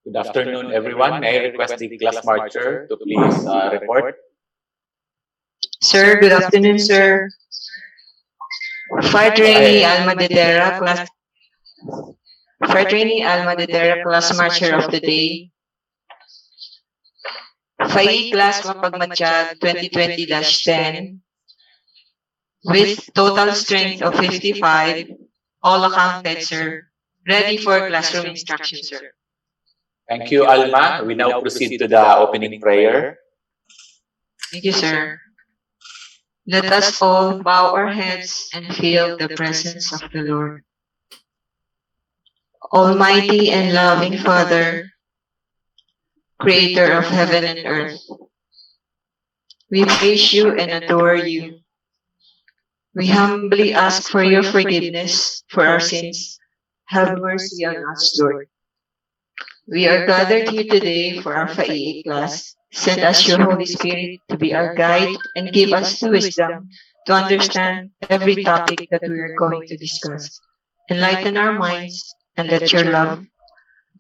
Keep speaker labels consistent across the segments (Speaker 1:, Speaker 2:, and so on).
Speaker 1: Good afternoon, everyone. May I request the class marcher to please report?
Speaker 2: Sir, good afternoon, sir. Fire trainee Alma de Terra, class marcher of the day. FAI class Mapagmatsyag 2020-10 with total strength of 55, all accounted, sir. Ready for classroom instruction, sir.
Speaker 1: Thank you, Alma. We now proceed to the opening prayer.
Speaker 2: Thank you, sir. Let us all bow our heads and feel the presence of the Lord. Almighty and loving Father, Creator of heaven and earth, we praise you and adore you. We humbly ask for your forgiveness for our sins. Have mercy on us, Lord. We are gathered here today for our FAI class. Send us your Holy Spirit to be our guide and give us the wisdom to understand every topic that we are going to discuss. Enlighten our minds and let your love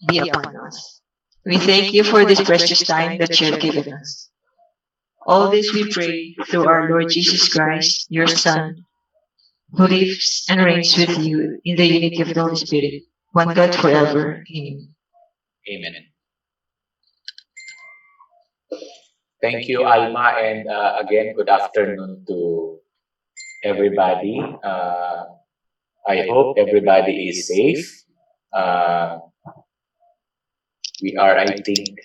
Speaker 2: be upon us. We thank you for this precious time that you have given us. All this we pray through our Lord Jesus Christ, your Son, who lives and reigns with you in the unity of the Holy Spirit, one God forever. Amen.
Speaker 1: Amen. Thank you, Alma, and again, good afternoon to everybody. I hope everybody is safe. We are, I think,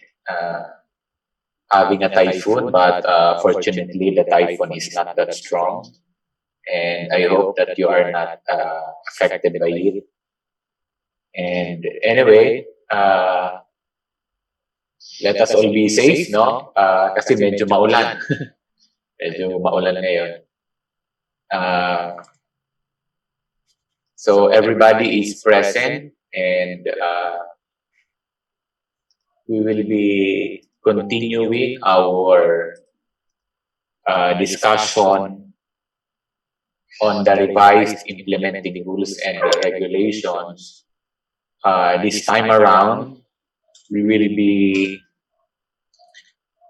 Speaker 1: having a typhoon, but fortunately, the typhoon is not that strong. And I hope that you are not affected by it. And anyway, let us all be safe, no? Kasi medyo maulan. Medyo maulan ngayon. So everybody is present and we will be continuing our discussion on the revised implementing rules and regulations. This time around, we will be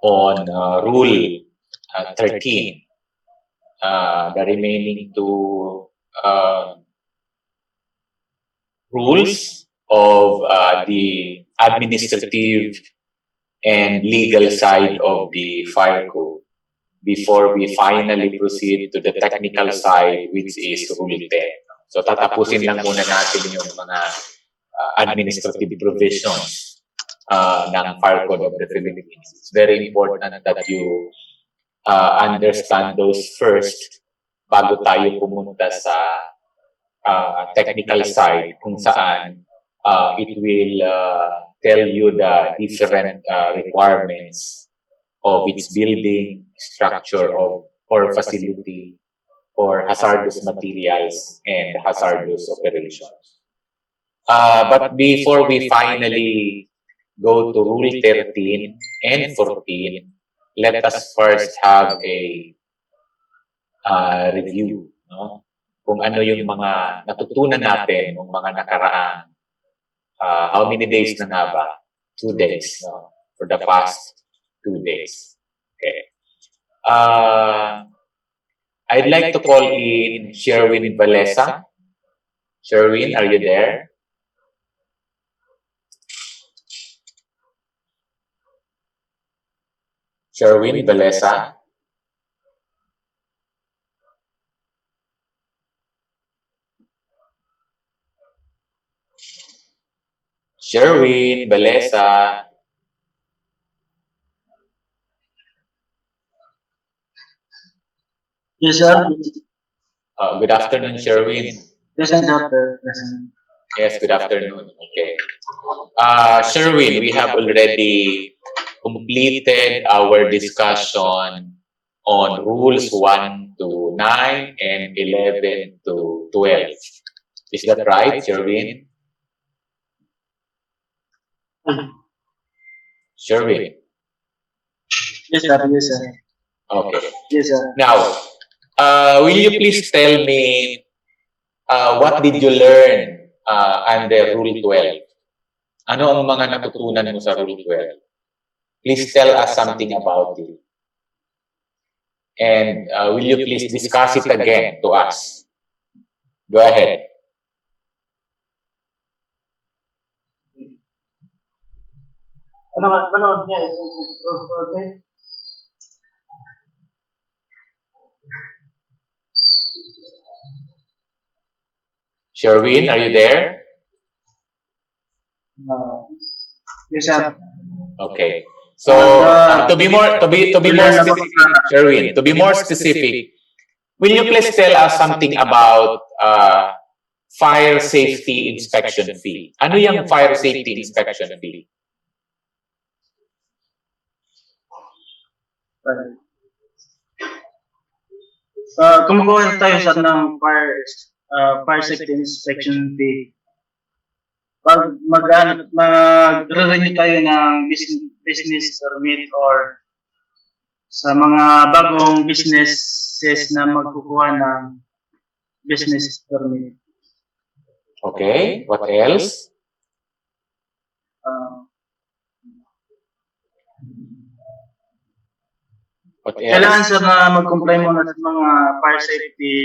Speaker 1: on Rule 13. The remaining two rules of the administrative and legal side of the fire code before we finally proceed to the technical side, which is Rule 10. So tatapusin lang muna natin yung mga administrative provisions ng Fire Code of the Philippines. It's very important that you understand those first bago tayo pumunta sa technical side kung saan it will tell you the different requirements of its building, structure of or facility, or hazardous materials and hazardous operations. But before we finally go to Rule 13 and 14, let us first have a review, no? Kung ano yung mga natutunan natin ng mga nakaraang how many days na nga ba? 2 days, no? For the past 2 days. Okay. I'd like to call in Sherwin Valesa. Sherwin, are you there? Sherwin Valesa. Sherwin Valesa.
Speaker 3: Yes, sir.
Speaker 1: Good afternoon, Sherwin.
Speaker 3: Yes, Doctor.
Speaker 1: Yes, good afternoon. Okay. Sherwin, we have already completed our discussion on rules 1 to 9 and 11 to 12. Is that right, Sherwin? Sherwin?
Speaker 3: Yes, sir. Yes, sir.
Speaker 1: Okay.
Speaker 3: Yes, sir.
Speaker 1: Now, will you please tell me what did you learn under Rule 12? Ano ang mga natutunan mo sa Rule 12? Please tell us something about it. And will you please discuss it again to us? Go ahead.
Speaker 3: Okay.
Speaker 1: Sherwin, are you there?
Speaker 3: Yes, sir.
Speaker 1: Okay. So to be more specific, Sherwin, to be more specific, will you please tell us something about fire safety inspection fee? Ano yung fire safety inspection fee?
Speaker 3: Kumukuha tayo sa ng fire safety inspection fee. Pag mag-renew tayo ng business permit or sa mga bagong businesses na magkukuha ng business permit.
Speaker 1: Okay. What else? What else?
Speaker 3: Kailangan sir na mag-comply muna sa mga fire safety.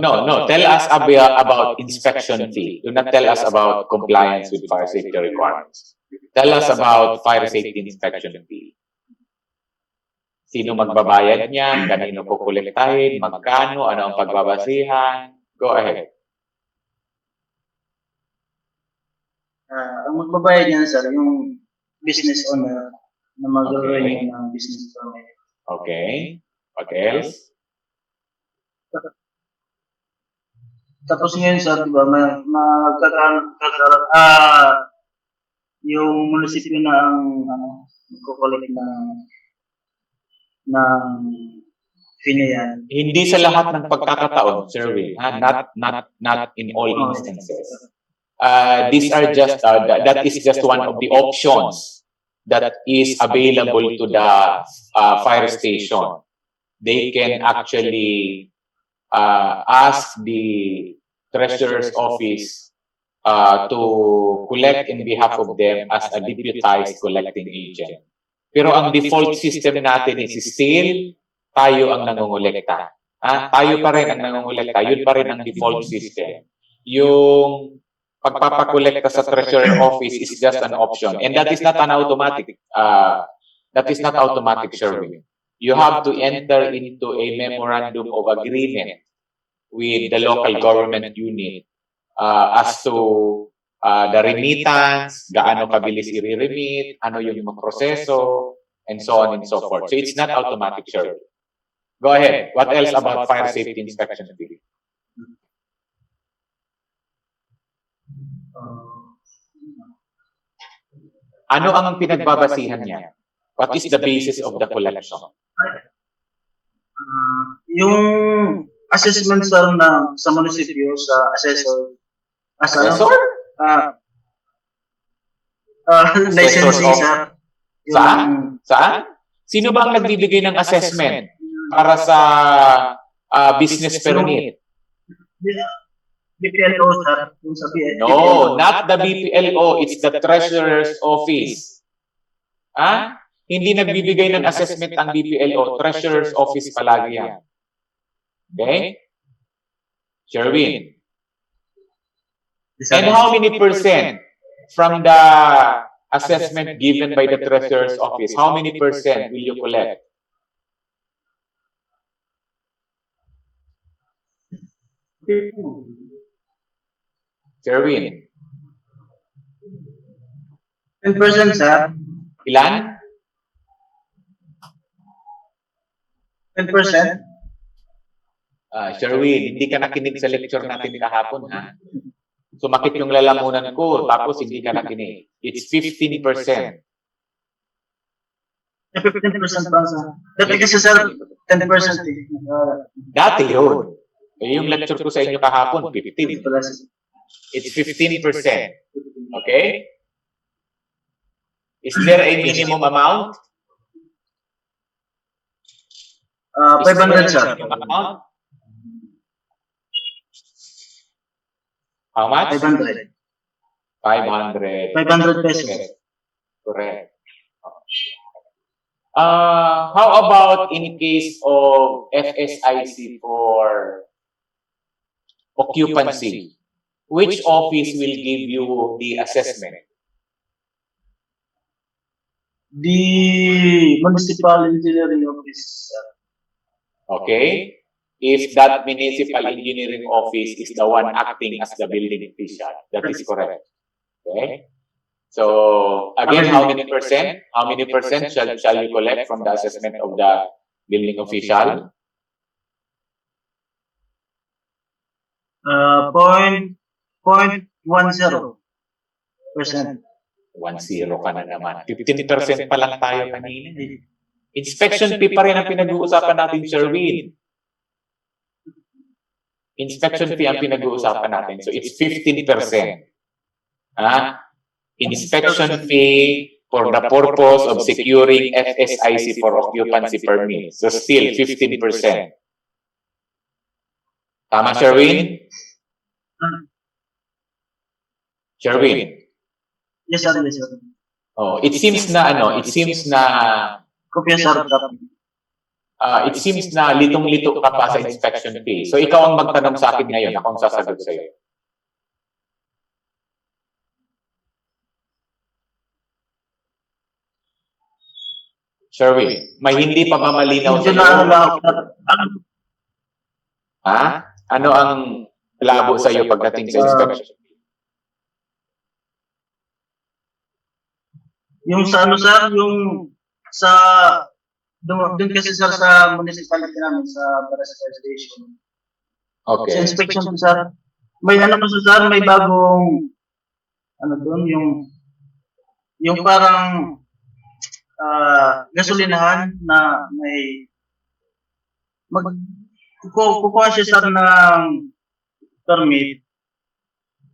Speaker 1: No. Tell us about inspection fee. Do not tell us about compliance with fire safety requirements. Tell us about fire safety inspection fee. Sino magbabayad niyan? Kanino kukolektahin? Magkano? Ano ang pagbabasihan? Go ahead.
Speaker 3: Ang magbabayad niyan sir, yung business owner na mag-renew ng business permit.
Speaker 1: Okay. What else?
Speaker 3: Tapos ngayon sir, di ba, yung munisipyo na ang magkukolek ng fee na yan.
Speaker 1: Hindi sa lahat ng pagkakataon, Sir Will. Not in all instances. These are just, that is just one of the options that is available to the fire station. They can actually ask the treasurer's office to collect in behalf of them as a deputized collecting agent. Pero ang default system natin is still tayo ang nangongolekta. Tayo pa rin ang nangongolekta. Yun pa rin ang default system. Yung pagpapakolekta sa treasurer office is just an option. And that is not an automatic. That is not automatic, Sherwin. You have to enter into a memorandum of agreement with the local government unit as to the remittance, gaano kabilis i-remit, ano yung mga proseso, and so on and so forth. So it's not automatic, Sherwin. Go ahead. What else about fire safety inspection fee? Ano ang pinagbabasihan niya? What is the basis of the collection?
Speaker 3: Yung assessment sir sa munisipyo, sa assessor.
Speaker 1: Assessor?
Speaker 3: Licensing sir.
Speaker 1: Saan? Saan? Sino ba ang nagbibigay ng assessment para sa business permit?
Speaker 3: BPLO sir. Yung sa BPLO.
Speaker 1: No, not the BPLO. It's the treasurer's office. Hindi nagbibigay ng assessment ang BPLO. Treasurer's office palagi yan. Okay? Sherwin. And how many percent from the assessment given by the treasurer's office, how many percent will you collect? Sherwin.
Speaker 3: 10% sir.
Speaker 1: Ilan?
Speaker 3: 10%.
Speaker 1: Sherwin, hindi ka nakinig sa lecture natin kahapon, ha? Sumakit yung lalamunan ko, tapos hindi ka nakinig. It's 15%.
Speaker 3: 15% pa sir. Dati kasi sir, 10% eh.
Speaker 1: Dati yun. Yung lecture ko sa inyo kahapon, 15. It's 15%. Okay? Is there a minimum amount?
Speaker 3: 500 sir.
Speaker 1: Amount? How much?
Speaker 3: 500.
Speaker 1: 500
Speaker 3: 500 pesos.
Speaker 1: Correct. How about in case of FSIC for occupancy? Which office will give you the assessment?
Speaker 3: The Municipal Engineering Office.
Speaker 1: Okay? If that municipal engineering office is the one acting as the building official, that is correct. Okay? So, again, how many percent? How many percent shall you collect from the assessment of the building official?
Speaker 3: 0.10%.
Speaker 1: 1-0 ka na naman. 15% pa lang tayo kanina. Inspection fee pa rin ang pinag-uusapan natin, Sherwin. Inspection fee ang pinag-uusapan natin. So, it's 15%. Inspection fee for the purpose of securing FSIC for occupancy permit. So, still 15%. Tama, Sherwin? Sherwin?
Speaker 3: Yes, sir. Yes, sir.
Speaker 1: Oh, it seems na
Speaker 3: Kopya, sir.
Speaker 1: it seems na litong-lito ka pa sa inspection fee. So, ikaw ang magtanong sa akin ngayon. Ako ang sasagot sa iyo. Sherwin, may hindi pa ba malinaw sa
Speaker 3: Medyo
Speaker 1: iyo?
Speaker 3: naalala ko.
Speaker 1: Ano ang labo sa iyo pagdating sa inspection?
Speaker 3: Yung sa ano, sir, yung sa doon kasi, sir, sa municipality namin, sa Barangay Station. Sa
Speaker 1: Okay.
Speaker 3: inspection, sir, may ano pa, sir, may bagong ano doon, yung parang gasolinahan na may kukuha siya, sir, ng permit,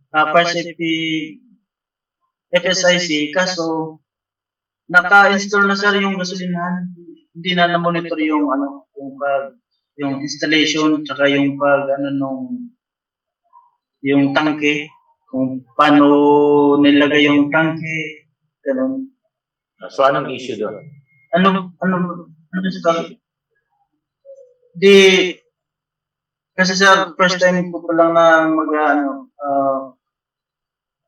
Speaker 3: fire safety FSIC, kaso naka-install na, sir, yung gasolinahan. Hindi na na-monitor yung ano, yung installation, tsaka yung yung tangke, kung paano nilagay yung tangke, ganun.
Speaker 1: So, anong issue doon?
Speaker 3: Ano sir? Kasi, sir, first time ko pa lang na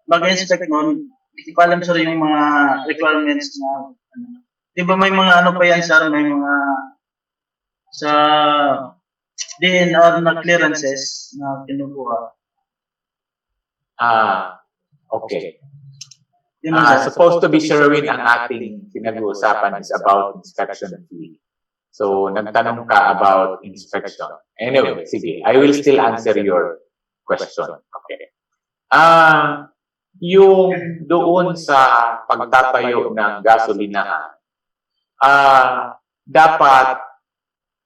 Speaker 3: mag-inspect noon. Hindi ko alam, sir, yung mga requirements na di ba may mga ano pa yan, sir, may mga sa DNR na clearances na kinukuha.
Speaker 1: Okay.
Speaker 3: Yun ang, sir.
Speaker 1: Supposed to be, Sherwin, ang ating pinag-uusapan is about inspection fee. So, nagtanong ka about inspection. Anyway, sige. I will still answer your question. Okay. Yung doon sa pagtatayo ng gasolinahan, dapat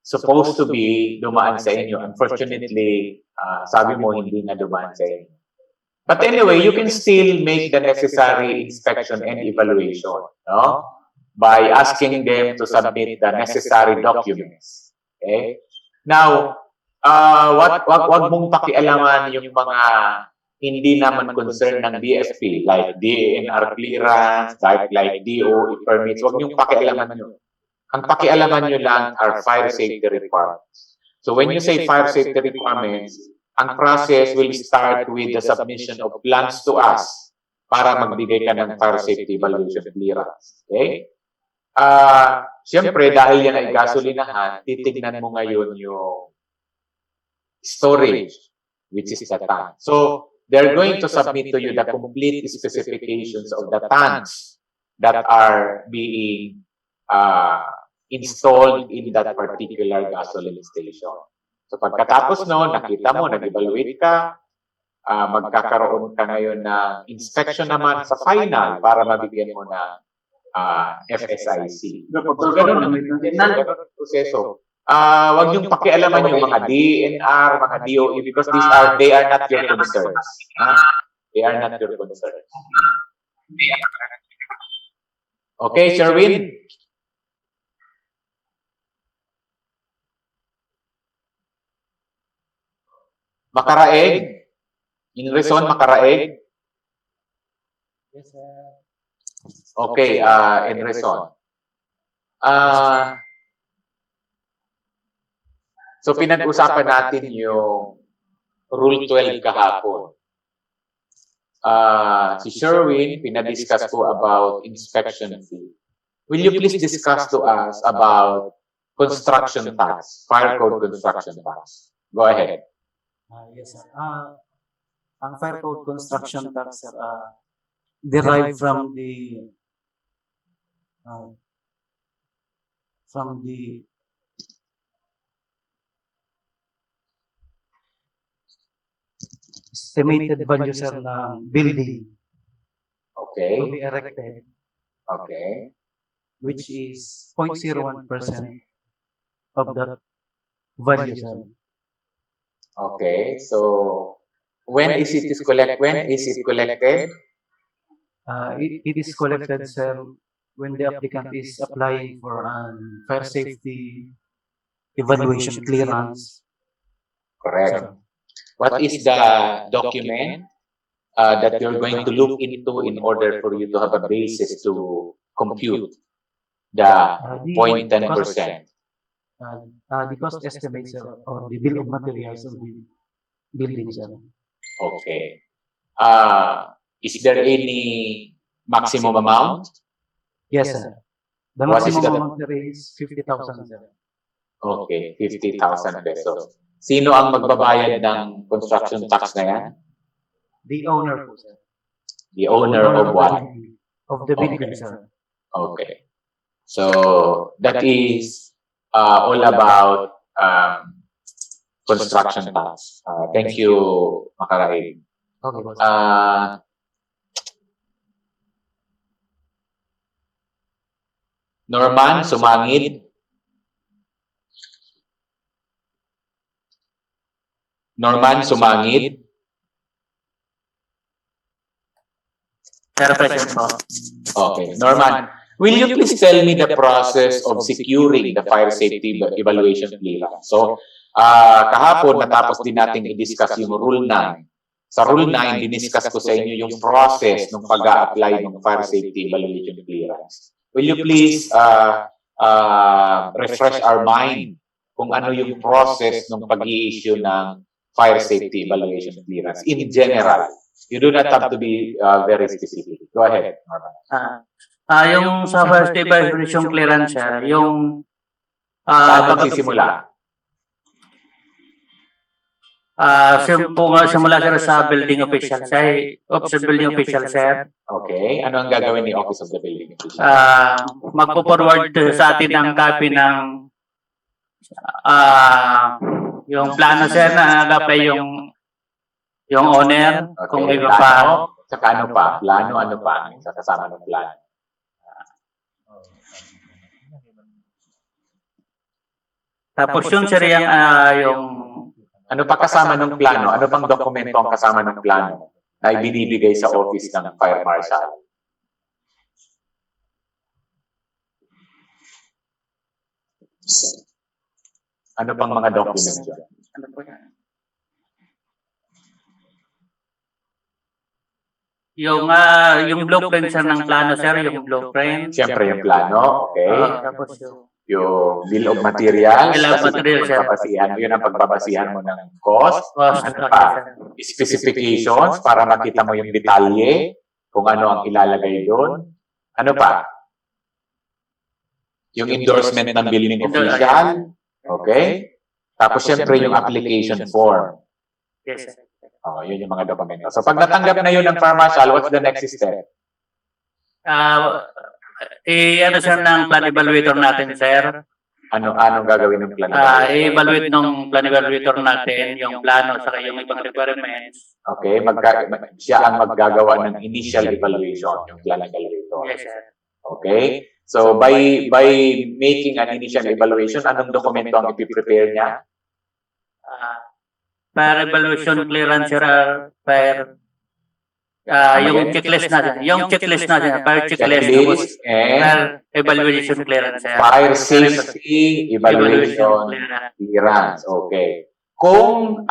Speaker 1: supposed to be dumaan sa inyo. Unfortunately, sabi mo hindi na dumaan sa inyo. But anyway, you can still make the necessary inspection and evaluation, no? By asking them to submit the necessary documents. Okay? Now, wag mong pakialaman yung mga hindi naman concern ng DFP, like DNR clearance, like DOE permits. Wag niyong pakialaman yun. Ang pakialaman nyo lang are fire safety requirements. So when you say fire safety requirements, ang process will start with the submission of plans to us para magbigay ka ng fire safety evaluation clearance. Okay? Siyempre, dahil yan ay gasolinahan, titignan mo ngayon yung storage, which is the tank. So, they're going to submit to you the complete specifications of the tanks that are being installed in that particular gasoline station. So pagkatapos noon, nakita mo, nag-evaluate ka, magkakaroon ka ngayon ng inspection naman sa final para mabigyan mo ng FSIC. So ganun ang proseso. Wag niyong pakialaman yung mga DNR, mga DOE, because they are not your concerns. They are not your concerns. Okay, Sherwin? Makaraeg? In Rizon, Makaraeg?
Speaker 4: Yes, sir.
Speaker 1: Okay, Enrison. So pinag-usapan natin yung Rule 12 kahapon. Si Sherwin, pinadiscuss ko about inspection fee. Will you please discuss to us about construction tax, fire code construction tax? Go ahead.
Speaker 4: Yes, sir. Ang fire code construction tax, sir, derived from the estimated value, sir, ng building to
Speaker 1: Okay.
Speaker 4: be erected,
Speaker 1: Okay.
Speaker 4: which is 0.01% of that value, sir.
Speaker 1: Okay. So when is it collected?
Speaker 4: It is collected, sir, when the applicant is applying for fire safety evaluation clearance.
Speaker 1: Correct.
Speaker 4: Sir.
Speaker 1: What is the document that you're going to look into in order for you to have a basis to compute the
Speaker 4: The
Speaker 1: 0.10%?
Speaker 4: the cost estimate, sir, or the bill of materials of the building, sir.
Speaker 1: Okay. Is there any maximum amount?
Speaker 4: Yes, sir. The
Speaker 1: What is
Speaker 4: maximum
Speaker 1: the-
Speaker 4: amount there is 50,000, sir.
Speaker 1: Okay, 50,000 pesos. Sino ang magbabayad ng construction tax na yan?
Speaker 4: The owner po, sir.
Speaker 1: The owner of what?
Speaker 4: Of the building,
Speaker 1: Okay.
Speaker 4: sir.
Speaker 1: Okay. So that is all about construction tax. Thank you, Makaraig.
Speaker 4: Okay, boss.
Speaker 1: Norman Sumangid. Norman Sumangid.
Speaker 3: Sir, present po.
Speaker 1: Okay. Norman, will you please tell me the process of securing the fire safety evaluation clearance? So, kahapon natapos din natin i-discuss yung Rule 9. Sa Rule 9, diniscuss ko sa inyo yung process ng pag-a-apply ng fire safety evaluation clearance. Will you please refresh our mind kung ano yung process ng pag-i-issue ng fire safety evaluation clearance in general? You do not have to be very specific. Go ahead, Norman.
Speaker 3: Yung sa first evaluation clearance, sir, yung
Speaker 1: Saan magsisimula?
Speaker 3: simula sir sa building official, sa building official, sir.
Speaker 1: Okay. Ano ang gagawin ni Office of the Building Official?
Speaker 3: Magpo-forward sa atin ng copy ng yung plano, sir, na nag-apply yung owner, kung may iba pa.
Speaker 1: Saka ano pa? Plano, ano pa? Sa kasama ng plano.
Speaker 3: Tapos yung sir, yung
Speaker 1: Ano pa kasama ng plano? Ano pang dokumento ang kasama ng plano na ibinibigay sa office ng Fire Marshal? Ano pang mga documents yun?
Speaker 3: ano po yan? Yung blueprint, sir, ng plano, sir, yung blueprint.
Speaker 1: Siyempre yung plano, okay?
Speaker 3: Tapos
Speaker 1: Yung bill of materials.
Speaker 3: Bill of
Speaker 1: kasi
Speaker 3: materials, sir.
Speaker 1: pagbabasihan, yun ang pagbabasihan mo ng cost.
Speaker 3: cost,
Speaker 1: Ano pa? Specifications para makita mo yung detalye kung ano ang ilalagay doon. Ano pa? Yung endorsement ng building official. Okay? Tapos syempre yung application form.
Speaker 3: Yes, sir.
Speaker 1: Oh, yun yung mga dokumento. So pag natanggap na yun ng Fire Marshal, what's the next step?
Speaker 3: Ano, sir, ng plan evaluator natin, sir.
Speaker 1: Anong gagawin ng plan?
Speaker 3: I-evaluate ng plan evaluator natin yung plano saka yung ibang requirements.
Speaker 1: Okay, siya ang maggagawa ng initial evaluation, yung plan evaluator.
Speaker 3: Yes, sir.
Speaker 1: Okay? So by making an initial evaluation, anong dokumento ang ipiprepare niya?
Speaker 3: Para evaluation clearance, sir, yung checklist natin. Yung checklist natin, para checklist.
Speaker 1: Checklist and
Speaker 3: Per evaluation clearance, sir.
Speaker 1: fire safety evaluation
Speaker 3: clearance.
Speaker 1: clearance. Okay. Kung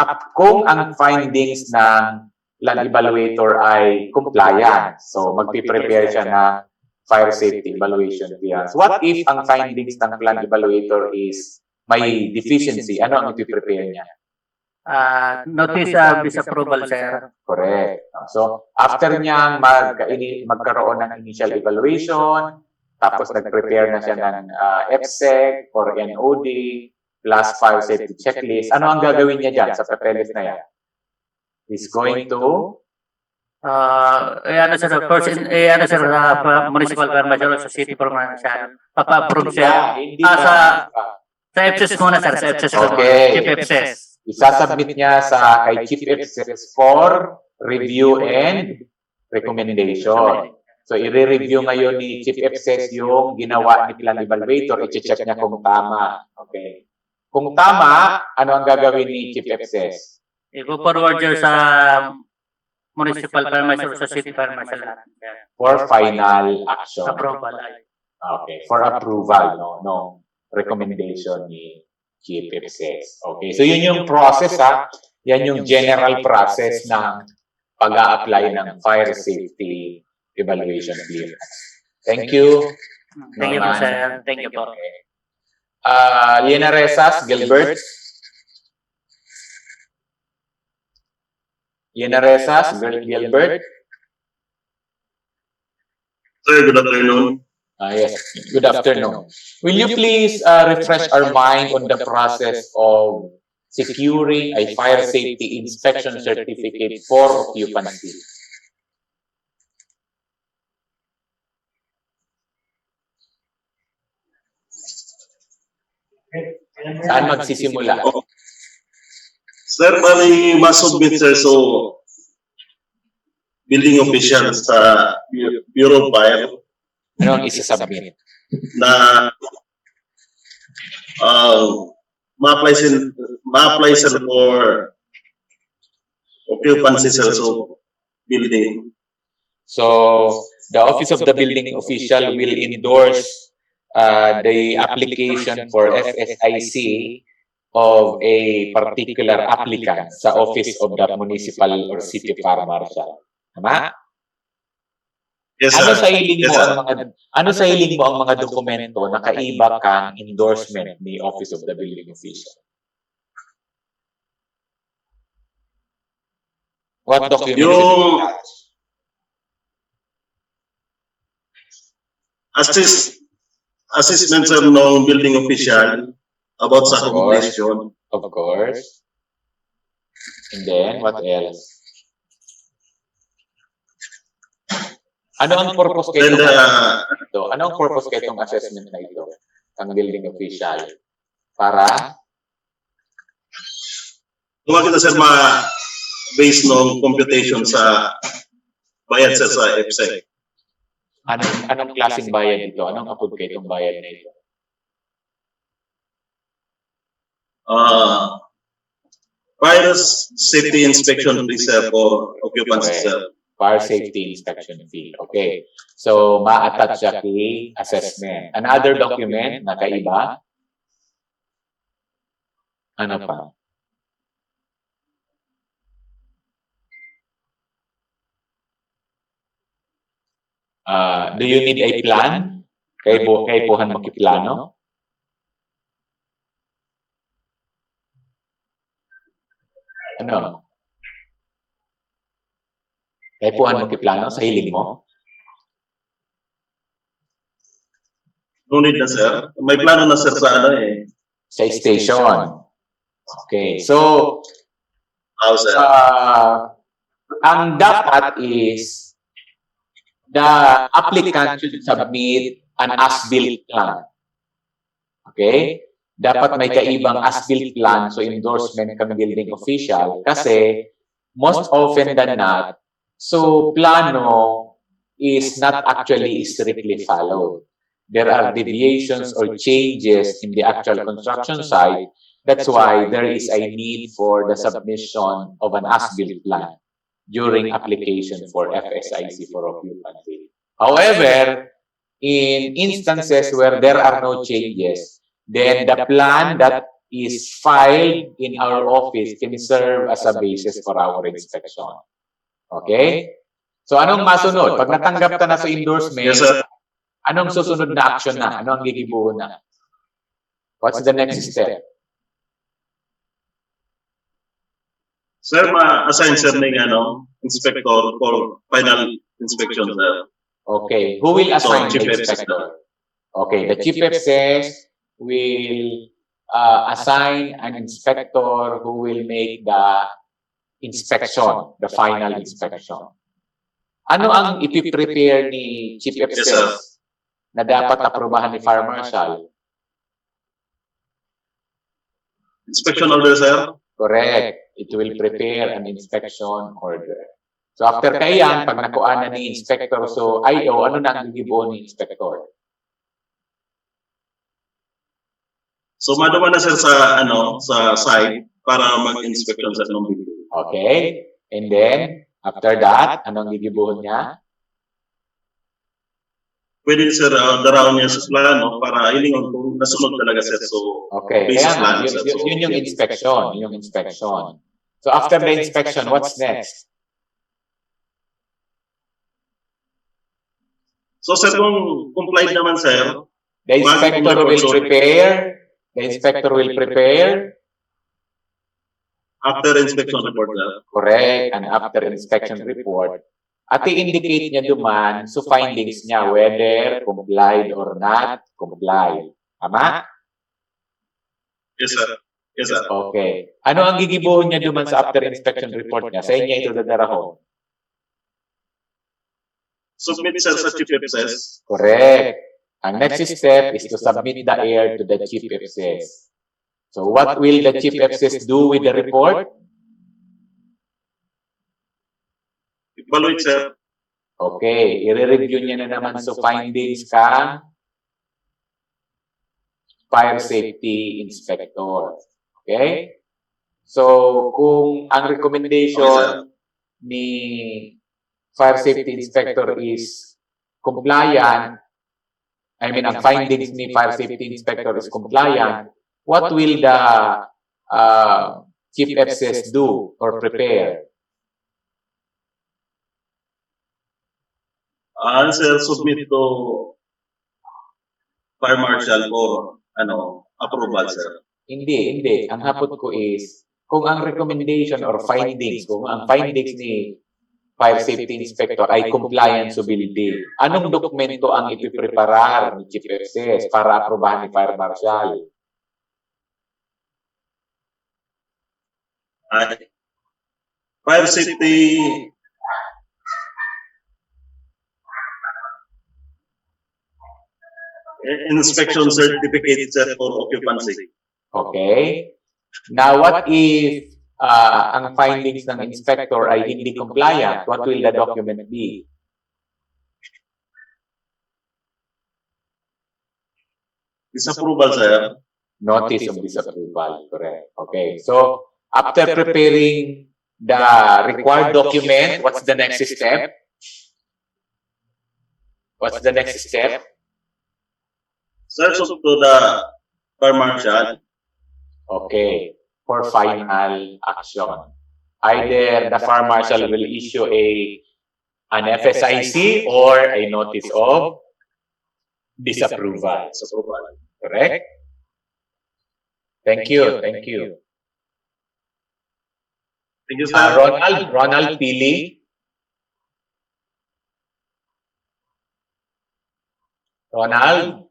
Speaker 1: ang findings ng land evaluator ay compliant. So, magpiprepare siya na fire safety evaluation clearance. What if ang findings ng plant evaluator is may deficiency? Ano ang ipiprepare niya?
Speaker 4: Notice of disapproval, sir.
Speaker 1: Correct. So, after niyang magkaroon ng initial evaluation, tapos nag-prepare na siya ng FSEC or NOD, plus fire safety checklist, ano ang gagawin niya dyan sa papeles na yan? He's going to
Speaker 4: sir, municipal permission sa city permission. Papa-approve siya.
Speaker 1: hindi
Speaker 4: sa FSS muna, sir. Sa FSS.
Speaker 1: Okay.
Speaker 4: Chief FSS.
Speaker 1: Isasubmit niya kay Chief FSS for review and recommendation. So, i-review ngayon ni Chief FSS yung ginawa ni Plan Evaluator, i-check niya kung tama. Okay. Kung tama, ano ang gagawin ni Chief FSS?
Speaker 4: I-forward yun sa municipal permission sa city permission.
Speaker 1: For final action.
Speaker 4: Approval.
Speaker 1: Okay. For approval, no recommendation ni Chief FSS. Okay. So, yun yung process, ha? Yan yung general process ng pag-a-apply ng fire safety evaluation clearance. Thank you.
Speaker 4: Thank you, sir. Thank you po.
Speaker 1: Liena Resas, Gilbert. Liena Resas, Gilbert.
Speaker 5: Sir, good afternoon.
Speaker 1: Yes, good afternoon. Will you please refresh our mind on the process of securing a fire safety inspection certificate for occupancy? Saan magsisimula?
Speaker 5: Sir, bali masubmit sir, so building official sa Bureau of Fire
Speaker 1: Ano ang isa-submit?
Speaker 5: na ma-apply sir for occupancy sir, so building.
Speaker 1: So, the Office of the Building Official will endorse the application for FSIC of a particular applicant sa Office of the Municipal or City Fire Marshal. Tama?
Speaker 5: Yes
Speaker 1: Ano
Speaker 5: sir.
Speaker 1: sa hiling
Speaker 5: Yes
Speaker 1: mo
Speaker 5: sir.
Speaker 1: ang mga dokumento na kaiba kang endorsement ni Office of the Building Official? What document?
Speaker 5: Yung assessment sir ng building official about sa accommodation.
Speaker 1: Of course. And then, what else? Ano ang purpose kay
Speaker 5: And
Speaker 1: ito? Ano ang purpose kay itong assessment na ito? Ang building official? Para?
Speaker 5: Tuwag kita sir based ng computation sa bayad sir sa FSEC.
Speaker 1: Anong klaseng bayad ito? Anong apod kay itong bayad na ito?
Speaker 5: Fire safety inspection fee sir for occupancy sir.
Speaker 1: Fire safety inspection fee. Okay. So, ma-attach siya kay assessment. Another document na kaiba? Ano pa? Do you need a plan? Kay Buhan makiplano? Ano? Kay Buhan makiplano sa hiling mo?
Speaker 5: No need na sir. May plano na sir sa
Speaker 1: Sa station. Okay. So,
Speaker 5: sir.
Speaker 1: ang dapat is the applicant should submit an as-built plan. Okay? Dapat may kaibang as-built plan, so endorsement ng building official. Kasi, most often than not, so plano is not actually strictly followed. There are deviations or changes in the actual construction site. That's why there is a need for the submission of an as-built plan during application for FSIC for occupancy. However, in instances where there are no changes, then the plan that is filed in our office can serve as a basis for our inspection. Okay? So anong masunod? Pag natanggap ka na sa endorsement,
Speaker 5: Yes, sir.
Speaker 1: anong susunod na action na? Ano ang gigibuo na? What's the next step?
Speaker 5: Sir, ma-assign sir ng inspector for final inspection, sir.
Speaker 1: Okay. Who will assign
Speaker 5: So,
Speaker 1: the
Speaker 5: Chief
Speaker 1: inspector? Okay. The chief FSS will assign an inspector who will make the inspection, the final inspection. Ano ang ipiprepare ni Chief
Speaker 5: Yes,
Speaker 1: FSS
Speaker 5: sir.
Speaker 1: na dapat aprobahan ni Fire Marshal?
Speaker 5: Inspection order, sir.
Speaker 1: Correct. It will prepare an inspection order. So after kayan, pag nakuha na ni inspector, so IO, ano na ang gigibuo ni inspector?
Speaker 5: So, maduman na sir sa, sa site para mag-inspection sa ng building.
Speaker 1: Okay? And then, after that, anong gigibuhon niya?
Speaker 5: Pwede sir, daraw niya sa plano para ilingon kung nasunod talaga sir. So,
Speaker 1: Okay.
Speaker 5: basis
Speaker 1: Kaya nga,
Speaker 5: plan, sir. So,
Speaker 1: yun yung inspection. Yun yung inspection. So after the inspection, what's next?
Speaker 5: So, sir, kung complied naman sir,
Speaker 1: The inspector will prepare
Speaker 5: after inspection report, sir.
Speaker 1: correct, and after inspection report, at i-indicate niya duman so findings niya whether complied or not complied. Tama?
Speaker 5: Yes, sir. Yes, sir.
Speaker 1: Okay. Ano ang gigibuhon niya duman sa after inspection report niya? Sa inyo ito dadarahon.
Speaker 5: Submit sir sa Chief FSS.
Speaker 1: Correct. Ang next step is to submit the error to the Chief FSS. So what will the Chief FSS do with the report?
Speaker 5: Evaluate, sir.
Speaker 1: Okay, i-review niya na naman so findings ka fire safety inspector. Okay? So, kung ang recommendation ni fire safety inspector is compliant, ang findings ni fire safety inspector is compliant, what will the Chief FSS do or prepare?
Speaker 5: Sir, submit to Fire Marshal for approval, sir.
Speaker 1: Hindi. Ang hapot ko is, kung ang recommendation or findings, kung ang findings ni Fire Safety Inspector ay compliance to building, anong dokumento ang ipipreparar ni Chief FSS para aprobahan ni Fire Marshal?
Speaker 5: Fire safety inspection certificate, sir, for occupancy.
Speaker 1: Okay? Now, what if ang findings ng inspector ay hindi compliant? What will the document be?
Speaker 5: Disapproval, sir.
Speaker 1: Notice of disapproval. Correct. Okay. So, after preparing the required document, what's the next step? What's the next step?
Speaker 5: Sir, so to the Fire Marshal.
Speaker 1: Okay. For final action. Either the Fire Marshal will issue an FSIC or a notice of disapproval. Correct? Thank you.
Speaker 5: Thank you, sir.
Speaker 1: Ronald Pili. Ronald.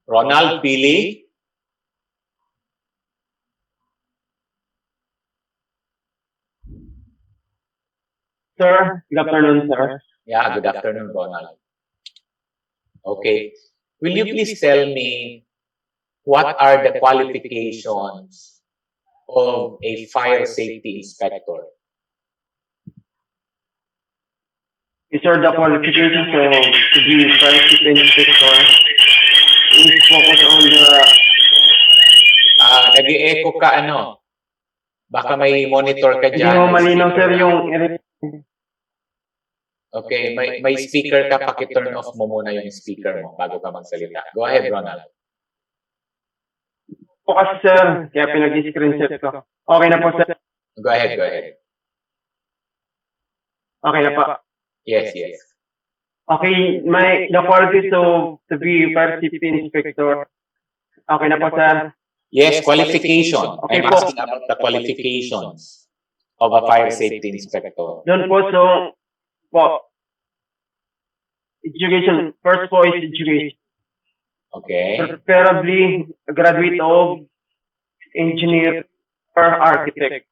Speaker 1: Ronald Pili.
Speaker 6: Sir, good afternoon, sir.
Speaker 1: Yeah, good afternoon, Ronald. Okay. Will you please tell me what are the qualifications of a fire safety inspector?
Speaker 6: These are the qualifications of the fire safety inspector. Please focus on the...
Speaker 1: Nag-i-echo ka ano? Baka may monitor ka
Speaker 6: Hindi
Speaker 1: dyan.
Speaker 6: mo malinaw, sir, yung...
Speaker 1: Okay, may speaker ka, paki-turn off mo muna yung speaker mo bago ka magsalita. Go ahead, Ronald.
Speaker 6: po kasi, sir. Kaya pinag-screenshot ko. Okay na po, sir.
Speaker 1: Go ahead, go ahead.
Speaker 6: Okay na po.
Speaker 1: Yes, yes.
Speaker 6: Okay, the qualities to be fire safety inspector. Okay na po, sir.
Speaker 1: Yes, qualification.
Speaker 6: Okay
Speaker 1: I'm
Speaker 6: po.
Speaker 1: asking about the qualifications of a fire safety inspector.
Speaker 6: Doon po, education. First po is education.
Speaker 1: Okay.
Speaker 6: Preferably a graduate of engineer or architect.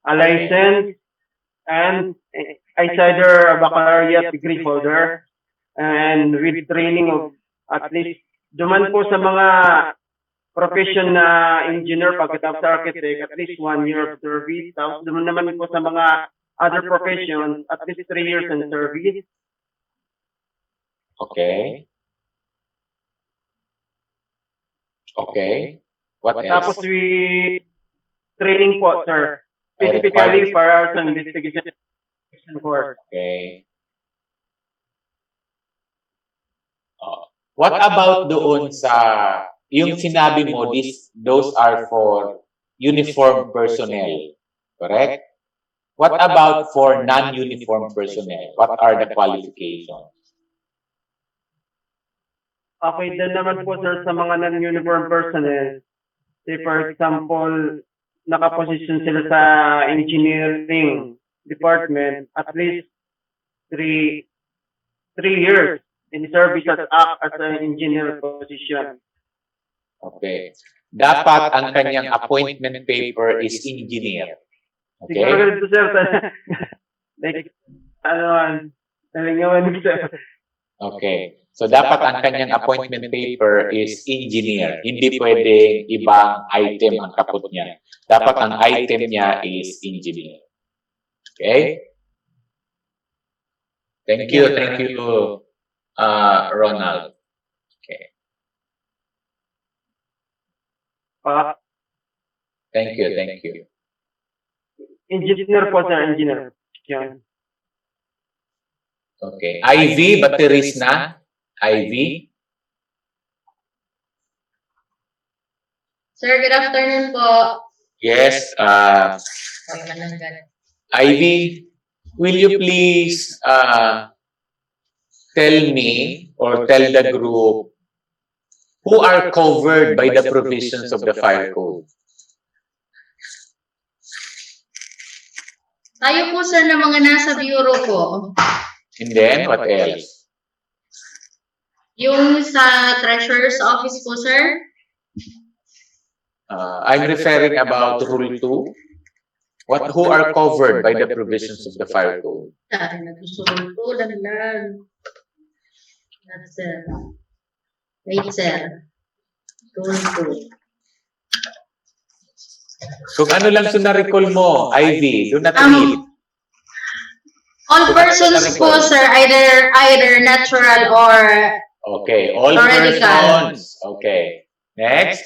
Speaker 6: A license and either a baccalaureate degree holder and with training of at least duman po sa mga profession na engineer pagkatapos sa architect at least 1 year of service. Tapos duman naman po sa mga other professions at least 3 years in service.
Speaker 1: Okay. Okay. What
Speaker 6: Tapos
Speaker 1: else?
Speaker 6: we training po, sir.
Speaker 1: I
Speaker 6: Specifically
Speaker 1: require-
Speaker 6: for our investigation course.
Speaker 1: Okay. What about doon sa yung sinabi mo, those are for uniform personnel, correct? What about for non-uniform personnel? What are the qualifications?
Speaker 6: Okay, then naman po, sir, sa mga non-uniform personnel, say for example, nakaposition sila sa engineering department at least 3 years in service as an engineer position.
Speaker 1: Okay. Dapat ang kanyang appointment paper is engineer.
Speaker 6: Siguro
Speaker 1: Okay?
Speaker 6: ganito, sir. Like, nalingawan sir.
Speaker 1: Okay. So dapat ang kanyang appointment paper is engineer. Hindi pwedeng ibang item ang kaput niya. Dapat ang item niya is engineer. Okay? Thank you, Ronald. Okay. Thank you.
Speaker 6: Engineer po, sir, engineer. Yan.
Speaker 1: Okay. IV, batteries na? IV?
Speaker 7: Sir, good afternoon po.
Speaker 1: Yes. IV, will you please tell me or tell the group who are covered by the provisions of the fire code?
Speaker 7: Tayo po, sir, ng mga nasa bureau po.
Speaker 1: And then, what else?
Speaker 7: Yung sa treasurer's office po, sir.
Speaker 1: I'm referring about Rule 2. Who are covered by the provisions of the fire code?
Speaker 7: Sorry, nagsusunod po, lang. That's, sir. Wait, sir. Rule 2.
Speaker 1: Kung ano lang sa na-recall mo, IV, do not read.
Speaker 7: All persons po, sir, either natural or
Speaker 1: Okay, all
Speaker 7: Theoretical.
Speaker 1: persons. Okay. Next.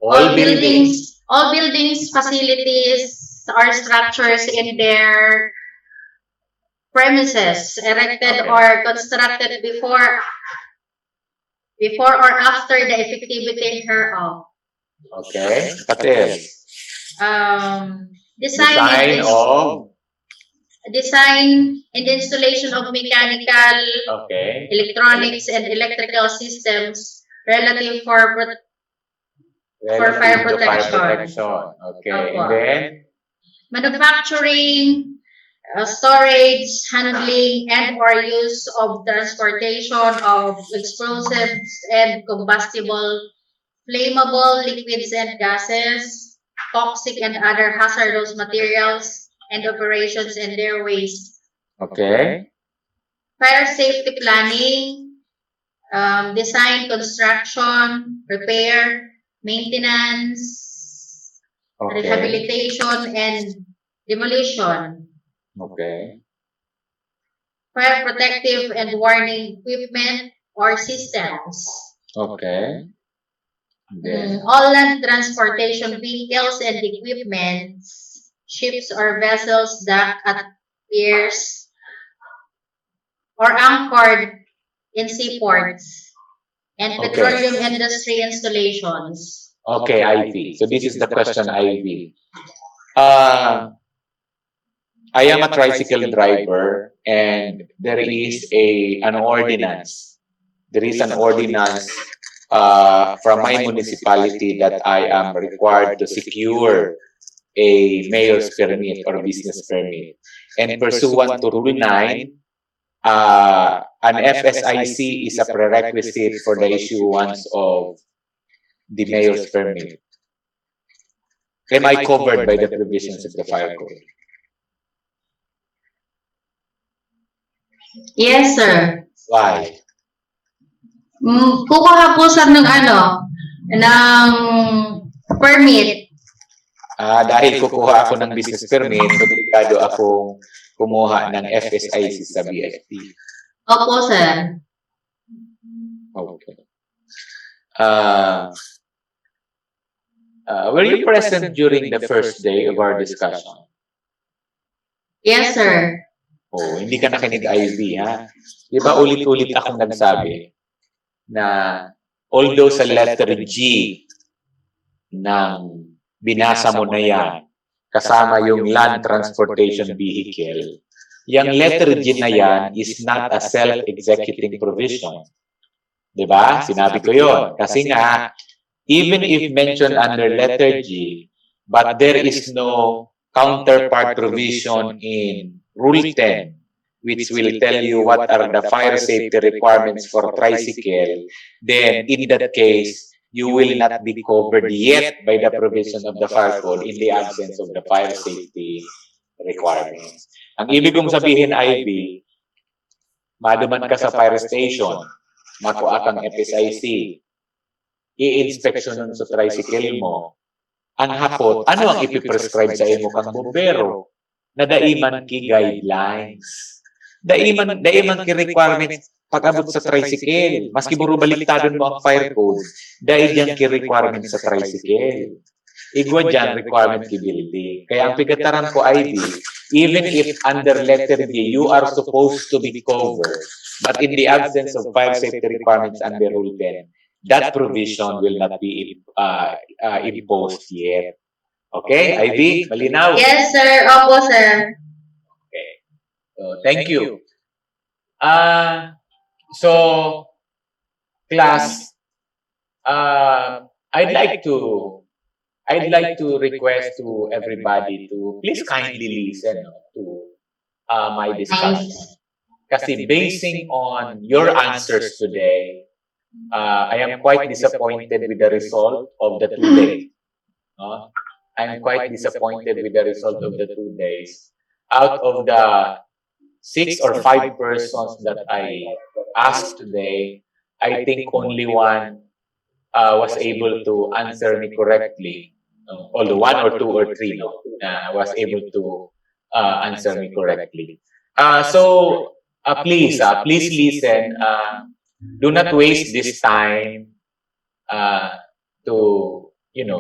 Speaker 1: All buildings.
Speaker 7: All buildings, facilities, or structures in their premises erected
Speaker 1: Okay.
Speaker 7: or constructed before or after the effectivity hereof.
Speaker 1: Okay. What else?
Speaker 7: Design
Speaker 1: Design of.
Speaker 7: and installation of mechanical,
Speaker 1: Okay.
Speaker 7: electronics, and electrical systems relative for
Speaker 1: Relative
Speaker 7: fire
Speaker 1: to
Speaker 7: protection.
Speaker 1: Okay.
Speaker 7: Opo.
Speaker 1: And then,
Speaker 7: manufacturing, storage, handling, and or use of transportation of explosives and combustible, flammable liquids and gases, toxic and other hazardous materials, and operations and their waste.
Speaker 1: okay.
Speaker 7: Fire safety planning, design, construction, repair, maintenance,
Speaker 1: Okay.
Speaker 7: rehabilitation, and demolition.
Speaker 1: Okay.
Speaker 7: Fire protective and warning equipment or systems.
Speaker 1: Okay. And then,
Speaker 7: All land transportation vehicles and equipments, ships or vessels docked at piers, or anchored in seaports and
Speaker 1: Okay.
Speaker 7: petroleum industry installations.
Speaker 1: Okay, Ivy. So this is the question, Ivy. I am a tricycle driver, and there is an ordinance. There is an ordinance from my municipality that I am required to secure a mayor's permit or business permit. And pursuant to Rule 9, an FSIC is a prerequisite for the issuance of the mayor's permit. Am I covered by the provisions of the Fire Code?
Speaker 7: Yes, sir.
Speaker 1: Why?
Speaker 7: Kukuha po sir ng ng permit.
Speaker 1: Dahil kukuha ako ng business permit, obligado akong kumuha ng FSIC sa BFP.
Speaker 7: Opo, sir.
Speaker 1: Okay. Were you present during the first day of our discussion?
Speaker 7: Yes, sir.
Speaker 1: Oh, hindi ka nakinig, Ivy, ha? Di ba ulit-ulit akong nagsabi na although sa letter G ng binasa mo na yan, kasama yung land transportation vehicle, yung letter G na yan is not a self-executing provision. Di ba? Sinabi ko yon. Kasi nga, even if mentioned under letter G, but there is no counterpart provision in Rule 10, which will tell you what are the fire safety requirements for tricycle, then in that case, you will not be covered yet by the provision of the Fire Code in the absence of the fire safety requirements. Ang ibig kong sabihin, Ivy, maduman ka sa fire station, makuha kang FSIC, i-inspection sa tricycle mo, ang hapot, ano ang ipiprescribe sa imo kang bombero? Na daiman ki guidelines. Daiman ki requirements pag-abot sa tricycle. Maski buro baliktadon mo ang fire code, dahil yan ki requirements sa tricycle. Igwa dyan, requirement ki building. Kaya ang pigataran ko, Ivy, even if under letter D, you are supposed to be covered, but in the absence of fire safety requirements under Rule 10, that provision will not be imposed yet. Okay, Ivy, malinaw?
Speaker 7: Yes, sir. Opo, sir.
Speaker 1: Okay. So, thank you. So, class, I'd like to request to everybody to please kindly listen to my discussion. Kasi basing on your answers today, I am quite disappointed with the result of the 2 days. I'm quite disappointed with the result of the 2 days. Out of the 6 or 5 persons that I asked today, I think only one was able to answer me correctly. Although 1 or 2 or 3 was able to answer me correctly. So please listen. Do not waste this time to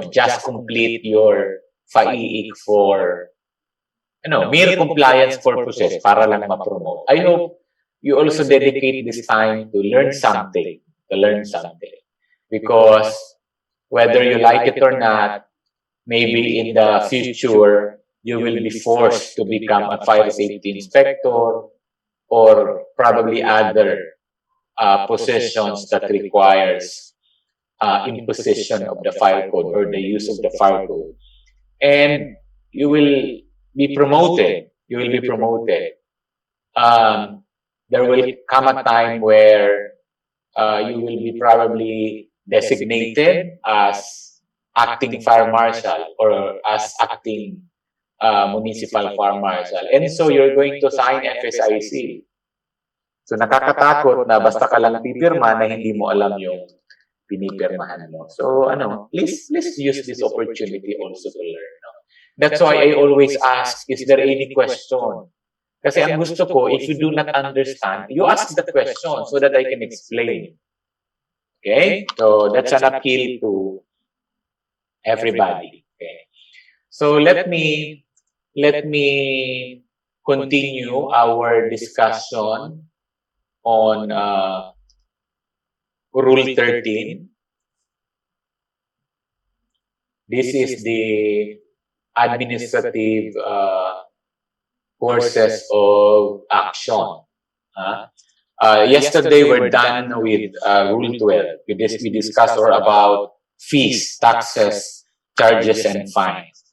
Speaker 1: just complete your FAIIC for mere compliance purposes para lang ma-promote. I hope you also dedicate this time to learn something. Because whether you like it or not, maybe in the future, you will be forced to become a fire safety inspector or probably other positions that requires imposition of the fire code or the use of the fire code. And you will be promoted. There will come a time where you will be probably designated as acting fire marshal or as acting municipal fire marshal. And so you're going to sign FSIC. So nakakatakot na basta ka lang pipirma na hindi mo alam yung pinipirmahan mo. So please use this opportunity also to learn. That's why I always ask, is there any question? Kasi ang gusto ko, if you do not understand, you ask the question so that I can explain. Okay? So that's an appeal to everybody. Okay? So let me continue our discussion on Rule 13. This is the administrative courses of action. Yesterday, we're done with Rule 12. We discussed about fees, taxes, charges, and fines.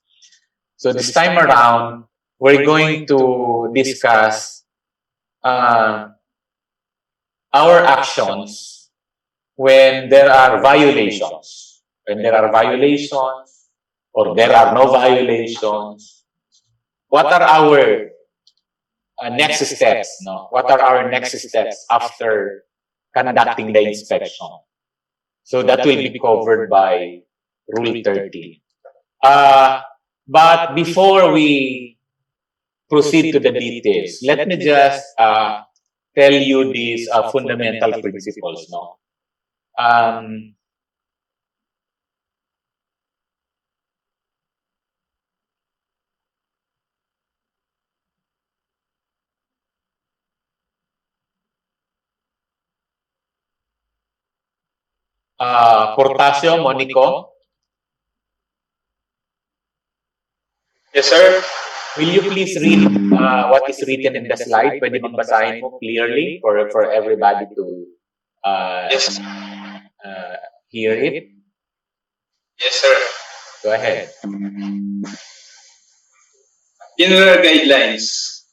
Speaker 1: So this time around, we're going to discuss our actions when there are violations. When there are violations or there are no violations, what are our next steps? No? What are our next steps after conducting the inspection? So that will be covered by Rule 13. But before we proceed to the details, let me just tell you these fundamental principles. No? Portasio, Monico,
Speaker 5: Yes, sir.
Speaker 1: will you please read what is written in the slide? Pwede bang basahin mo clearly for everybody to
Speaker 5: Yes.
Speaker 1: hear it?
Speaker 5: Yes, sir.
Speaker 1: Go ahead.
Speaker 5: General guidelines.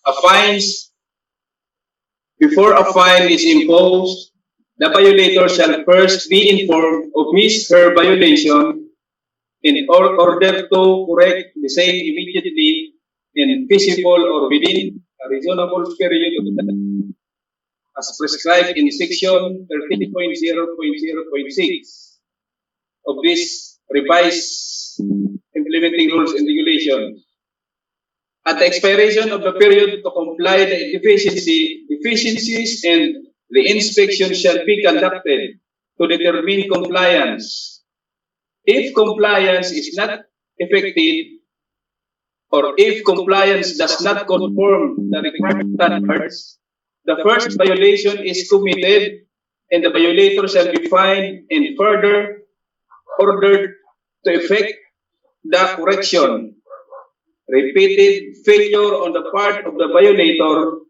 Speaker 5: Before a fine is imposed, the violator shall first be informed of his or her violation in order to correct the same immediately and feasible or within a reasonable period of time, as prescribed in section 13.0.0.6 of this revised implementing rules and regulations. At the expiration of the period to comply the deficiencies and the inspection shall be conducted to determine compliance. If compliance is not effective, or if compliance does not conform the required standards, the first violation is committed and the violator shall be fined and further ordered to effect the correction. Repeated failure on the part of the violator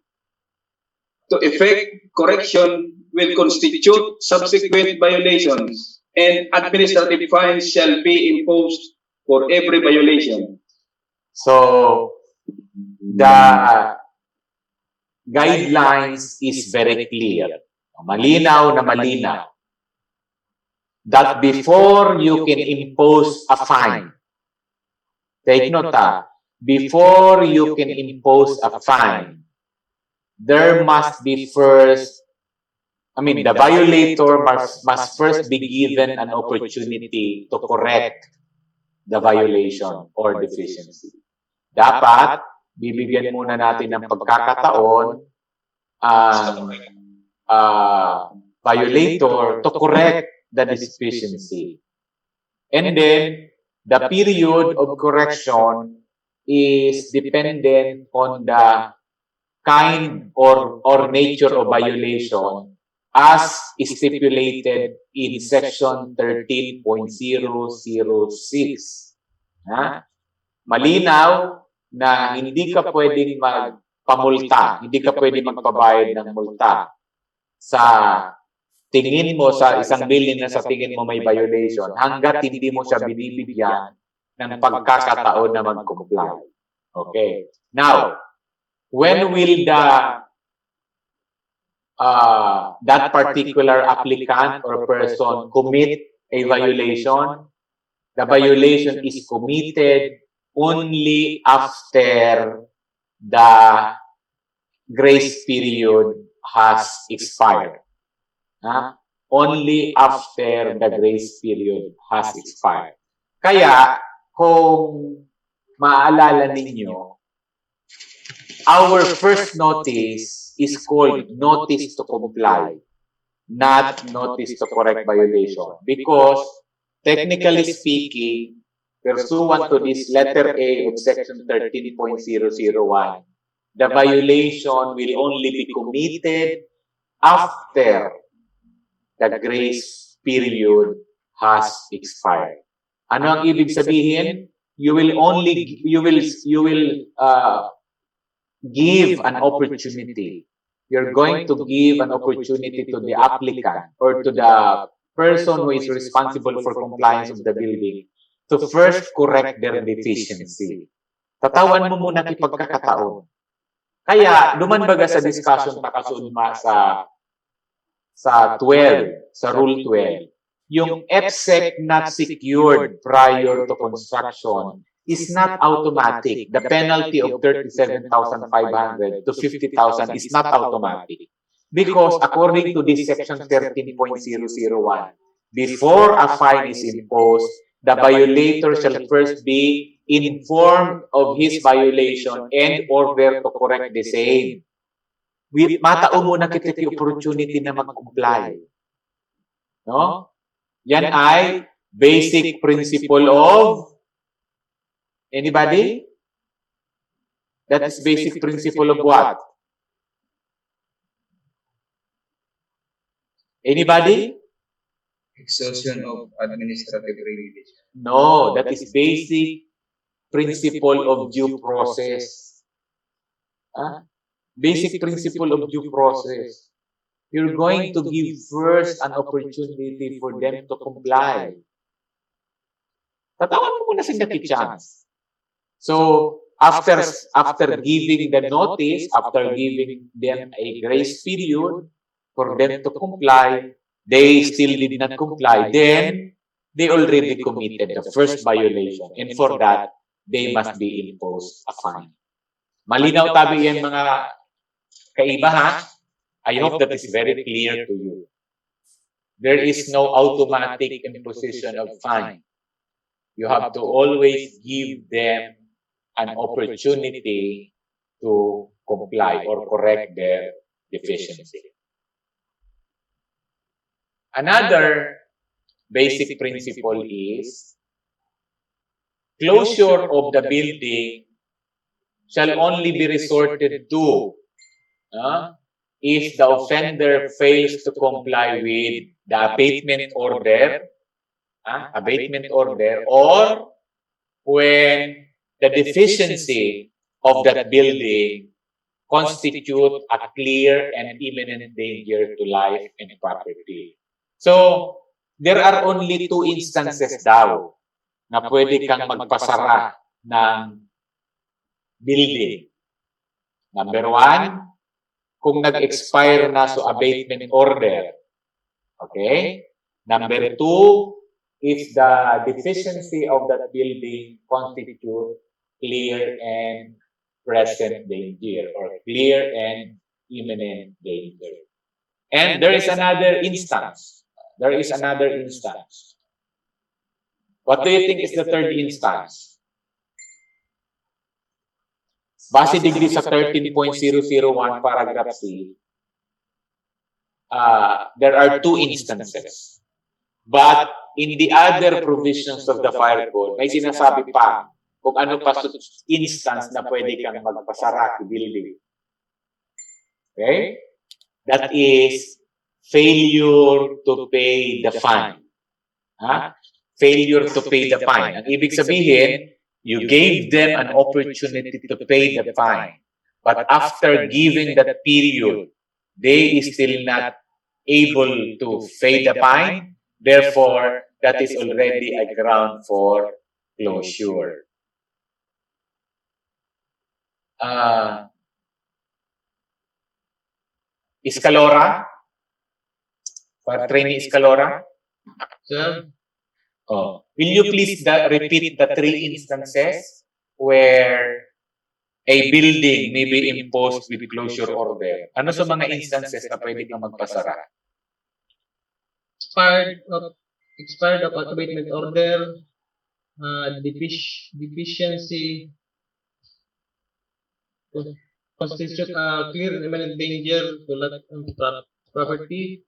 Speaker 5: to effect correction will constitute subsequent violations, and administrative fines shall be imposed for every violation.
Speaker 1: So the guidelines is very clear. Malinaw na malinaw. That before you can impose a fine, take note, before you can impose a fine, there must be first, the violator must first be given an opportunity to correct the violation or deficiency. Dapat, bibigyan muna natin ng pagkakataon ang violator to correct the deficiency. And then, the period of correction is dependent on the kind or nature of violation as stipulated in section 13.006. Malinaw na hindi ka pwedeng magpamulta, hindi ka pwedeng magpabayad ng multa sa tingin mo sa isang building na sa tingin mo may violation hanggat hindi mo siya binibigyan ng pagkakataon na mag-comply. Okay. Now, when will that particular applicant or person commit a violation? The violation is committed only after the grace period has expired. Only after the grace period has expired. Kaya, kung maaalala ninyo, our first notice is called notice to comply, not notice to correct violation. Because, technically speaking, pursuant to this letter A of section 13.001, the violation will only be committed after the grace period has expired. Ano ang ibig sabihin? You will give an opportunity. You're going to give an opportunity to the applicant or to the person who is responsible for compliance of the building to first correct their deficiency. Tatawan mo muna ng pagkakataon. Kaya, dumanbaga sa discussion takasudma sa 12, sa Rule 12, yung EPSEC not secured prior to construction is not automatic. The penalty of 37,500 to 50,000 is not automatic. Because according to this section 13.001, before a fine is imposed, the violator shall first be informed of his violation and order to correct the same. Matao muna kita yung opportunity na mag-comply. No? Yan ay basic principle of anybody? That is basic principle of what? Anybody?
Speaker 8: Exhaustion of administrative remedies.
Speaker 1: No, that is basic principle of due process. Basic principle of due process. You're going to give first an opportunity for them to comply. Tatawan mo muna sila chance. So, after giving the notice, after giving them a grace period for them to comply, they still did not comply, then they already committed the first violation. And for that, they must be imposed a fine. Malinaw tabi yan mga kaiba, ha? I hope that is very clear to you. There is no automatic imposition of fine. You have to always give them an opportunity to comply or correct their deficiency. Another basic principle is closure of the building shall only be resorted to if the offender fails to comply with the abatement order, or when the deficiency of that building constitute a clear and imminent danger to life and property. So, there are only two instances daw na pwede kang magpasara ng building. Number one, kung nag-expire na so abatement order. Okay? Number two, if the deficiency of that building constitute clear and present danger or clear and imminent danger. And there is another instance. What do you think is the third instance? Base degree sa 13.001 paragraph C, there are two instances. But in the other provisions of the fire code, may sinasabi pa kung ano pa instance na pwede kang magpasara sa building. Okay? That is failure to pay the fine. Failure to pay the fine. Ang ibig sabihin, you gave them an opportunity to pay the fine. But after giving that period, they is still not able to pay the fine. Therefore, that is already a ground for closure. Escalora? For trainee Escalora?
Speaker 9: Sir?
Speaker 1: Oh. Will you please repeat the three instances where a building may be imposed with closure order? Ano sa mga instances na pwede kang magpasara?
Speaker 9: Expired of abatement order, deficiency, constitute clear and imminent danger to life and property,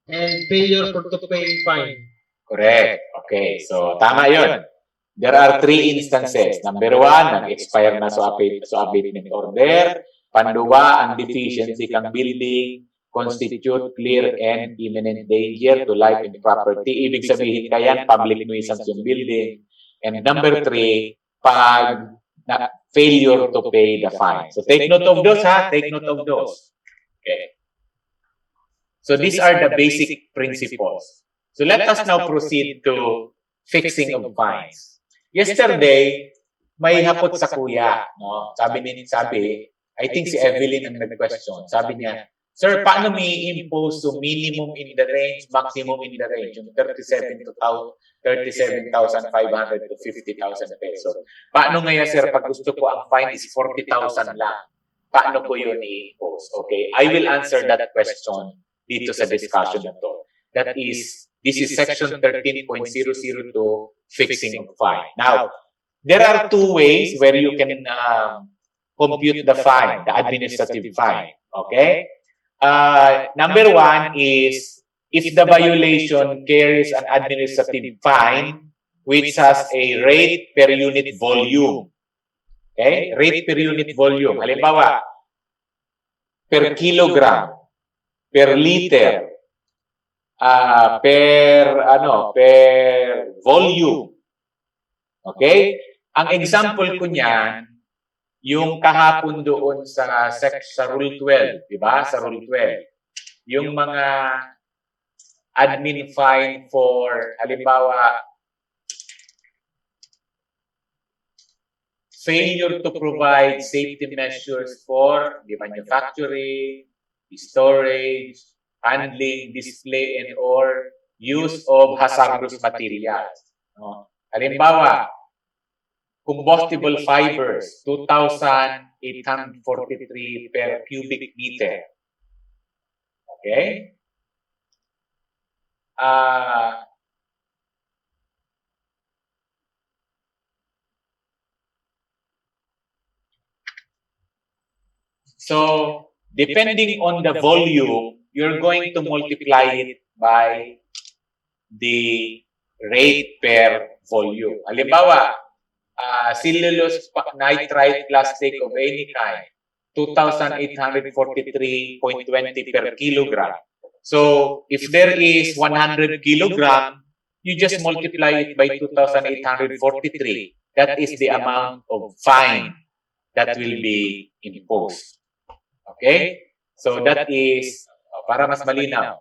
Speaker 9: and failure to pay fine.
Speaker 1: Correct. Okay. So, tama yun. There are three instances. Number one, nag-expire na sa abatement order. Panduwa, ang deficiency kang building constitute clear and imminent danger to life and property. Ibig sabihin kaya public nuisance yung building. And number 3, pag failure to pay the fine. So take note of those, ha? Take note of those. Okay. So these are the basic principles. So let us now proceed to fixing of fines. Yesterday, may hapot sa kuya, no? Sabi, I think si Evelyn ang nag-question. Sabi niya, sir, paano may impose to minimum in the range, maximum in the range, yung 37,500 to 50,000 pesos. Paano ngayon, sir, pag gusto ko ang fine is 40,000 lang? Paano ko yun i-impose? Okay, I will answer that question dito sa discussion na to. That is, this is section 13.002, fixing of fine. Now, there are two ways where you can compute the fine, the administrative fine. Okay? Number 1 is if the violation carries an administrative fine which has a rate per unit volume. Okay? Rate per unit volume. Halimbawa, per kilogram, per liter, per volume. Okay? Ang example ko niyan, yung kahapon doon sa Rule 12, di ba? Sa Rule 12. Yung mga admin fine for, halimbawa, failure to provide safety measures for the manufacturing, the storage, handling, display, and or use of hazardous materials. No? Halimbawa, combustible fibers, 2,843 per cubic meter. Okay? So, depending on the volume, you're going to multiply it by the rate per volume. Halimbawa, cellulose nitride plastic of any kind, 2,843.20 per kilogram. So, if there is 100 kilogram, you just multiply it by 2,843. That is the amount of fine that will be imposed. Okay? So, that is, para mas malinaw.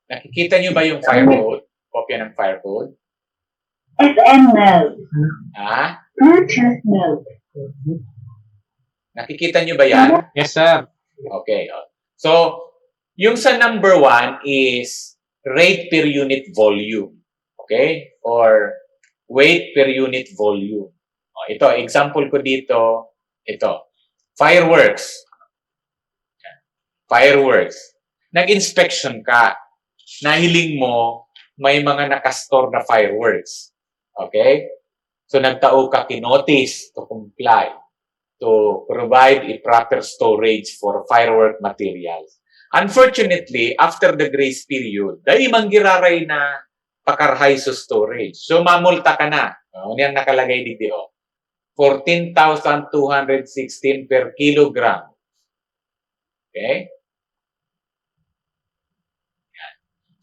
Speaker 1: Nakikita nyo ba yung fire code? Kopya ng fire code?
Speaker 10: FM mode. Bluetooth mode.
Speaker 1: Nakikita nyo ba yan?
Speaker 9: Yes, sir.
Speaker 1: Okay. So, yung sa number 1 is rate per unit volume. Okay? Or weight per unit volume. Ito, example ko dito, ito. Fireworks. Nag-inspection ka. Nahiling mo, may mga nakastore na fireworks. Okay? So, nagtao ka kinotice to comply, to provide a proper storage for firework materials. Unfortunately, after the grace period, dahil manggiraray na pakarhay sa storage. So, mamulta ka na. Yan nakalagay dito. 14,216 per kilogram. Okay?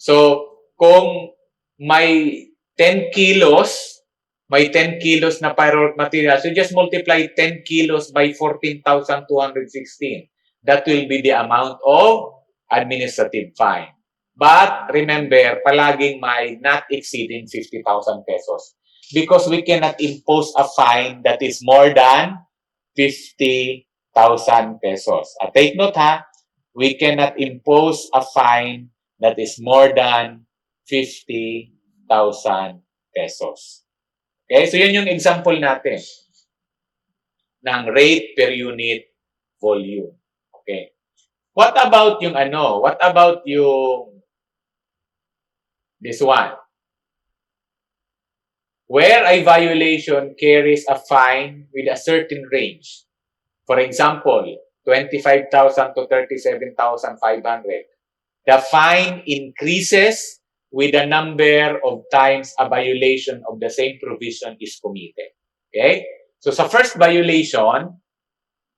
Speaker 1: So, kung may 10 kilos na firework material, so just multiply 10 kilos by 14,216. That will be the amount of administrative fine. But remember, palaging may not exceeding 50,000 pesos. Because we cannot impose a fine that is more than 50,000 pesos. Take note ha, we cannot impose a fine that is more than 50,000 pesos. Okay, so yun yung example natin ng rate per unit volume. Okay. What about yung ano? What about yung this one? Where a violation carries a fine with a certain range. For example, 25,000 to 37,500. The fine increases with the number of times a violation of the same provision is committed. Okay? So sa first violation,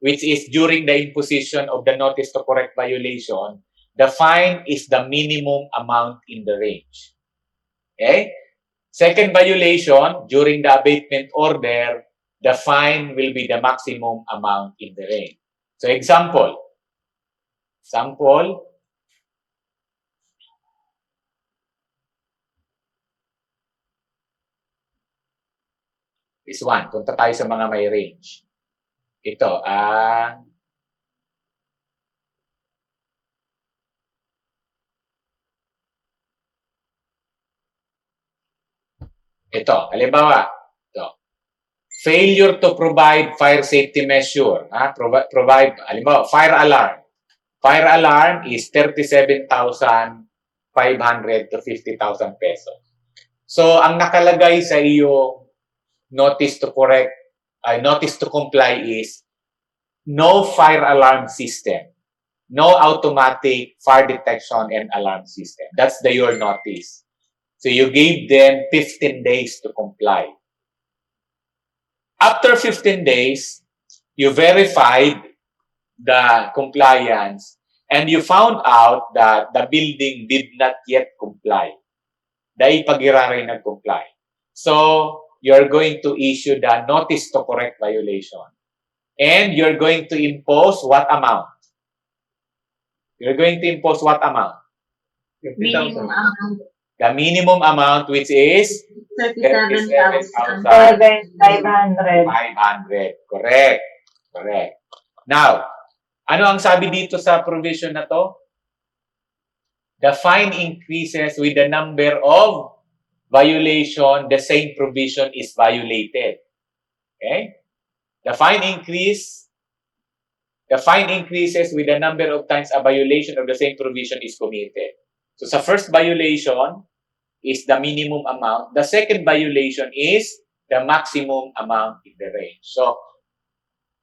Speaker 1: which is during the imposition of the notice to correct violation, the fine is the minimum amount in the range. Okay? Second violation, during the abatement order, the fine will be the maximum amount in the range. So example is one. Punta tayo sa mga may range. Ito, ito, halimbawa, ito. Failure to provide fire safety measure. Provide, halimbawa, fire alarm. Fire alarm is 37,500 to 50,000 pesos. So, ang nakalagay sa iyo notice to correct, notice to comply is no fire alarm system. No automatic fire detection and alarm system. That's your notice. So you gave them 15 days to comply. After 15 days, you verified the compliance and you found out that the building did not yet comply. Dahil pag-iraray nag-comply. So, you're going to issue the notice to correct violation. And you're going to impose what amount? You're going to impose what amount?
Speaker 10: 50,000.
Speaker 1: The minimum amount, which is
Speaker 10: 37,500.
Speaker 1: 500. Correct. Correct. Now, ano ang sabi dito sa provision na to? The fine increases with the number of violation, the same provision is violated. Okay? The fine increases with the number of times a violation of the same provision is committed. So sa first violation is the minimum amount. The second violation is the maximum amount in the range. So,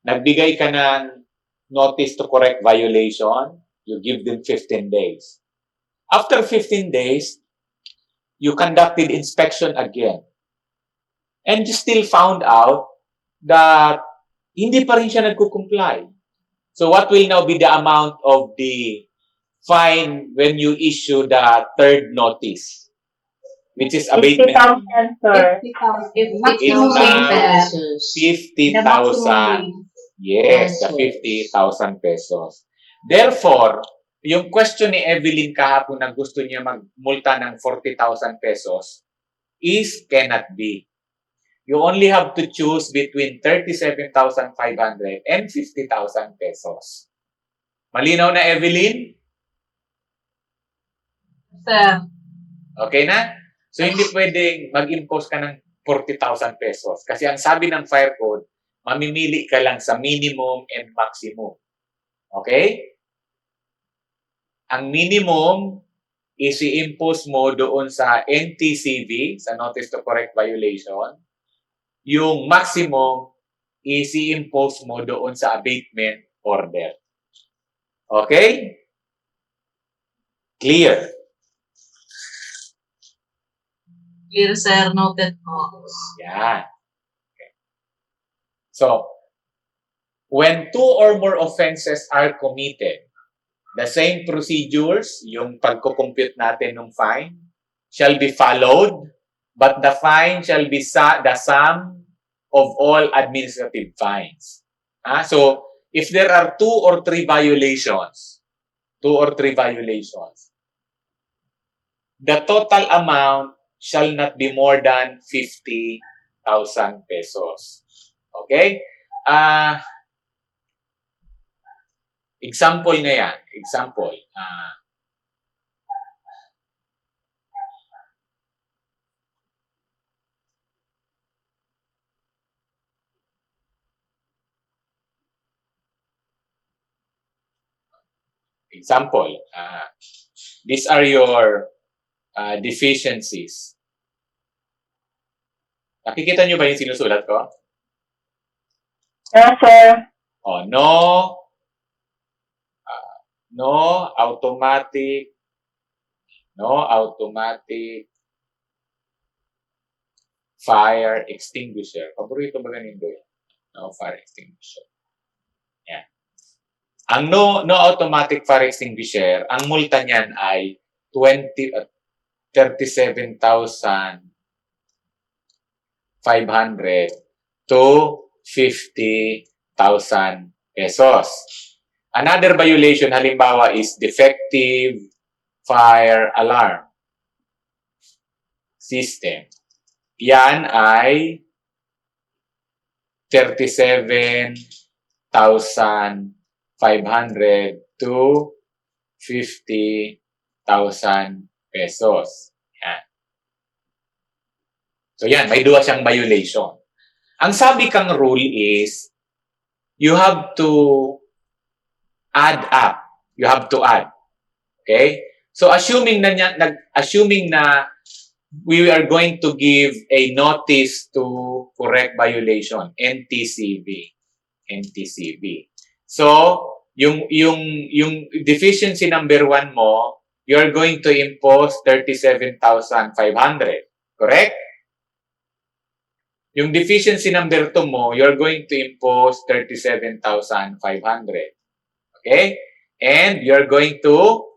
Speaker 1: nagbigay ka ng notice to correct violation, you give them 15 days. After 15 days, you conducted inspection again. And you still found out that hindi pa rin siya nagko-comply. So, what will now be the amount of the fine when you issue the third notice? Which is abatement.
Speaker 10: 50,000, sir.
Speaker 1: 50,000. Yes, the 50,000 pesos. Therefore, yung question ni Evelyn kahapon na gusto niya magmulta ng 40,000 pesos is cannot be. You only have to choose between 37,500 and 50,000 pesos. Malinaw na, Evelyn?
Speaker 2: Sir.
Speaker 1: Okay na? So, hindi pwedeng mag-impose ka ng 40,000 pesos. Kasi ang sabi ng fire code, mamimili ka lang sa minimum and maximum. Okay? Ang minimum is i-impose mo doon sa NTCV, sa Notice to Correct Violation. Yung maximum is i-impose mo doon sa abatement order. Okay? Clear?
Speaker 2: Clear, sir. Noted po.
Speaker 1: Yan. Okay. So, when two or more offenses are committed, the same procedures, yung pagko-compute natin ng fine, shall be followed, but the fine shall be the sum of all administrative fines. So, if there are two or three violations, the total amount shall not be more than 50,000 pesos. Okay? Example na yan. Example. Example, these are your deficiencies. Nakikita nyo ba yung sinusulat ko?
Speaker 10: Yes, sir.
Speaker 1: Oh, no automatic fire extinguisher. Paborito ba ganito yun? No fire extinguisher. Yan. Ang no automatic fire extinguisher, ang multa niyan ay 37,500 to 50,000 pesos. Another violation, halimbawa, is defective fire alarm system. Yan ay 37,500 to 50,000 pesos. Yan. So yan, may dua siyang violation. Ang sabi kang rule is, you have to add up. You have to add. Okay? So assuming na we are going to give a notice to correct violation, NTCV. So, yung deficiency number 1 mo, you're going to impose 37,500. Correct? Yung deficiency number 2 mo, you're going to impose 37,500. Okay? And you're going to,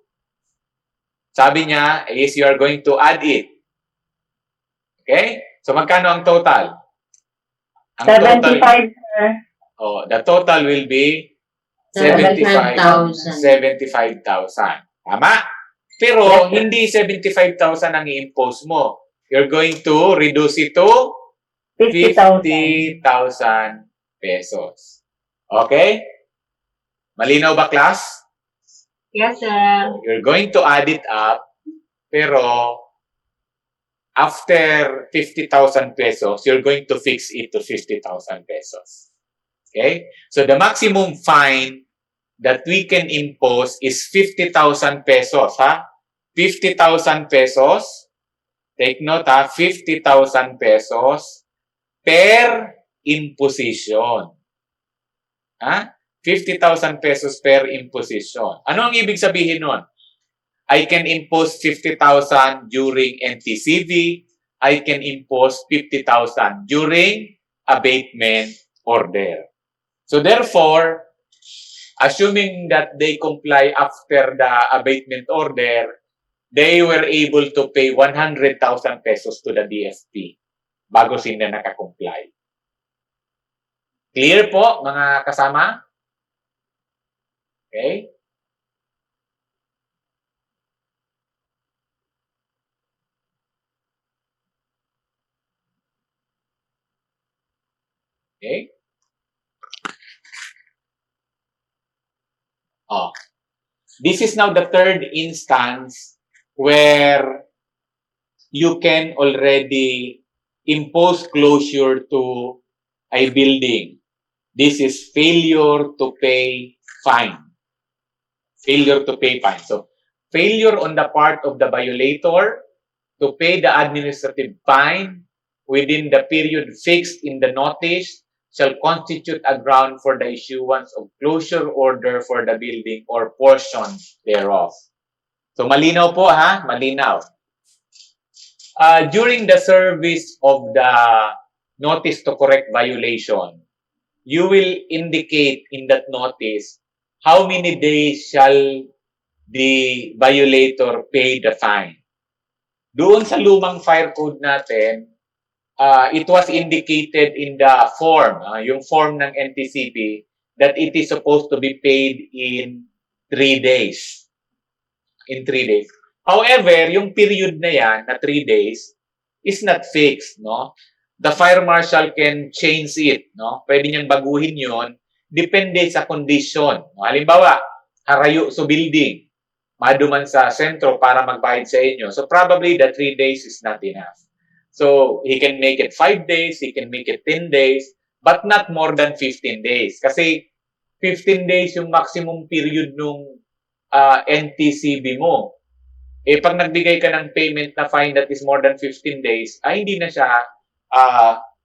Speaker 1: sabi niya, is you're going to add it. Okay? So, magkano ang total? Ang
Speaker 10: 75, sir.
Speaker 1: the total will be 75,000. Tama? Pero, hindi 75,000 ang i-impose mo. You're going to reduce it to 50,000 pesos. Okay? Malinaw ba, class?
Speaker 10: Yes, sir.
Speaker 1: You're going to add it up, pero after 50,000 pesos, you're going to fix it to 50,000 pesos. Okay? So the maximum fine that we can impose is 50,000 pesos, ha? 50,000 pesos. Take note, ha? 50,000 pesos per imposition. Ha? 50,000 pesos per imposition. Ano ang ibig sabihin nun? I can impose 50,000 during NTCV. I can impose 50,000 during abatement order. So therefore, assuming that they comply after the abatement order, they were able to pay 100,000 pesos to the DFP bago sila nakakomply. Clear po, mga kasama? Okay? Okay? This is now the third instance where you can already impose closure to a building. This is failure to pay fine. Failure to pay fine. So, failure on the part of the violator to pay the administrative fine within the period fixed in the notice shall constitute a ground for the issuance of closure order for the building or portion thereof. So, malinaw po, ha? Malinaw. During the service of the notice to correct violation, you will indicate in that notice how many days shall the violator pay the fine. Doon sa lumang fire code natin, it was indicated in the form, yung form ng NTCP, that it is supposed to be paid in 3 days. In 3 days. However, yung period na yan, na 3 days, is not fixed, no? The fire marshal can change it, no? Pwede niyang baguhin yon, depende sa condition. No? Halimbawa, harayo sa building, maduman sa sentro para magbayad sa inyo. So probably the 3 days is not enough. So he can make it 5 days, he can make it 10 days, but not more than 15 days. Kasi 15 days yung maximum period nung NTCB mo. Pag nagbigay ka ng payment na fine that is more than 15 days, ay hindi na siya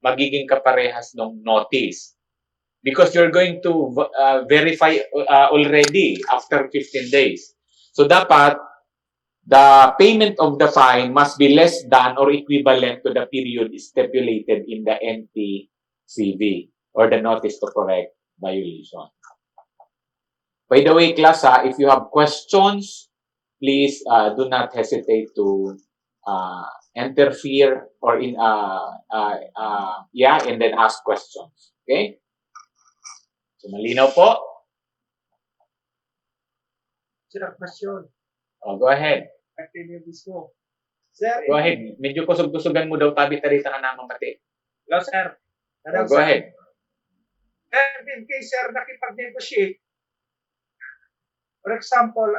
Speaker 1: magiging kaparehas ng notice. Because you're going to verify already after 15 days. So dapat, the payment of the fine must be less than or equivalent to the period stipulated in the NTCV or the notice to correct violation. By the way, class, if you have questions, please do not hesitate to interfere or and then ask questions. Okay? So, malinaw po?
Speaker 11: Sir, question.
Speaker 1: Oh, go ahead.
Speaker 11: Continue this mo. Sir,
Speaker 1: Go ahead. Medyo kusog-kusugan mo daw tabi-tarita ka namang mati.
Speaker 11: hello, sir.
Speaker 1: Oh, go ahead.
Speaker 11: In case, sir, nakipag-negotiate, for example,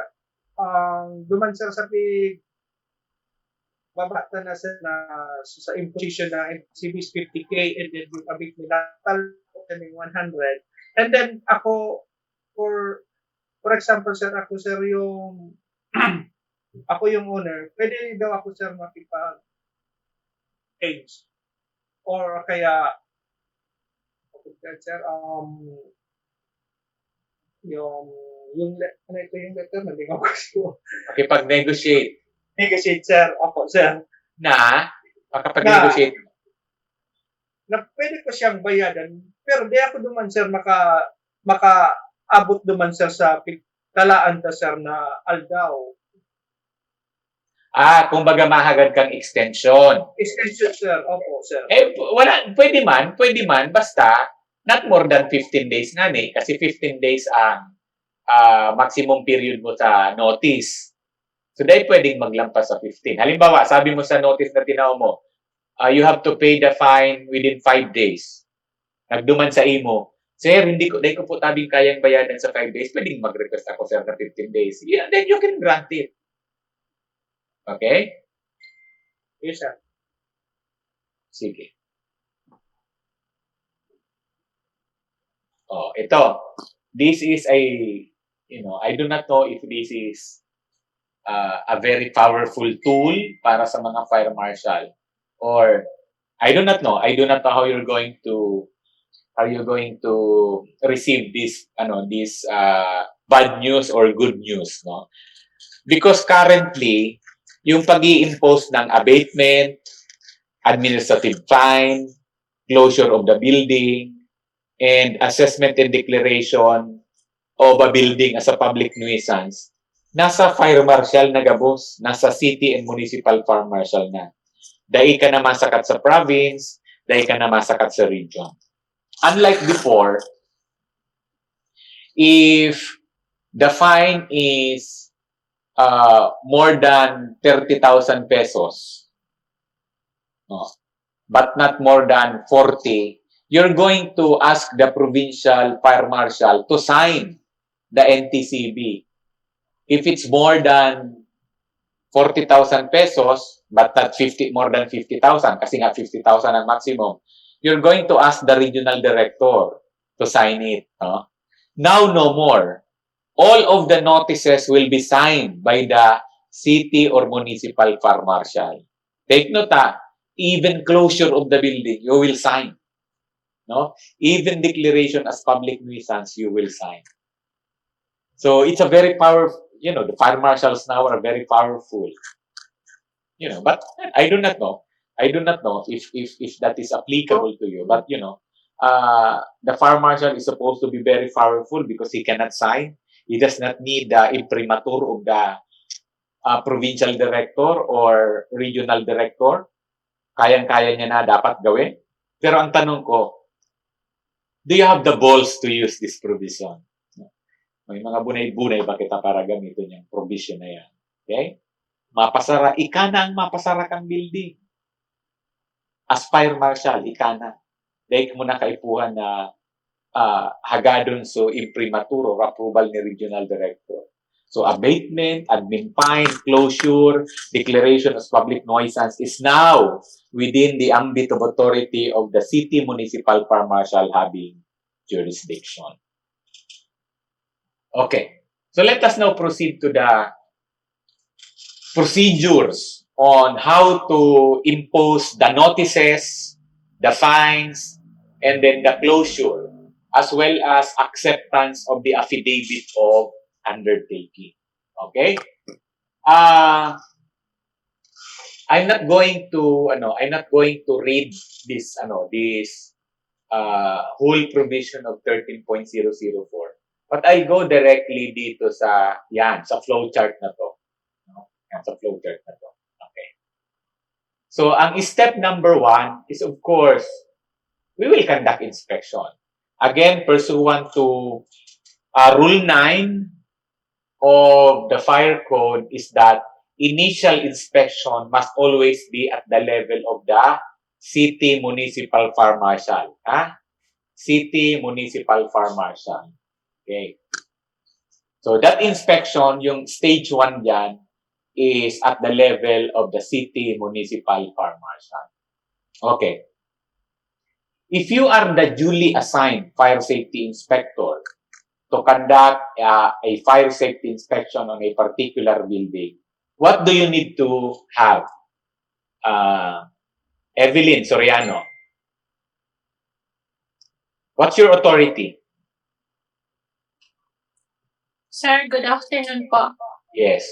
Speaker 11: duman sir sa babata na sir na sa imposition na CB is 50K and then yung abit nila kaming 100. And then ako, for example, sir, ako sir yung ako yung owner, pwede daw ako sir makipag-change. Or kaya, sir, yung letter na hindi ko gusto.
Speaker 1: Makipag-negotiate.
Speaker 11: Negotiate, sir. Opo, sir.
Speaker 1: Makapag-negotiate.
Speaker 11: Na pwede ko siyang bayadan, pero di ako duman, sir, makaabot duman, sir, sa talaan ta, sir, na aldaw.
Speaker 1: Kumbaga mahagad kang extension.
Speaker 11: Extension, sir. Opo, sir.
Speaker 1: Pwede man, basta not more than 15 days nga ni, kasi 15 days ang maximum period mo sa notice. So, dahil pwedeng maglampas sa 15. Halimbawa, sabi mo sa notice na tinaw mo, you have to pay the fine within 5 days. Nagduman sa imo, sir, hindi ko po tabing kayang bayadan sa 5 days. Pwedeng mag-request ako, sir, na 15 days. Yeah, then you can grant it. Okay?
Speaker 11: Yes, sir.
Speaker 1: Sige. Ito. This is I do not know if this is a very powerful tool para sa mga fire marshal, or I do not know how you're going to receive this bad news or good news, no? Because currently yung pag-i-impose ng abatement, administrative fine, closure of the building, and assessment and declaration of a building as a public nuisance, nasa fire marshal na gabos, nasa city and municipal fire marshal na. Dahil ka na masakat sa province, dahil ka na masakat sa region. Unlike before, if the fine is more than 30,000 pesos, but not more than 40, you're going to ask the provincial fire marshal to sign the NTCB. If it's more than 40,000 pesos, but not more than 50,000, kasi nga 50,000 ang maximum, you're going to ask the regional director to sign it. Now, no more. All of the notices will be signed by the city or municipal fire marshal. Take note, even closure of the building, you will sign. No? Even declaration as public nuisance, you will sign. So it's a very powerful, the fire marshals now are very powerful. But I do not know if that is applicable to you. But, the fire marshal is supposed to be very powerful because he cannot sign. He does not need the imprimatur of the provincial director or regional director. Kayang-kaya niya na dapat gawin. Pero ang tanong ko, do you have the balls to use this provision? May mga bunay-bunay ba kita para gamitin yung provision na yan? Okay? Ika na ang mapasara kang building. As fire marshal, ika na. Dahil mo na kaipuhan na hagadon so imprimatur or approval ni regional director. So abatement, admin fine, closure, declaration as public nuisance is now within the ambit of authority of the city municipal fire marshal having jurisdiction. Okay. So let us now proceed to the procedures on how to impose the notices, the fines, and then the closure, as well as acceptance of the affidavit of undertaking. Okay? I'm not going to read this whole provision of 13.004. But I go directly dito sa flowchart na to. No? Yan, sa flowchart na to. Okay. So, ang step number 1 is, of course, we will conduct inspection. Again, pursuant to Rule 9 of the Fire Code is that initial inspection must always be at the level of the City Municipal Fire Marshal. City Municipal Fire Marshal. Okay. So that inspection, yung stage 1 dyan, is at the level of the City Municipal Fire Marshal. Okay. If you are the duly assigned fire safety inspector to conduct a fire safety inspection on a particular building, what do you need to have? Evelyn Soriano. What's your authority?
Speaker 12: Sir, good afternoon po.
Speaker 1: Yes.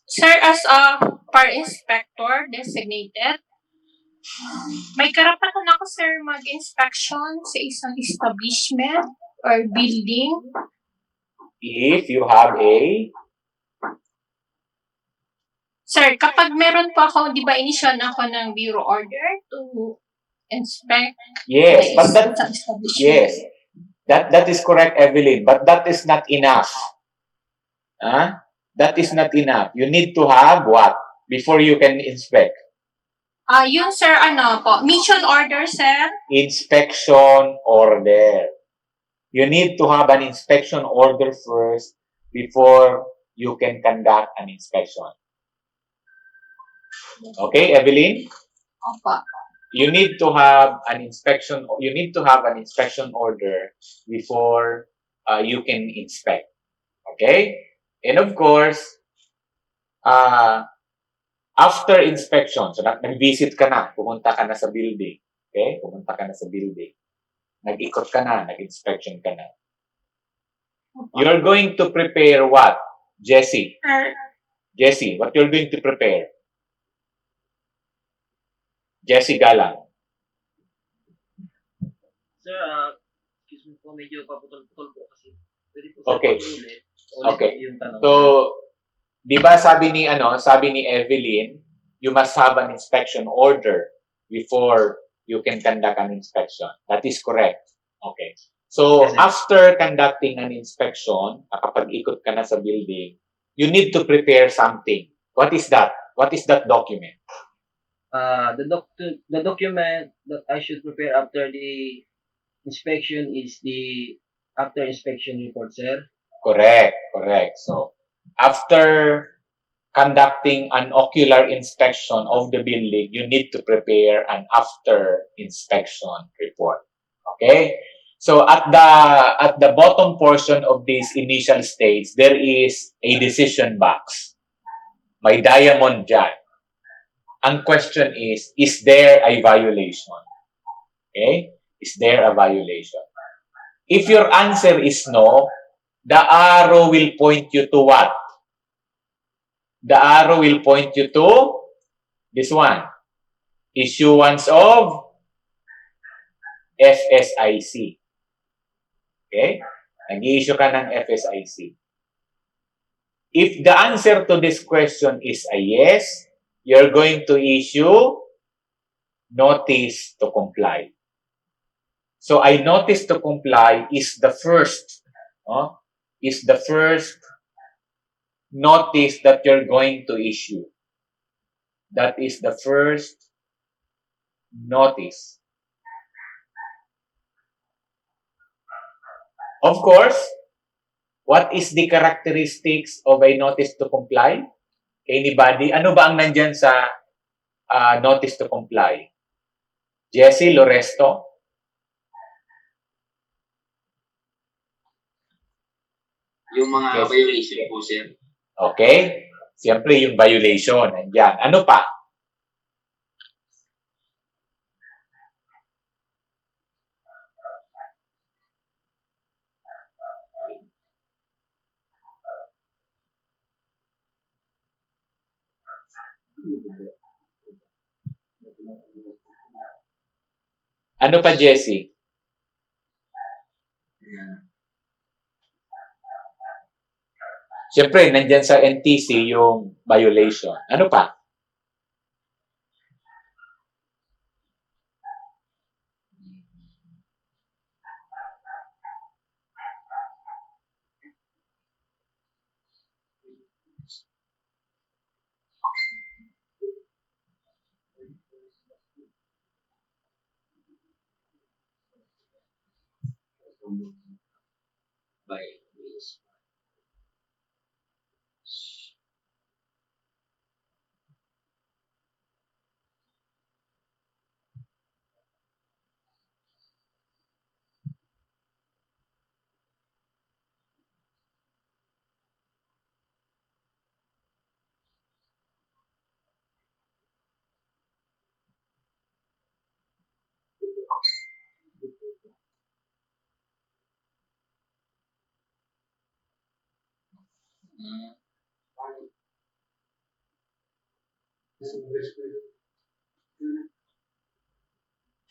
Speaker 12: Sir, as a fire inspector designated, may karapatan ako, sir, mag-inspection sa isang establishment or building.
Speaker 1: If you have a...
Speaker 12: Sir, kapag meron po ako, di ba inisyon ako ng bureau order to inspect?
Speaker 1: Yes, but that...
Speaker 12: establishment?
Speaker 1: Yes. That is correct, Evelyn, but that is not enough. That is not enough. You need to have what? Before you can inspect.
Speaker 12: Yun, sir, mission order, sir?
Speaker 1: Inspection order. You need to have an inspection order first before you can conduct an inspection. Okay, Evelyn?
Speaker 12: Opo.
Speaker 1: You need to have an inspection. You need to have an inspection order before you can inspect. Okay, and of course, after inspection, so nag-visit ka na, pumunta ka na sa building. Okay, pumunta ka na sa building. Nag-ikot ka na, nag-inspection ka na. You're going to prepare what, Jessie? Jessie, what you're going to prepare? Jessie Galang.
Speaker 13: Sir, excuse me po, medyo paputol-putol po kasi. Pwede po
Speaker 1: Okay.
Speaker 13: ulit
Speaker 1: Okay.
Speaker 13: yung tanong.
Speaker 1: So, di ba sabi ni Evelyn, you must have an inspection order before you can conduct an inspection. That is correct. Okay. So,
Speaker 13: Yes, sir.
Speaker 1: after conducting an inspection, nakapag-ikot ka na sa building, you need to prepare something. What is that? What is that document?
Speaker 13: The document that I should prepare after the inspection is the after inspection report, sir.
Speaker 1: Correct. So, after conducting an ocular inspection of the building, you need to prepare an after inspection report. Okay? So, at the bottom portion of this initial stage, there is a decision box. May diamond dyan. Ang question is there a violation? Okay? Is there a violation? If your answer is no, the arrow will point you to what? The arrow will point you to this one. Issuance of FSIC. Okay? Nag-i-issue ka ng FSIC. If the answer to this question is a yes, you're going to issue notice to comply. So, a notice to comply is the first notice that you're going to issue. That is the first notice. Of course, what is the characteristics of a notice to comply? Anybody? Ano ba ang nandyan sa notice to comply? Jessie Loresto?
Speaker 8: Yung mga violation po, sir.
Speaker 1: Okay? Siyempre, yung violation. Andyan. Ano pa? Ano pa, Jessie? Siyempre, nandyan sa NTC yung violation. Ano pa?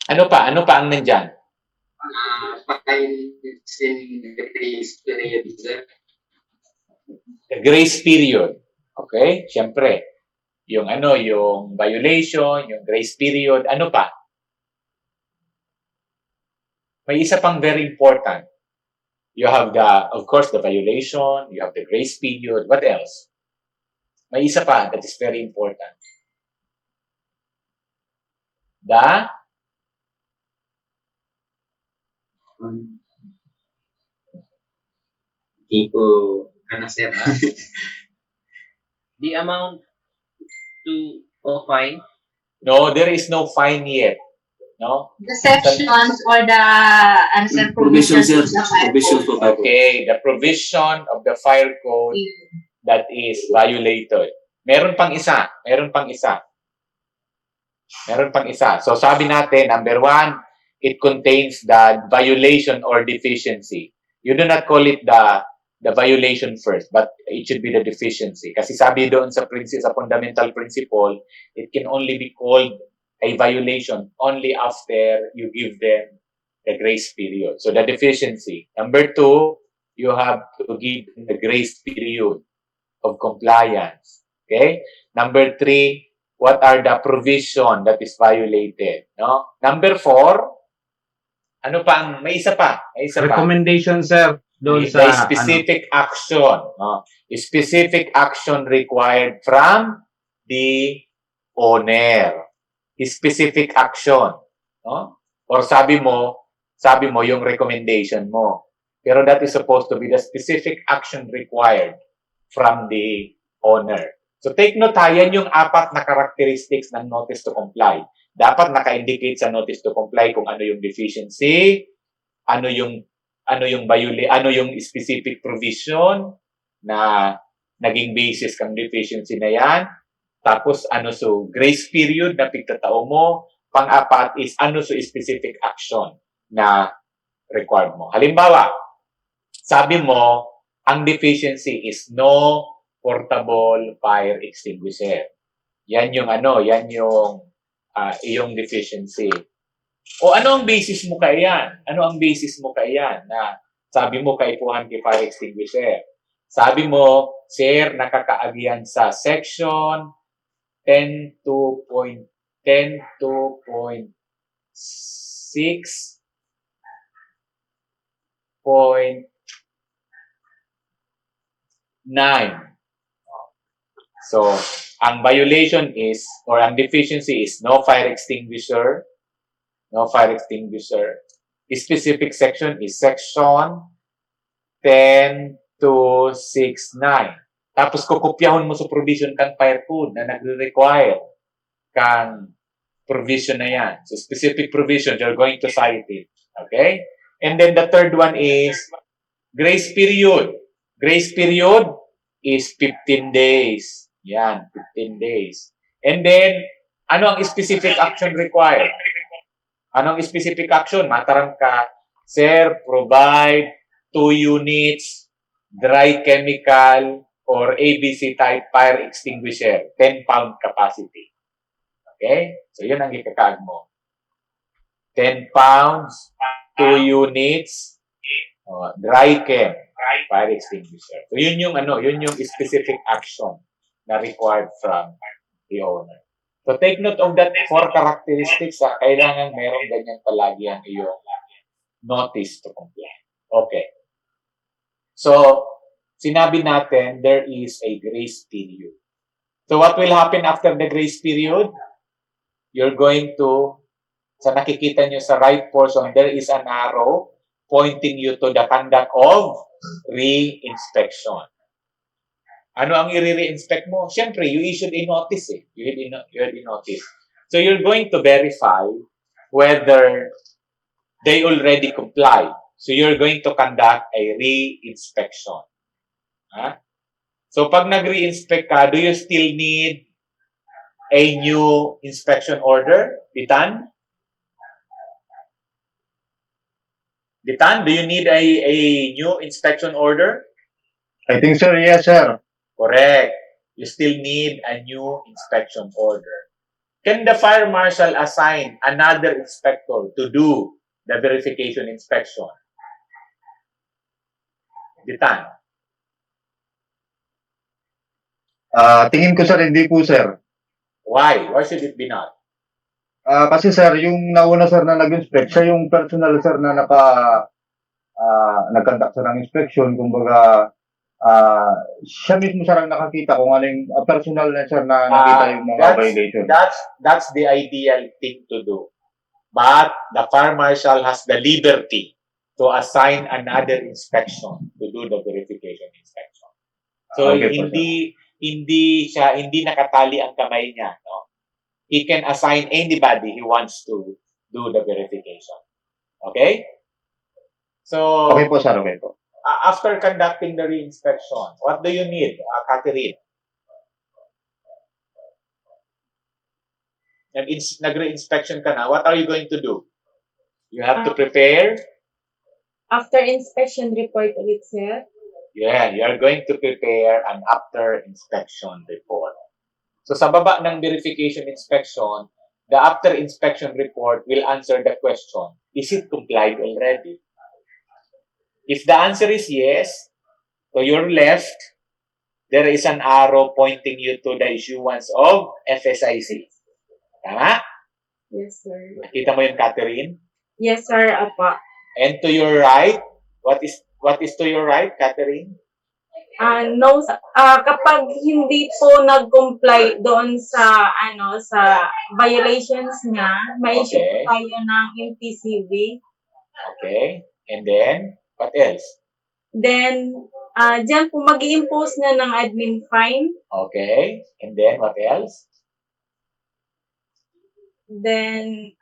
Speaker 1: Ano pa? Ano pa ang nandyan? The grace period. Okay? Siyempre. Yung ano, yung violation, yung grace period. Ano pa? May isa pang very important. You have of course, the violation. You have the grace period. What else? May isa pa that is very important.
Speaker 8: Hindi po, sir.
Speaker 13: The amount of fine?
Speaker 1: No, there is no fine yet. No?
Speaker 7: The sections or the answer provisions of the fire code.
Speaker 1: Okay, the provision of the fire code that is violated. Meron pang isa. Meron pang isa. Meron pang isa. So sabi natin, number 1, it contains the violation or deficiency. You do not call it the violation first, but it should be the deficiency. Kasi sabi doon sa fundamental principle, it can only be called a violation only after you give them the grace period. So the deficiency. Number 2, you have to give the grace period of compliance. Okay? Number 3, what are the provision that is violated? No? Number 4, ano pa ang, may isa pa. May isa pa.
Speaker 9: Recommendation, sir. Doon
Speaker 1: The specific action. No? Specific action required from the owner. Specific action. No? Or sabi mo yung recommendation mo. Pero that is supposed to be the specific action required from the owner. So take note ha, yan yung 4 na characteristics ng notice to comply. Dapat naka-indicate sa notice to comply kung ano yung deficiency, ano yung specific provision na naging basis kang deficiency na yan. Tapos so grace period na pigtatao mo. Pang-4 is specific action na required mo. Halimbawa, sabi mo, ang deficiency is no portable fire extinguisher. Yan yung iyong deficiency. O ano ang basis mo kaya? Ano ang basis mo kaya na sabi mo kaipuhan kay fire extinguisher? Sabi mo, sir, nakakaagihan sa section 10.2.6.9 So, ang violation is, or ang deficiency is no fire extinguisher. No fire extinguisher. The specific section is section 10.2.6.9. Tapos kukopyahon mo sa provision kang fire code na nagre-require kang provision na yan. So, specific provision, you're going to cite it. Okay? And then the third one is grace period. Grace period is 15 days. Yan, 15 days. And then, ano ang specific action required? Anong specific action? Matarang ka, sir, provide 2 units, dry chemical, or ABC type fire extinguisher, 10-pound capacity. Okay? So, yun ang ikakaag mo. 10 pounds, 2 units, dry chem, fire extinguisher. So, yun yung specific action na required from the owner. So, take note of that 4 characteristics. Kailangan merong ganyan palagi ang iyong notice to comply. Okay. So, sinabi natin, there is a grace period. So, what will happen after the grace period? You're going to, sa nakikita nyo sa right portion, there is an arrow pointing you to the conduct of re-inspection. Ano ang i-re-inspect mo? Siyempre, you issued a notice eh. You had a notice. So, you're going to verify whether they already comply. So, you're going to conduct a re-inspection. So, pag nag-re-inspect ka, do you still need a new inspection order? Bitan? Bitan, do you need a new inspection order?
Speaker 14: I think, sir, yes, sir.
Speaker 1: Correct. You still need a new inspection order. Can the fire marshal assign another inspector to do the verification inspection? Bitan?
Speaker 14: Tingin ko, sir, hindi po, sir.
Speaker 1: Why? Why should it be not?
Speaker 14: Kasi, sir, yung nauna, sir, na nag-inspect, siya yung personal, sir, na nag-conduct, sir, ng inspection. Kumbaga, siya mismo, sir, ang nakakita kung ano yung personal na, sir, na nakita yung mga violation.
Speaker 1: That's the ideal thing to do. But the fire marshal has the liberty to assign another inspection to do the verification inspection. So,
Speaker 14: Okay,
Speaker 1: hindi nakatali ang kamay niya, no? He can assign anybody he wants to do the verification. Okay? So,
Speaker 14: Okay po, sir, okay po.
Speaker 1: After conducting the re-inspection, what do you need, Catherine? Nag-re-inspection ka na, what are you going to do? You have to prepare?
Speaker 10: After inspection report ulit, sir.
Speaker 1: Yeah, you are going to prepare an after inspection report. So sa baba ng verification inspection, the after inspection report will answer the question, is it complied already? If the answer is yes, to your left, there is an arrow pointing you to the issuance of FSIC. Tama?
Speaker 10: Yes, sir.
Speaker 1: Nakita mo yung Catherine?
Speaker 10: Yes, sir, apa.
Speaker 1: And to your right, what is to your right, Catherine?
Speaker 10: No, kapag hindi po nag-comply doon sa sa violations niya, may issue po tayo ng MPCV.
Speaker 1: Okay. And then, what else?
Speaker 10: Then, diyan po mag-i-impose na ng admin fine.
Speaker 1: Okay. And then, what else?
Speaker 10: Then,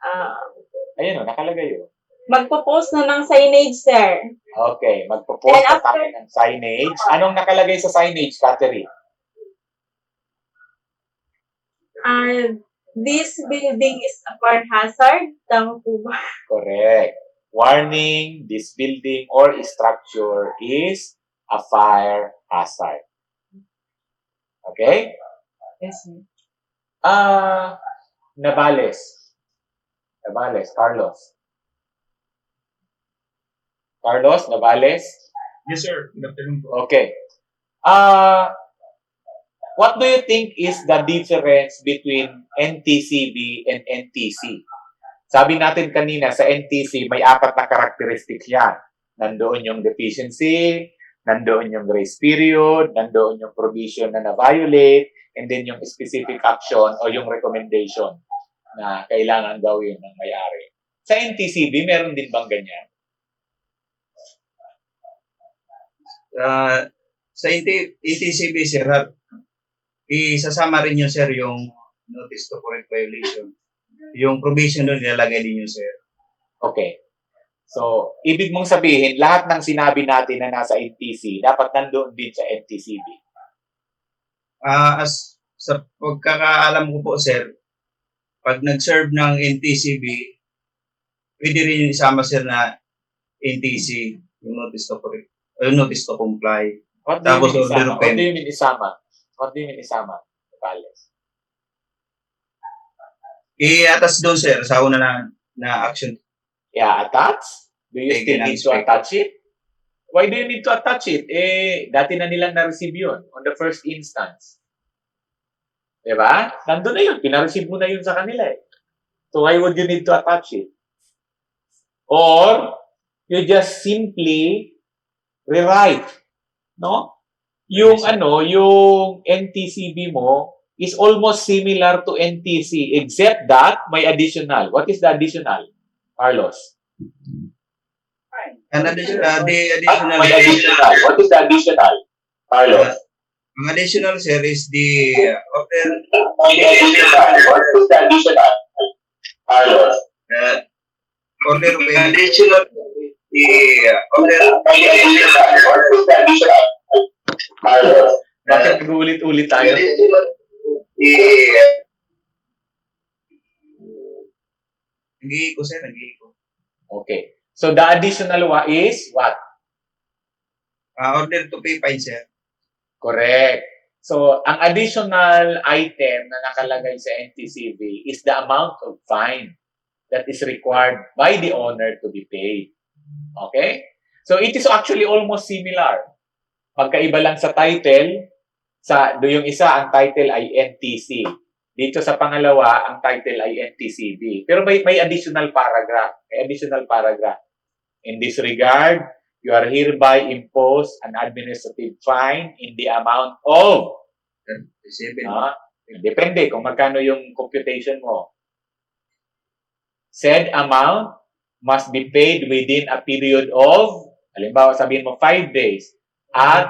Speaker 1: ayun o, nakalagay yun.
Speaker 10: magpo-post na ng signage, sir.
Speaker 1: Okay, magpo-post na tayo ng signage. Anong nakalagay sa signage, Catherine?
Speaker 10: This building is a fire hazard. Tama po ba?
Speaker 1: Correct. Warning, this building or structure is a fire hazard. Okay?
Speaker 10: Yes, sir.
Speaker 1: Navales, Carlos, Navales?
Speaker 15: Yes, sir. Good afternoon po.
Speaker 1: Okay. What do you think is the difference between NTCB and NTC? Sabi natin kanina, sa NTC, may 4 na characteristics yan. Nandoon yung deficiency, nandoon yung grace period, nandoon yung provision na na-violate, and then yung specific action o yung recommendation na kailangan gawin ng may-ari. Sa NTCB, meron din bang ganyan?
Speaker 3: Sa ETCB, sir, isasama rin nyo, sir, yung notice to correct violation. Yung provision doon, nilalagay din nyo, sir.
Speaker 1: Okay. So, ibig mong sabihin, lahat ng sinabi natin na nasa NTC, dapat nandoon din sa NTCB.
Speaker 16: As sa pagkakaalam ko po, sir, pag nag-serve ng NTCB, pwede rin yung isama, sir, na NTC, yung notice to comply.
Speaker 1: What do you
Speaker 16: Tapos
Speaker 1: mean
Speaker 16: order
Speaker 1: isama?
Speaker 16: of
Speaker 1: What do you mean isama? What do you mean isama? Pales.
Speaker 16: I-atas doon, sir, sa una na action.
Speaker 1: Yeah, attach? Do you
Speaker 16: Take
Speaker 1: still
Speaker 16: an
Speaker 1: need to
Speaker 16: inspect.
Speaker 1: attach it? Why do you need to attach it? Dati na nilang na-receive yun on the first instance. Diba? Nandun na yun. Pina-receive mo na yun sa kanila eh. So why would you need to attach it? Or, you just simply rewrite. No? Yung yung NTCB mo is almost similar to NTC except that may additional. What is the additional? Carlos?
Speaker 16: The additional.
Speaker 1: May additional. What is the additional? Carlos?
Speaker 16: Ang additional, sir, is the order.
Speaker 1: What is the additional? Carlos?
Speaker 16: Order of additional. The order.
Speaker 1: What is the additional? Carlos? Bakit nag-ulit-ulit tayo?
Speaker 16: Nag-iiko, sir, nag-iiko.
Speaker 1: Okay. So the additional is what?
Speaker 16: Order to pay fine, sir.
Speaker 1: Correct. So, ang additional item na nakalagay sa NTCB is the amount of fine that is required by the owner to be paid. Okay? So, it is actually almost similar. Pagkaiba lang sa title, yung isa, ang title ay NTC. Dito sa pangalawa, ang title ay NTCB. Pero may additional paragraph. May additional paragraph. In this regard, you are hereby imposed an administrative fine in the amount of depende kung magkano yung computation mo. Said amount must be paid within a period of, halimbawa sabihin mo 5 days at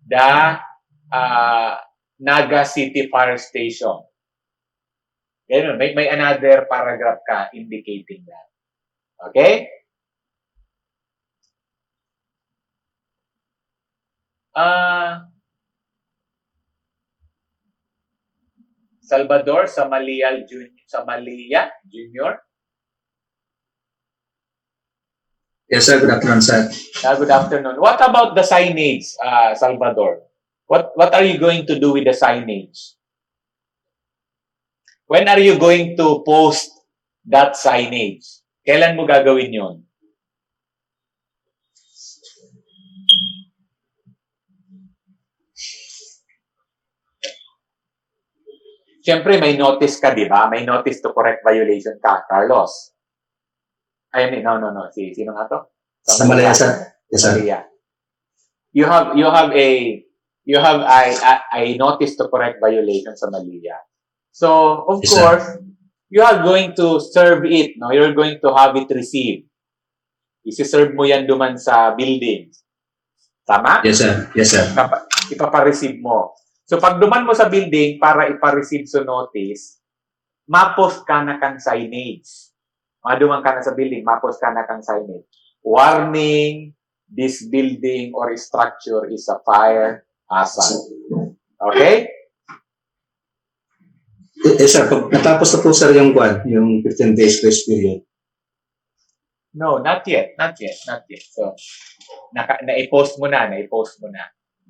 Speaker 1: the Naga City Fire Station. Ganun, may another paragraph ka indicating that. Okay? Salvador Samalia Jr.
Speaker 17: Yes, sir. Good afternoon, sir.
Speaker 1: Good afternoon. What about the signage, Salvador? What are you going to do with the signage? When are you going to post that signage? Kailan mo gagawin yon? Siyempre, may notice ka, di ba? May notice to correct violation ka, Carlos. I mean, no. Sino nga to?
Speaker 17: Samalia, sir. Yes, sir.
Speaker 1: Samalia. You have a notice to correct violation sa Malia. So, of
Speaker 17: Yes,
Speaker 1: course, you are going to serve it, no? You're going to have it received. Isi-serve mo yan duman sa building. Tama?
Speaker 17: Yes, sir. Yes, sir.
Speaker 1: Ipapa-receive mo. So, pag duman mo sa building para ipa-receive sa notice, ma-post ka na kang signage. Maduman ka na sa building, ma-post ka na kang signage. Warning, this building or structure is a fire hazard. Okay?
Speaker 17: Yes, sir. Pag natapos na po, sir, yung 15 days grace period.
Speaker 1: No, not yet. So, na-post mo na.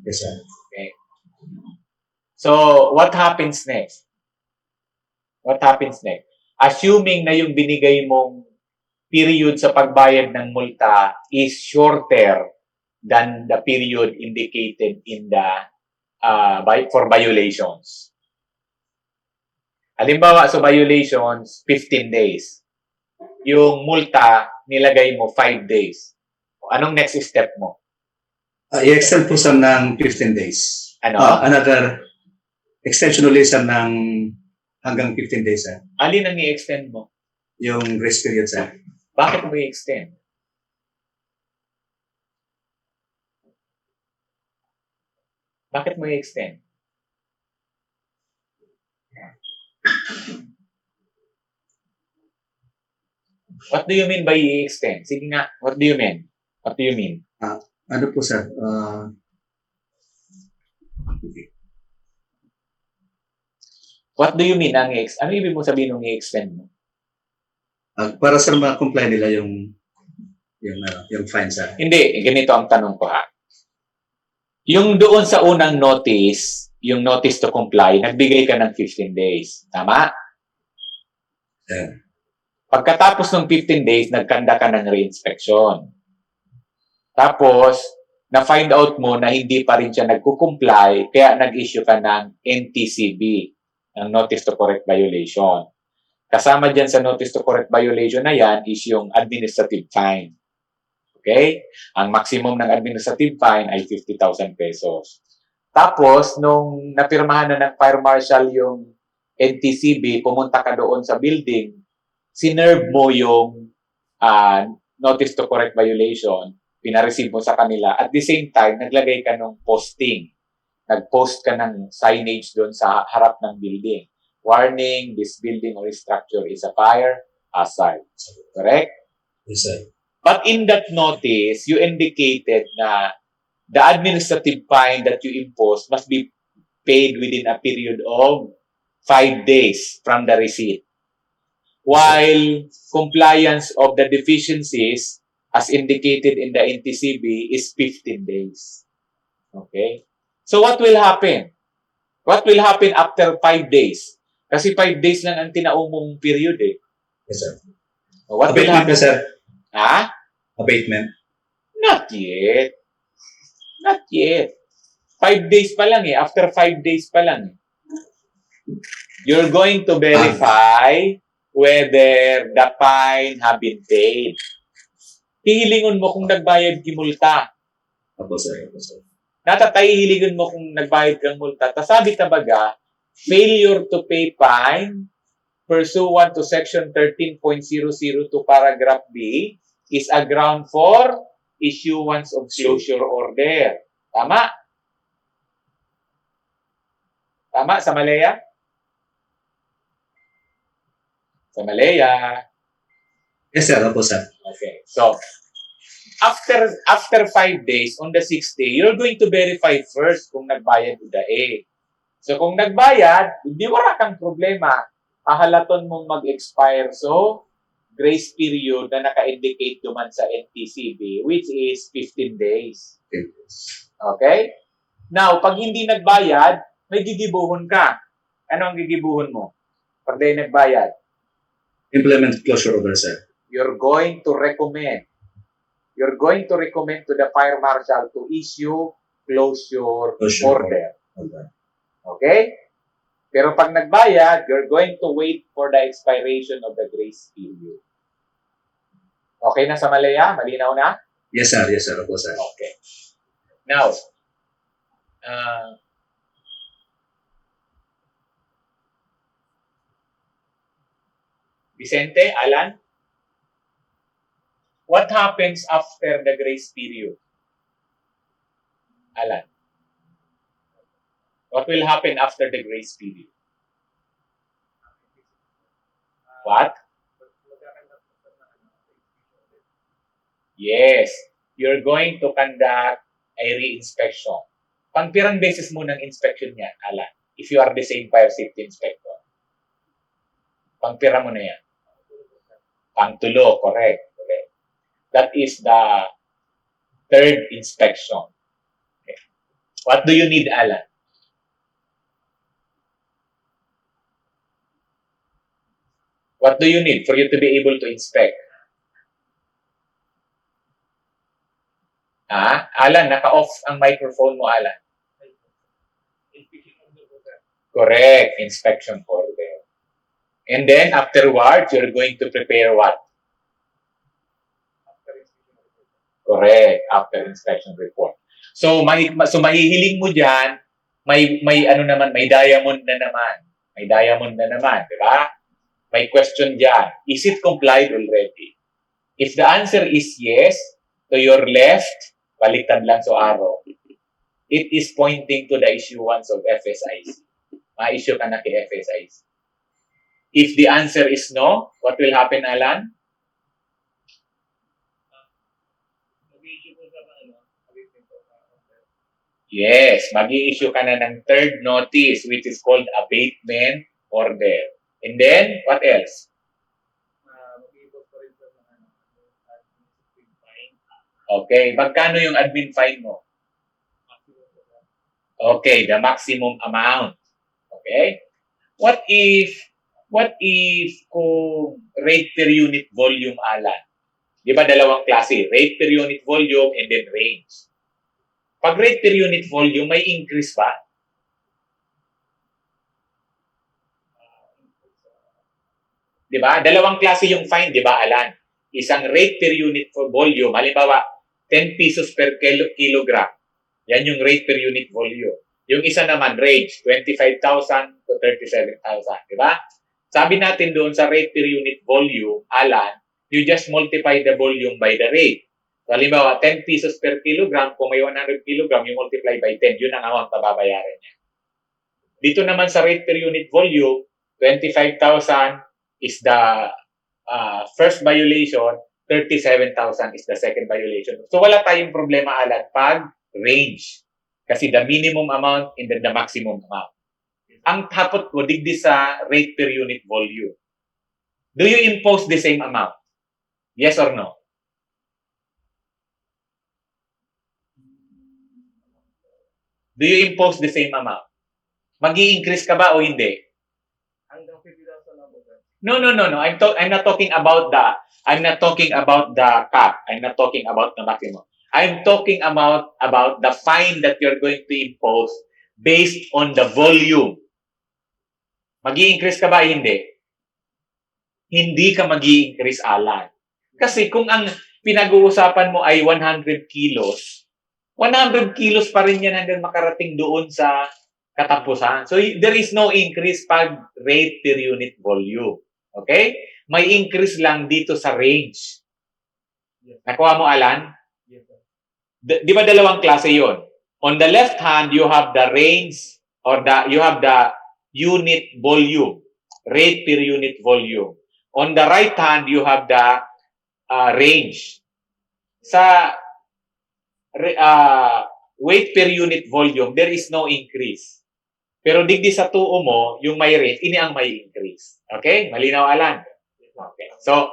Speaker 17: Yes, sir.
Speaker 1: Okay. So, what happens next? Assuming na yung binigay mong period sa pagbayad ng multa is shorter than the period indicated in the for violations. Halimbawa, sa violations, 15 days. Yung multa, nilagay mo 5 days. Anong next step mo?
Speaker 17: I-extend po, sir, ng 15 days.
Speaker 1: Ano?
Speaker 17: Another extension ulit, sir, ng hanggang 15 days, sir.
Speaker 1: Alin ang i-extend mo?
Speaker 17: Yung grace period, sir.
Speaker 1: Bakit mo i-extend? Bakit mo i-extend? What do you mean by i-extend? Sige nga, what do you mean? What do you mean?
Speaker 17: Ano po sir?
Speaker 1: What do you mean ang ano ibig mo sabihin ng i-extend mo?
Speaker 17: Para sir ma-comply nila yung fine sir.
Speaker 1: Hindi, ganito ang tanong ko ha. Yung doon sa unang notice, yung notice to comply, nagbigay ka ng 15 days. Tama?
Speaker 17: Yeah.
Speaker 1: Pagkatapos ng 15 days, nagkanda ka ng re-inspection. Tapos, na-find out mo na hindi pa rin siya nagko-comply, kaya nag-issue ka ng NTCB, ng Notice to Correct Violation. Kasama dyan sa Notice to Correct Violation na yan is yung administrative fine. Okay? Ang maximum ng administrative fine ay 50,000 pesos. Tapos, nung napirmahan na ng fire marshal yung NTCB, pumunta ka doon sa building, sinerve mo yung Notice to Correct Violation, pinareceive mo sa kanila. At the same time, naglagay ka ng posting. Nag-post ka ng signage doon sa harap ng building. Warning, this building or structure is a fire hazard. Correct?
Speaker 17: Yes, sir.
Speaker 1: But in that notice, you indicated na the administrative fine that you impose must be paid within a period of 5 days from the receipt. While compliance of the deficiencies, as indicated in the NTCB, is 15 days. Okay? So what will happen? What will happen after 5 days? Kasi 5 days lang ang tinaumong period eh.
Speaker 17: Yes, sir.
Speaker 1: What will
Speaker 17: Abatement
Speaker 1: happen?
Speaker 17: ba, sir?
Speaker 1: Ha?
Speaker 17: Abatement?
Speaker 1: Not yet. Not yet. 5 days pa lang eh. After 5 days pa lang. You're going to verify whether the fine have been paid. Hihilingon mo kung nagbayad ki multa.
Speaker 17: Apo, sir. Apo, sir.
Speaker 1: Natatay mo kung nagbayad kang multa. Tasabi tabaga, failure to pay fine pursuant to section 13.002 paragraph B is a ground for issuance of closure order. Tama? Tama sa Malaya? Sa Malaya.
Speaker 17: Yes, sir. Apo, sir.
Speaker 1: Okay. So, after 5 days, on the 6th day, you're going to verify first kung nagbayad the A. So, kung nagbayad, hindi wala kang problema. Ahalaton mong mag-expire. So, grace period na naka-indicate naman sa NTCB, which is 15 days. Okay? Now, pag hindi nagbayad, may gigibuhon ka. Ano ang gigibuhon mo? Pag di nagbayad?
Speaker 17: Implement closure order, sir.
Speaker 1: You're going to recommend to the fire marshal to issue closure order. Okay? Pero pag nagbayad, you're going to wait for the expiration of the grace period. Okay na sa Malaya? Malinaw na?
Speaker 17: Yes, sir. Yes, sir. Apo, sir.
Speaker 1: Okay. Now, Vicente, Alan? What happens after the grace period? Alan? What will happen after the grace period? What? Yes. You're going to conduct a re-inspection. Pangpirang beses mo ng inspection yan, Alan, if you are the same fire safety inspector. Pangpira mo na yan. Pangtulo, correct. That is the third inspection. Okay. What do you need, Alan? What do you need for you to be able to inspect? Alan, naka-off ang microphone mo, Alan. Correct. Inspection order. And then, afterwards, you're going to prepare what? Correct. After inspection report. So, mahihiling mo dyan, may diamond na naman. May diamond na naman, di ba? May question dyan. Is it complied already? If the answer is yes, to your left, baliktad lang sa arrow, it is pointing to the issuance of FSIC. Ma-issue ka na kay FSIC. If the answer is no, what will happen, Alan? Yes, mag-i-issue ka na ng third notice which is called abatement order. And then, what else? Okay, magkano yung admin fine mo? Okay, the maximum amount. Okay? What if kung rate per unit volume, Alan? Di ba dalawang klase? Rate per unit volume and then range. Pag rate per unit volume, may increase ba? Di ba? Dalawang klase yung fine, di ba, Alan? Isang rate per unit for volume, halimbawa, 10 pesos per kilogram. Yan yung rate per unit volume. Yung isa naman, range, 25,000 to 37,000. Di ba? Sabi natin doon sa rate per unit volume, Alan, you just multiply the volume by the rate. So, halimbawa, 10 pesos per kilogram, kung may 100 kilogram, you multiply by 10. Yun ang amount na babayaran niya. Dito naman sa rate per unit volume, 25,000 is the first violation, 37,000 is the second violation. So, wala tayong problema, Alan, pag range. Kasi the minimum amount and then the maximum amount. Ang tapot ko, digdi sa rate per unit volume. Do you impose the same amount? Yes or no? Do you impose the same amount? Mag-i-increase ka ba o hindi?
Speaker 11: Hanggang 50,000 lang po, sir.
Speaker 1: No. I'm not talking about the cap. I'm not talking about the maximum. I'm talking about the fine that you're going to impose based on the volume. Mag-i-increase ka ba o hindi? Hindi ka mag-i-increase, Alan. Kasi kung ang pinag-uusapan mo ay 100 kilos, 100 kilos pa rin yan hanggang makarating doon sa katapusan. So, there is no increase pag rate per unit volume. Okay? May increase lang dito sa range. Nakuha mo, Alan? Di ba dalawang klase yon? On the left hand, you have the range or you have the unit volume, rate per unit volume. On the right hand, you have the range. Sa weight per unit volume, there is no increase. Pero digdi sa tuo mo, yung may rate, ini ang may increase. Okay? Malinaw, Alan? Okay. So,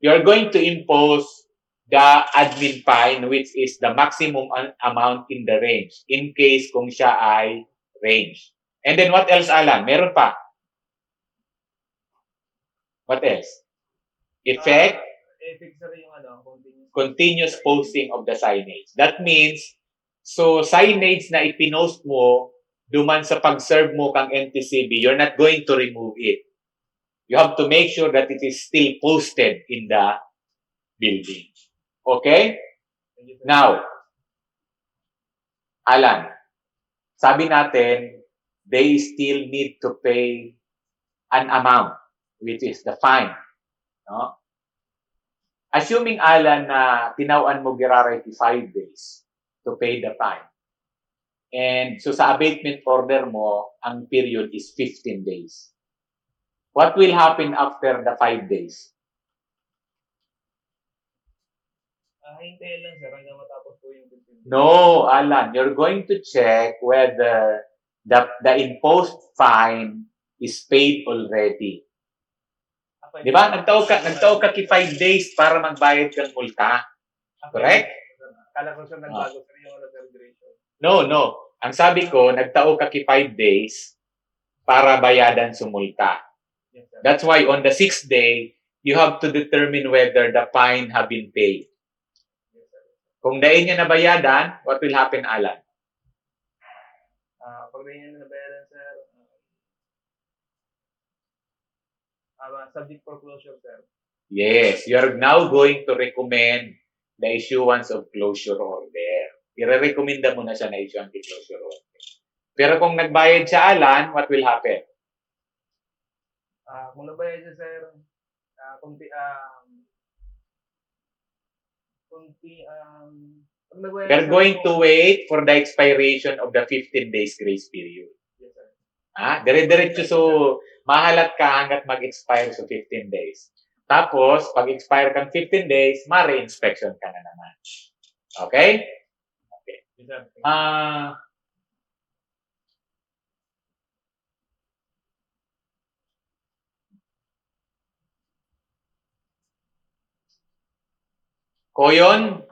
Speaker 1: you're going to impose the admin fine which is the maximum amount in the range in case kung siya ay range. And then what else, Alan? Meron pa? What else? Effect? Continuous posting of the signage. That means, so signage na ipinost mo duman sa pag-serve mo kang NTCB, you're not going to remove it. You have to make sure that it is still posted in the building. Okay? Now, Alan, sabi natin, they still need to pay an amount, which is the fine. No? Assuming, Alan, na tinawaan mo Girarity 5 days to pay the fine. And so sa abatement order mo, ang period is 15 days. What will happen after the 5 days?
Speaker 11: Hintayin lang, sir, hanggang matapos po yung 15 days.
Speaker 1: No, Alan, you're going to check whether the imposed fine is paid already. Di ba? Nagtao ka 5 days para magbayad kang multa. Correct?
Speaker 11: Kala ko siya nagbago, sir, yung celebration.
Speaker 1: No. Ang sabi ko, nagtao ka 5 days para bayadan sa multa.
Speaker 11: Yes, sir.
Speaker 1: That's why on the 6th day, you have to determine whether the fine have been paid.
Speaker 11: Yes, sir.
Speaker 1: Kung dahil niya nabayadan, what will happen, Alan?
Speaker 11: Pag dahil niya nabayadan, sir, subject for closure, sir.
Speaker 1: Yes, you're now going to recommend the issuance of closure order. I-recommenda mo na siya na issue ang closure order. Pero kung nagbayad siya, Alan, what will happen?
Speaker 11: Kung nabayad siya, sir,
Speaker 1: We're going to wait for the expiration of the 15 days grace period.
Speaker 11: Yes, sir.
Speaker 1: Dire-diretso so mahalat ka hanggat mag-expire so 15 days. Tapos, pag expire kang 15 days, ma-re-inspection ka na naman. Okay? Okay. Goyon.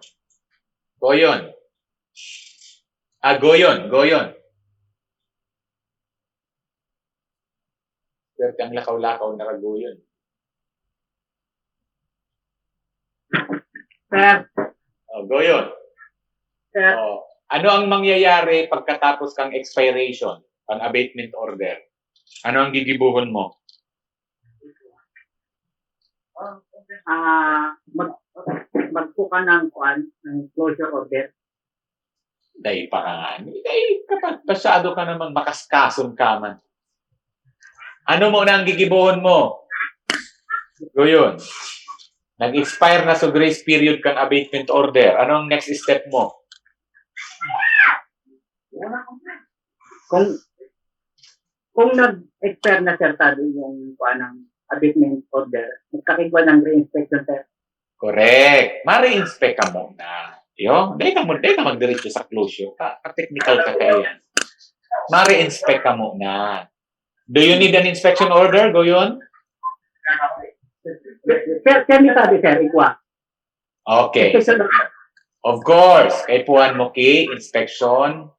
Speaker 1: Goyon. Swerte ang lakaw-lakaw na ragoyon.
Speaker 6: Sir.
Speaker 1: Goyon.
Speaker 6: Sir.
Speaker 1: Ano ang mangyayari pagkatapos kang expiration, ang abatement order? Ano ang gigibuhon mo?
Speaker 6: Magpuka ng closure order.
Speaker 1: Dahil pa ka nga. Dahil kapag pasyado ka naman, makaskason ka man. Ano mo na ang gigibuhon mo? Goyon. Nag-expire na sa grace period kang abatement order. Ano ang next step mo?
Speaker 6: Kung nag-expire na sir tabi yung ng abatement order, magkakigwa ng re-inspection sir.
Speaker 1: Correct. Ma-re-inspect ka muna. Dahil ka magdiretso sa closure. Technical ka kaya. Ma-re-inspect ka muna. Do you need an inspection order, Goyon?
Speaker 6: Sir, ni sabi sir, ikwa.
Speaker 1: Okay. Of course, kay puhan mo inspection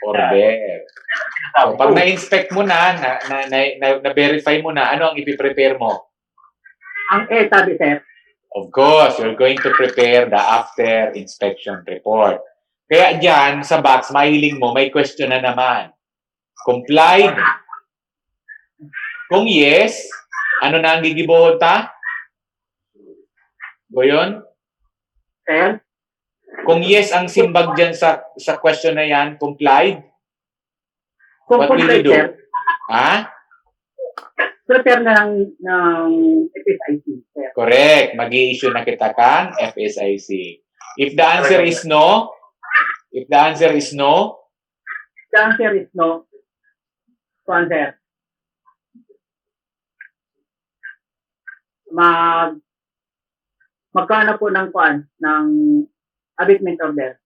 Speaker 1: order. So, pag na-inspect mo na-verify mo na, ano ang ipiprepare mo?
Speaker 6: Ang sabi sir.
Speaker 1: Of course, you're going to prepare the after inspection report. Kaya dyan, sa box, mahiling mo, may question na naman. Complied? Kung yes, ano na ang gigibuhon ta? Goyon?
Speaker 6: Sir?
Speaker 1: Kung yes ang simbag dyan sa question na yan, complied? What will you do?
Speaker 6: Sir.
Speaker 1: Ha?
Speaker 6: Prepare na ng FSIC, sir.
Speaker 1: Correct. Mag-i-issue na kita kang FSIC. If the answer is no,
Speaker 6: the answer is no, sir. Magkano po ng abatement order?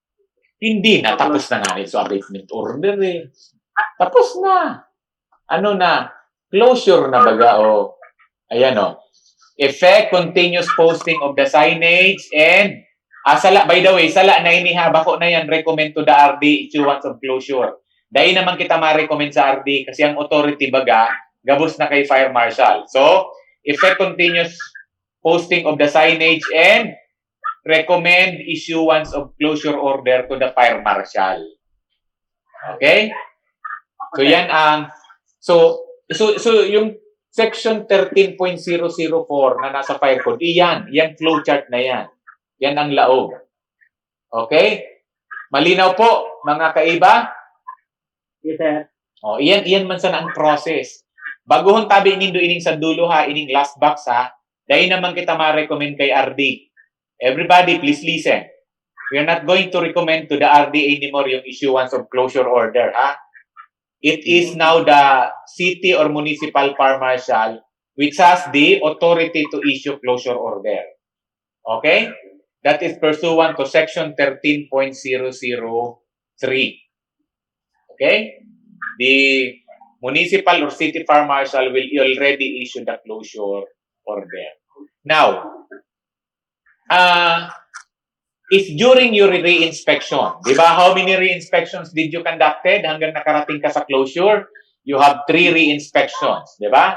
Speaker 1: Hindi na. Tapos na nga so abatement order eh. Tapos na. Ano na? Closure na baga o. Ayan o. Effect continuous posting of the signage and by the way, sala na inihaba ko na yan, recommend to the RD issuance of closure. Dahil naman kita ma-recommend sa RD kasi ang authority baga, gabos na kay Fire Marshal. So, effect continuous posting of the signage and recommend issuance of closure order to the Fire Marshal. Okay? So, yan ang so yung section 13.004 na nasa Fire Code, yan flowchart na yan. Yan ang laog. Okay? Malinaw po, mga kaiba?
Speaker 6: Yes, sir.
Speaker 1: Iyan man sana ang process. Baguhon tabi inindo ining sa dulo ha, ining last box ha, dahil naman kita ma-recommend kay RD. Everybody, please listen. We are not going to recommend to the RD anymore yung issuance of closure order ha. It is now the city or municipal fire marshal which has the authority to issue closure order. Okay? That is pursuant to section 13.003. Okay? The municipal or city fire marshal will already issue the closure order. Now, if during your re-inspection, di ba, how many re-inspections did you conducted hanggang nakarating ka sa closure? You have 3 re-inspections, di ba?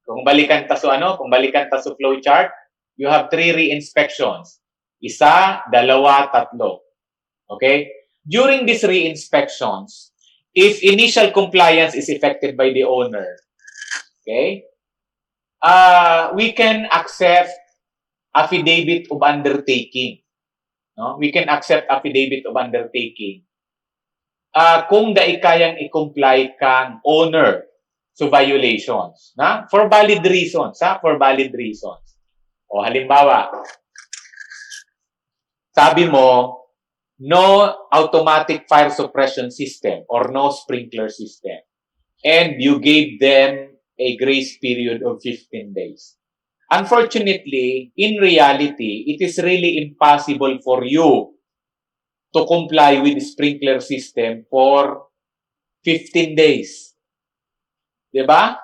Speaker 1: Kung balikan ta sa flowchart, you have 3 re-inspections. 1, 2, 3. Okay? During these re-inspections, if initial compliance is effected by the owner, okay, we can accept affidavit of undertaking. No? We can accept affidavit of undertaking. Kung kayang i-comply kang owner so violations, na? For valid reasons, ha? For valid reasons. O halimbawa, sabi mo, no automatic fire suppression system or no sprinkler system. And you gave them a grace period of 15 days. Unfortunately, in reality, it is really impossible for you to comply with the sprinkler system for 15 days. Diba?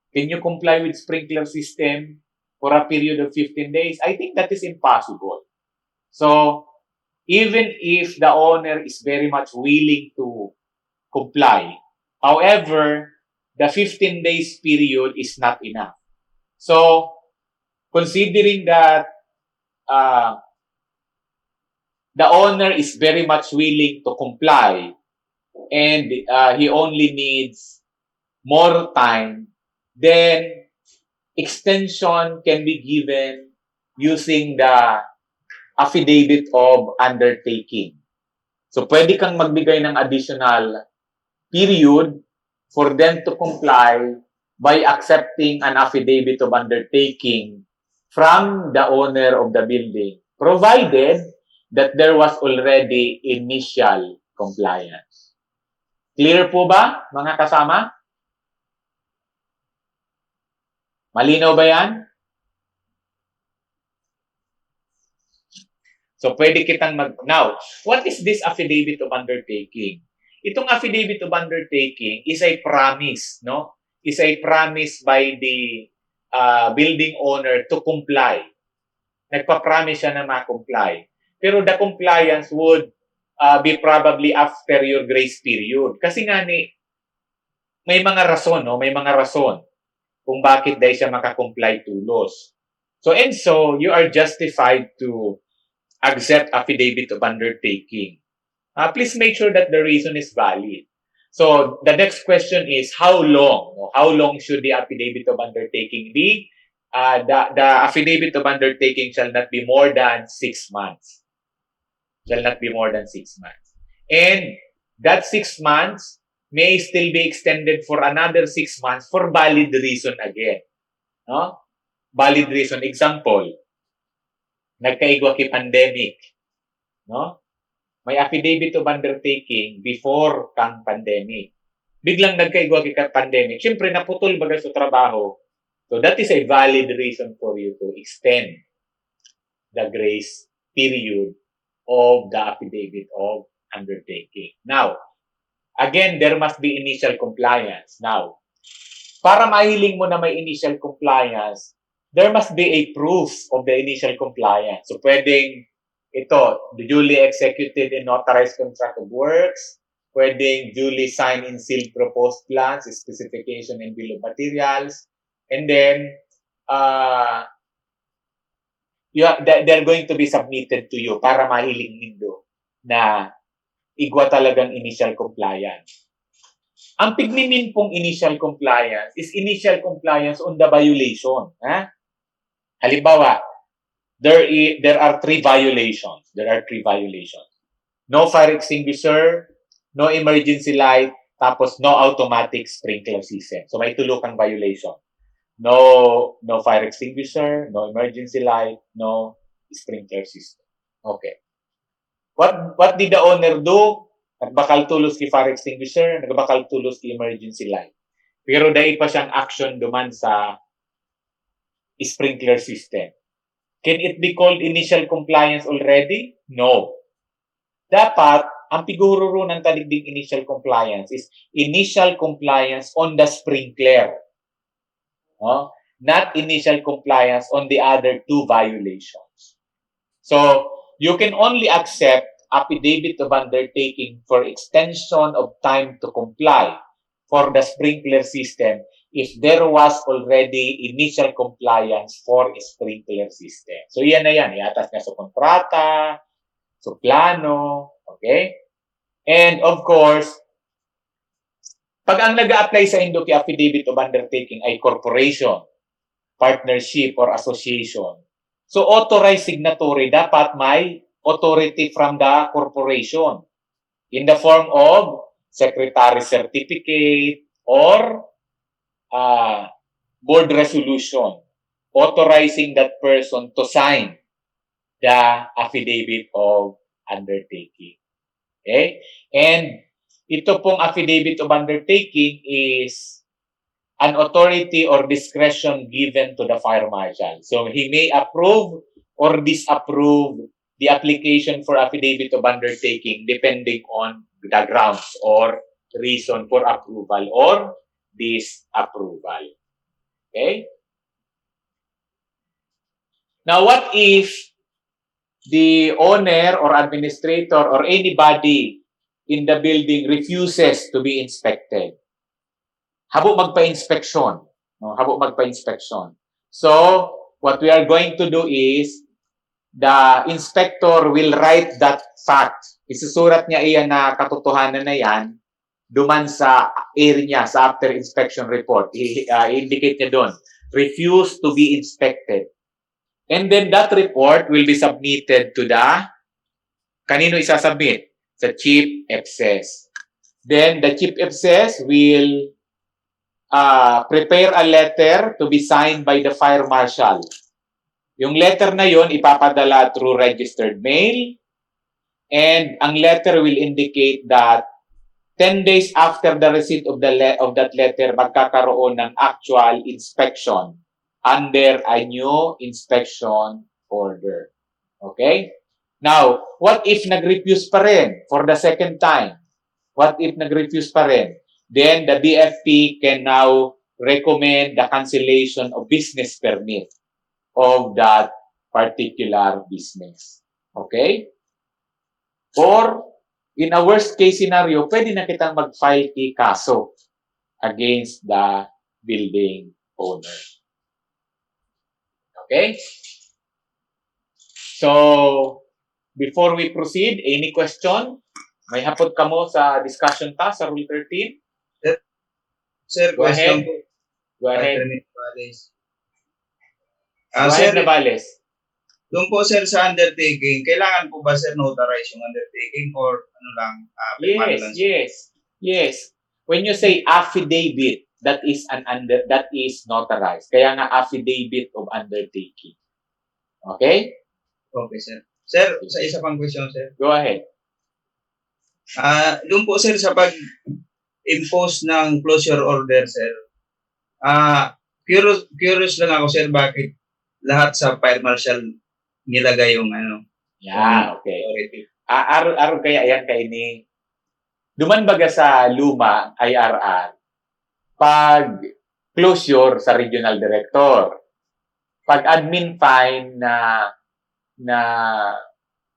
Speaker 1: Can you comply with sprinkler system for a period of 15 days? I think that is impossible. So, even if the owner is very much willing to comply, however, the 15 days period is not enough. So, considering that the owner is very much willing to comply and he only needs more time, then extension can be given using the affidavit of undertaking. So, pwede kang magbigay ng additional period for them to comply by accepting an affidavit of undertaking from the owner of the building, provided that there was already initial compliance. Clear po ba, mga kasama? Malinaw ba yan? So, pwede kitang Now, what is this affidavit of undertaking? Itong affidavit of undertaking is a promise, no? Is a promise by the building owner to comply. Nagpa-promise siya na ma-comply. Pero the compliance would be probably after your grace period. Kasi nga may mga rason, no? May mga rason kung bakit dahil siya makakomply tulos. So, you are justified to accept affidavit of undertaking. Please make sure that the reason is valid. So, the next question is, how long? How long should the affidavit of undertaking be? The affidavit of undertaking shall not be more than 6 months. Shall not be more than 6 months. And that 6 months may still be extended for another 6 months for valid reason again. No? Valid reason. Example, nagkaigwa ki pandemic. No? May affidavit of undertaking before kang pandemic. Biglang nagkaigwa ki pandemic. Siyempre, naputol baga sa trabaho. So, that is a valid reason for you to extend the grace period of the affidavit of undertaking. Now, again, there must be initial compliance. Now, para mahiling mo na may initial compliance, there must be a proof of the initial compliance. So, pwedeng ito, the duly executed and notarized contract of works, pwedeng duly signed and sealed proposed plans, specification and bill of materials, and then they're going to be submitted to you para mahiling nindo na igwa talagang initial compliance. Ang pignimin pong initial compliance is initial compliance on the violation. Ha? Halimbawa, there are 3 violations. There are 3 violations. No fire extinguisher, no emergency light, tapos no automatic sprinkler system. So may tulukang violation. No fire extinguisher, no emergency light, no sprinkler system. Okay. What did the owner do? Nagbakal tulos ki fire extinguisher, nagbakal tulos ki emergency light. Pero dahil pa siyang action duman sa sprinkler system. Can it be called initial compliance already? No. Dapat, ang pigururo ng taligdig initial compliance is initial compliance on the sprinkler. Not initial compliance on the other 2 violations. So, you can only accept affidavit of undertaking for extension of time to comply for the sprinkler system if there was already initial compliance for a sprinkler system. So, yan na yan. Iatas na sa kontrata, sa plano, okay? And, of course, pag ang nag-a-apply sa Indoki affidavit of undertaking ay corporation, partnership, or association, so authorized signatory dapat may authority from the corporation in the form of secretary certificate or board resolution authorizing that person to sign the affidavit of undertaking. Okay? And ito pong affidavit of undertaking is an authority or discretion given to the fire marshal. So he may approve or disapprove the application for affidavit of undertaking depending on the grounds or reason for approval or disapproval. Okay? Now, what if the owner or administrator or anybody in the building refuses to be inspected, habo magpa-inspeksyon. No? Habo magpa-inspeksyon. So, what we are going to do is, the inspector will write that fact. Isusurat niya iyan na katotohanan na yan duman sa area, sa after inspection report. I-indicate niya doon, refuse to be inspected. And then that report will be submitted to the, kanino isasubmit? Sa Chief FSS. Then the Chief FSS will prepare a letter to be signed by the Fire Marshal. Yung letter na yon ipapadala through registered mail, and ang letter will indicate that 10 days after the receipt of that letter, magkakaroon ng actual inspection under a new inspection order. Okay? Now, what if nag-refuse pa rin for the second time? What if nag-refuse pa rin? Then the BFP can now recommend the cancellation of business permit of that particular business. Okay? Or, in a worst case scenario, pwede na kitang mag-file kaso against the building owner. Okay? So, before we proceed, any question? May hapot ka mo sa discussion ta sa Rule 13?
Speaker 16: Sir,
Speaker 1: Go
Speaker 16: question
Speaker 1: ahead.
Speaker 16: po.
Speaker 1: Go ahead. Go
Speaker 16: Sir,
Speaker 1: ahead, Navales.
Speaker 16: doon po sir sa undertaking, kailangan po ba sir notarize yung undertaking or ano lang?
Speaker 1: Yes. When you say affidavit, that is notarized. Kaya nga affidavit of undertaking. Okay?
Speaker 16: Okay, sir. Sir, sa isa pang question, sir.
Speaker 1: Go ahead.
Speaker 16: Doon po, sir, sa pag-impose ng closure order, sir. Curious lang ako, sir, bakit lahat sa fire marshal nilagay yung ano?
Speaker 1: Yeah, okay. Araw kaya yan kay ni duman baga sa luma IRR pag closure sa regional director. Pag admin fine na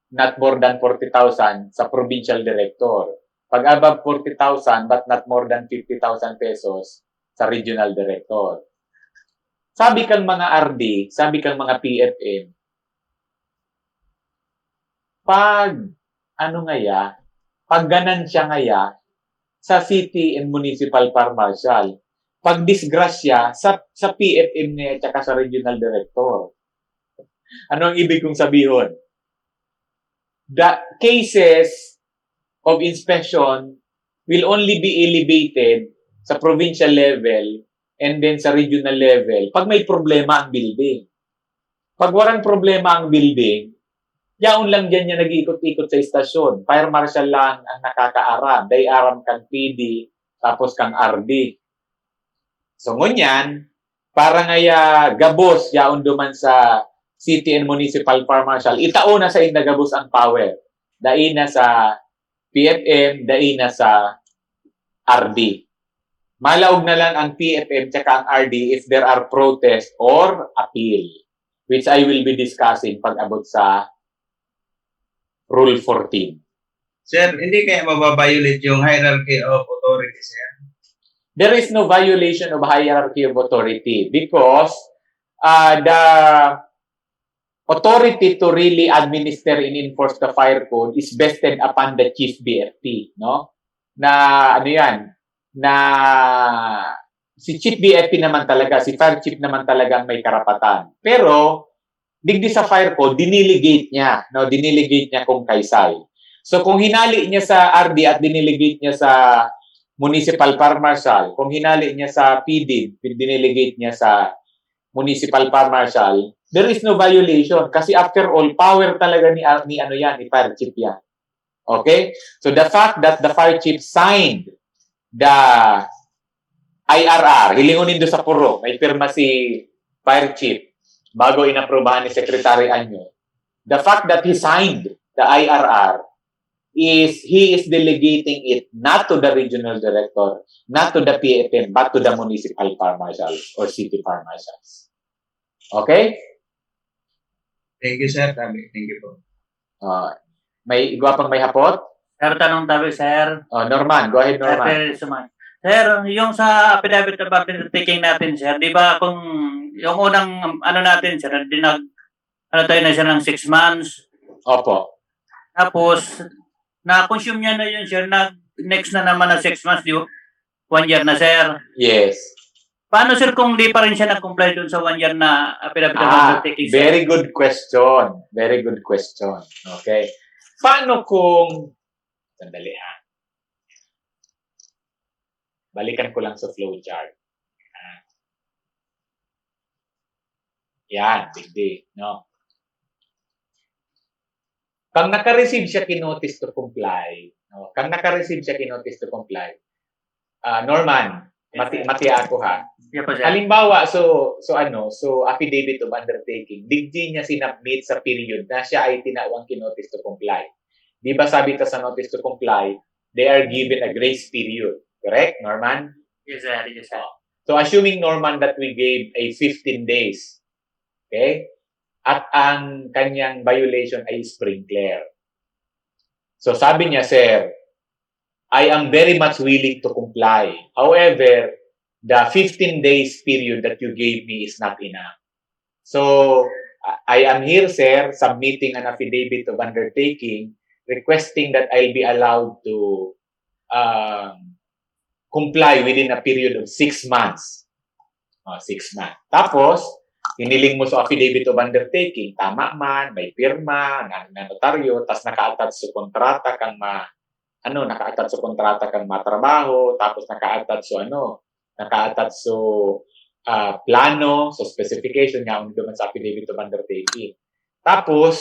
Speaker 1: not more than 40,000 sa provincial director. Pag above 40,000 but not more than 50,000 pesos sa regional director. Sabi kang mga RD, sabi kang mga PFM, pag ganansya ngaya sa city and municipal fire marshal, pag disgrasya sa PFM niya at saka sa regional director. Ano ang ibig kong sabihin? The cases of inspection will only be elevated sa provincial level and then sa regional level pag may problema ang building. Pag walang problema ang building, yaon lang dyan niya nag-ikot-ikot sa istasyon. Fire marshal lang ang nakakaaram. Day aram kang PD, tapos kang RD. So, ngunyan, para ngaya gabos yaon duman sa city and municipal fire marshal, itao na sa indagabos ang power. Dai na sa PFM, dai na sa RD. Malaog na lang ang PFM tsaka ang RD if there are protest or appeal, which I will be discussing pag abot sa Rule 14.
Speaker 16: Sir, hindi kaya mababiolate yung hierarchy of authority, sir?
Speaker 1: There is no violation of hierarchy of authority because the authority to really administer and enforce the fire code is vested upon the chief BFP, no? Na ano yan? Na si chief BFP naman talaga, si fire chief naman talaga ang may karapatan. Pero digdi sa fire code, diniligate niya, no? Diniligate niya kung kaysay. So kung hinali niya sa RD at diniligate niya sa municipal fire marshal, kung hinali niya sa PD, diniligate niya sa municipal fire marshal, there is no violation kasi after all, power talaga ni fire chief yan. Okay? So the fact that the fire chief signed the IRR, hilingunin do sa puro, may pirma si fire chief bago inaprobahan ni Secretary Anyo. The fact that he signed the IRR is he is delegating it not to the regional director, not to the PFM, but to the municipal fire marshal or city fire marshals. Okay?
Speaker 16: Thank you, sir. Thank you po.
Speaker 1: May iba pang may hapot?
Speaker 18: Sir, tanong tabi, sir.
Speaker 1: Norman, go ahead, Norman.
Speaker 18: Sir, yung sa affidavit of undertaking natin, sir, di ba kung yung unang ano natin, sir, ano tayo na siya ng 6 months.
Speaker 1: Opo.
Speaker 18: Tapos, na-consume niya na yun, sir, next na naman na 6 months, 1 year na, sir.
Speaker 1: Yes.
Speaker 18: Paano, sir, kung di pa rin siya nag-comply dun sa 1 year na affidavit of undertaking, sir?
Speaker 1: Very good question. Very good question. Okay. Paano kung... Sandali ha. Balikan ko lang sa flowchart. Yan, big no? Kung naka-receive siya kinotice to comply, no? Kung naka-receive siya kinotice to comply, Norman, mati ako ha. Halimbawa, so affidavit of undertaking, digdi niya sinabmit sa period na siya ay tinawang kinotice to comply. Di ba sabi ka sa notice to comply, they are given a grace period. Correct, Norman?
Speaker 18: Yes, sir. Yes, sir.
Speaker 1: So, assuming, Norman, that we gave a 15 days, okay? At ang kanyang violation ay sprinkler. So, sabi niya, sir, I am very much willing to comply. However, the 15 days period that you gave me is not enough. So, I am here, sir, submitting an affidavit of undertaking, requesting that I'll be allowed to comply within a period of 6 months. 6 months. Tapos, hiniling mo sa affidavit of undertaking, tama man, may pirma, na notaryo, tapos naka-attach sa kontrata kang naka-attach sa kontrata kang matrabaho, tapos naka-attach sa plano, so specification nga naman sa affidavit of undertaking. Tapos,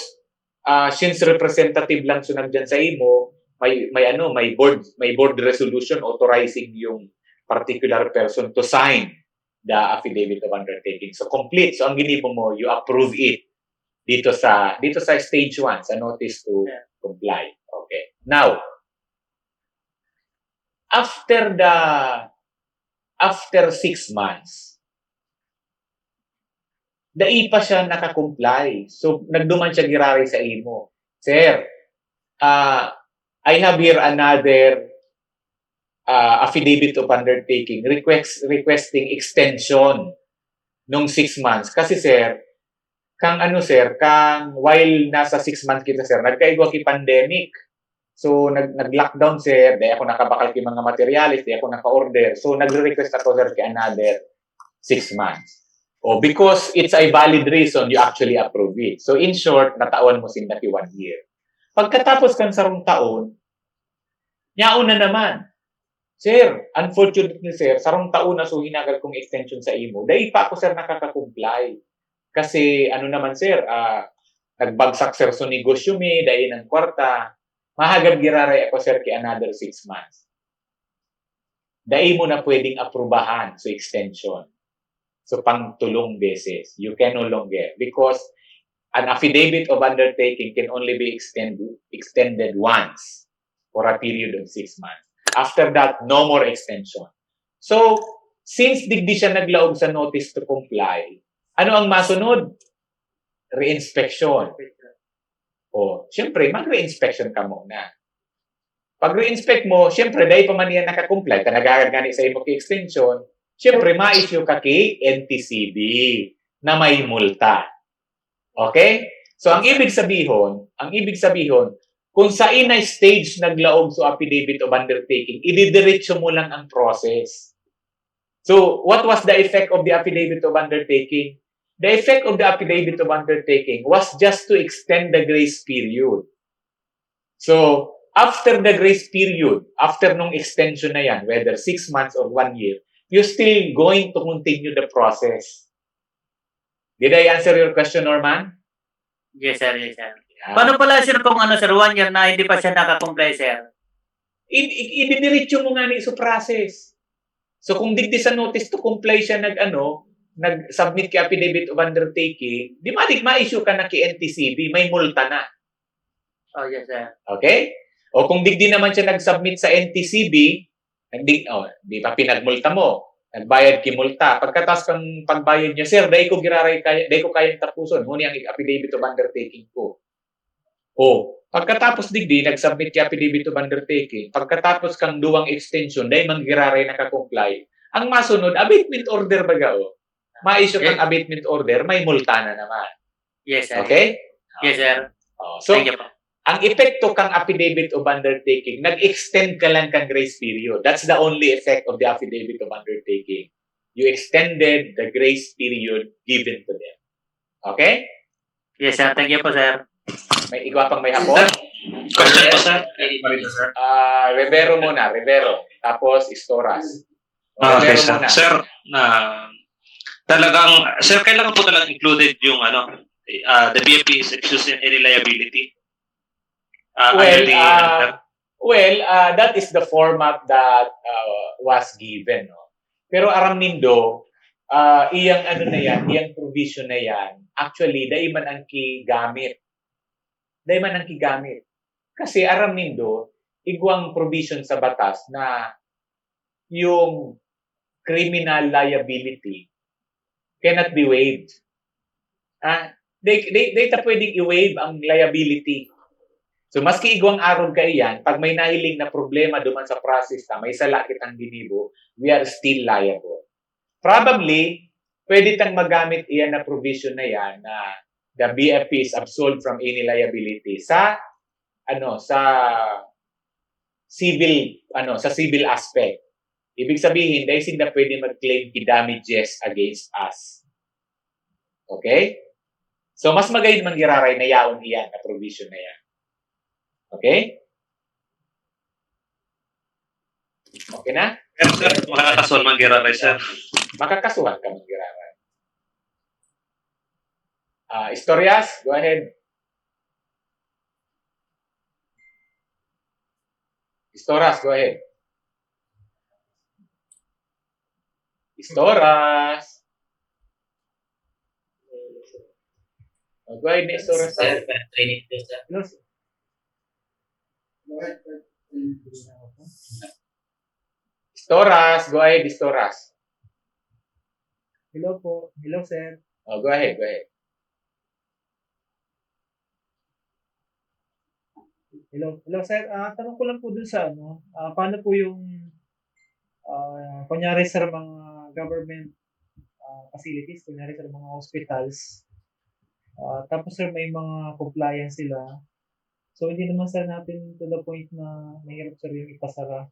Speaker 1: since representative lang sunod dyan sa imo, may board resolution authorizing yung particular person to sign the affidavit of undertaking. So complete. So ang ginipo mo, you approve it dito sa stage 1 sa notice to comply. Okay. Now, after 6 months, dai pa siya naka-comply. So nagduman siya girari sa imo. Sir, I have here another affidavit of undertaking requesting extension nung 6 months. Kasi sir, kang while nasa 6 months kita sir, nagkaigwa ki pandemic. So nag-lockdown sir, dahil ako nakabakal ki mga materialis, dahil ako naka-order. So nagre-request ako sir ki another 6 months. Because it's a valid reason, you actually approve it. So in short, natawan mo sinda ki 1 year. Pagkatapos kan sarong taon, nyauna naman. Sir, unfortunately sir, sarong taon na so hinagal kong extension sa imo. Dahil pa ako sir nakaka-comply. Kasi naman sir, nagbagsak sir so negosyo mi, dahil ng kwarta, mahagad giraray ako sir ki another 6 months. Dahil mo na pwedeng aprubahan so extension. So pang tulong beses. You can no longer. Because an affidavit of undertaking can only be extended once for a period of 6 months. After that, no more extension. So, since digdi siya naglaog sa notice to comply, ano ang masunod? Re-inspection. Siyempre, mag-re-inspection ka muna. Pag re-inspect mo, siyempre, dahil pa man yan nakakomply, kanagagad gani sa imo ki-extension, siyempre, ma-issue ka ki NTCB na may multa. Okay? So, ang ibig sabihin, kung sa inay stage naglaog sa affidavit of undertaking, ididiretso mo lang ang process. So, what was the effect of the affidavit of undertaking? The effect of the affidavit of undertaking was just to extend the grace period. So, after the grace period, after nung extension na yan, whether 6 months or 1 year, you're still going to continue the process. Did I answer your question, Norman?
Speaker 18: Yes, sir. Yes, sir. Paano pala, sir, kung 1 year na hindi pa siya nakakomply, sir?
Speaker 1: Ididiretso mo nga ni sa process. So, kung digdi sa notice to comply siya nag-submit ki affidavit of undertaking, di ma-issue ka na ki NTCB, may multa na.
Speaker 18: Oh, yes, sir.
Speaker 1: Okay? O kung digdi naman siya nag-submit sa NTCB, di pa pinagmulta mo, nagbayad ki multa. Pagkatapos kang pagbayad niya, sir, dahil ko kayang tapuson, muna ang affidavit of undertaking ko. Pagkatapos digdi, nag-submit ka affidavit of undertaking, pagkatapos kang duwang extension, dahil manggiraray naka-comply, ang masunod, abatement order baga o. Ma-issue kang abatement order, may multa na naman.
Speaker 18: Yes, sir.
Speaker 1: Okay?
Speaker 18: Yes, sir.
Speaker 1: So,
Speaker 18: Thank you po.
Speaker 1: ang epekto kang affidavit of undertaking, nag-extend ka lang kang grace period. That's the only effect of the affidavit of undertaking. You extended the grace period given to them. Okay?
Speaker 18: Yes, sir. Thank you po, sir.
Speaker 1: May iba pang may hapon?
Speaker 8: Question po, sir. Sir.
Speaker 1: Rivero muna, Rivero. Tapos, Istoras.
Speaker 19: Okay,
Speaker 1: Rivero
Speaker 19: sir.
Speaker 1: muna.
Speaker 19: Sir, sir, kailangan po talagang included yung the BFP is excused in any liability.
Speaker 1: That is the format that was given. No? Pero aram nindo, iyang iyang provision na yan, actually, daiman ang kigamit. Kasi aram nindo, igwang provision sa batas na yung criminal liability cannot be waived. They pwedeng i-waive ang liability. So, maski igwang arog ka iyan, pag may nahiling na problema duman sa process na may salakit ang binibo, we are still liable. Probably, pwede tang magamit iyan na provision na yan na the BFP is absolved from any liability sa civil aspect. Ibig sabihin, dahil sila pwede mag-claim damages against us. Okay? So, mas magayon manggiraray na yaon iyan na provision na yan. Okay? Okay na?
Speaker 19: Sir, makakasuhan manggiraray, sir.
Speaker 1: Makakasuhan ka manggiraray. Historias, go ahead. Istoras, go ahead. Istoras. Go ahead, Istoras. Istoras, go ahead, Istoras.
Speaker 11: Hello po. Hello, sir.
Speaker 1: Go ahead, go ahead.
Speaker 11: Hello, sir. Tanong ko lang po dun sa paano po yung kunyari sa mga government facilities, kunyari sa mga hospitals, tapos sir may mga compliance sila. So hindi naman sir natin to the point na mahirap sir yung ipasara.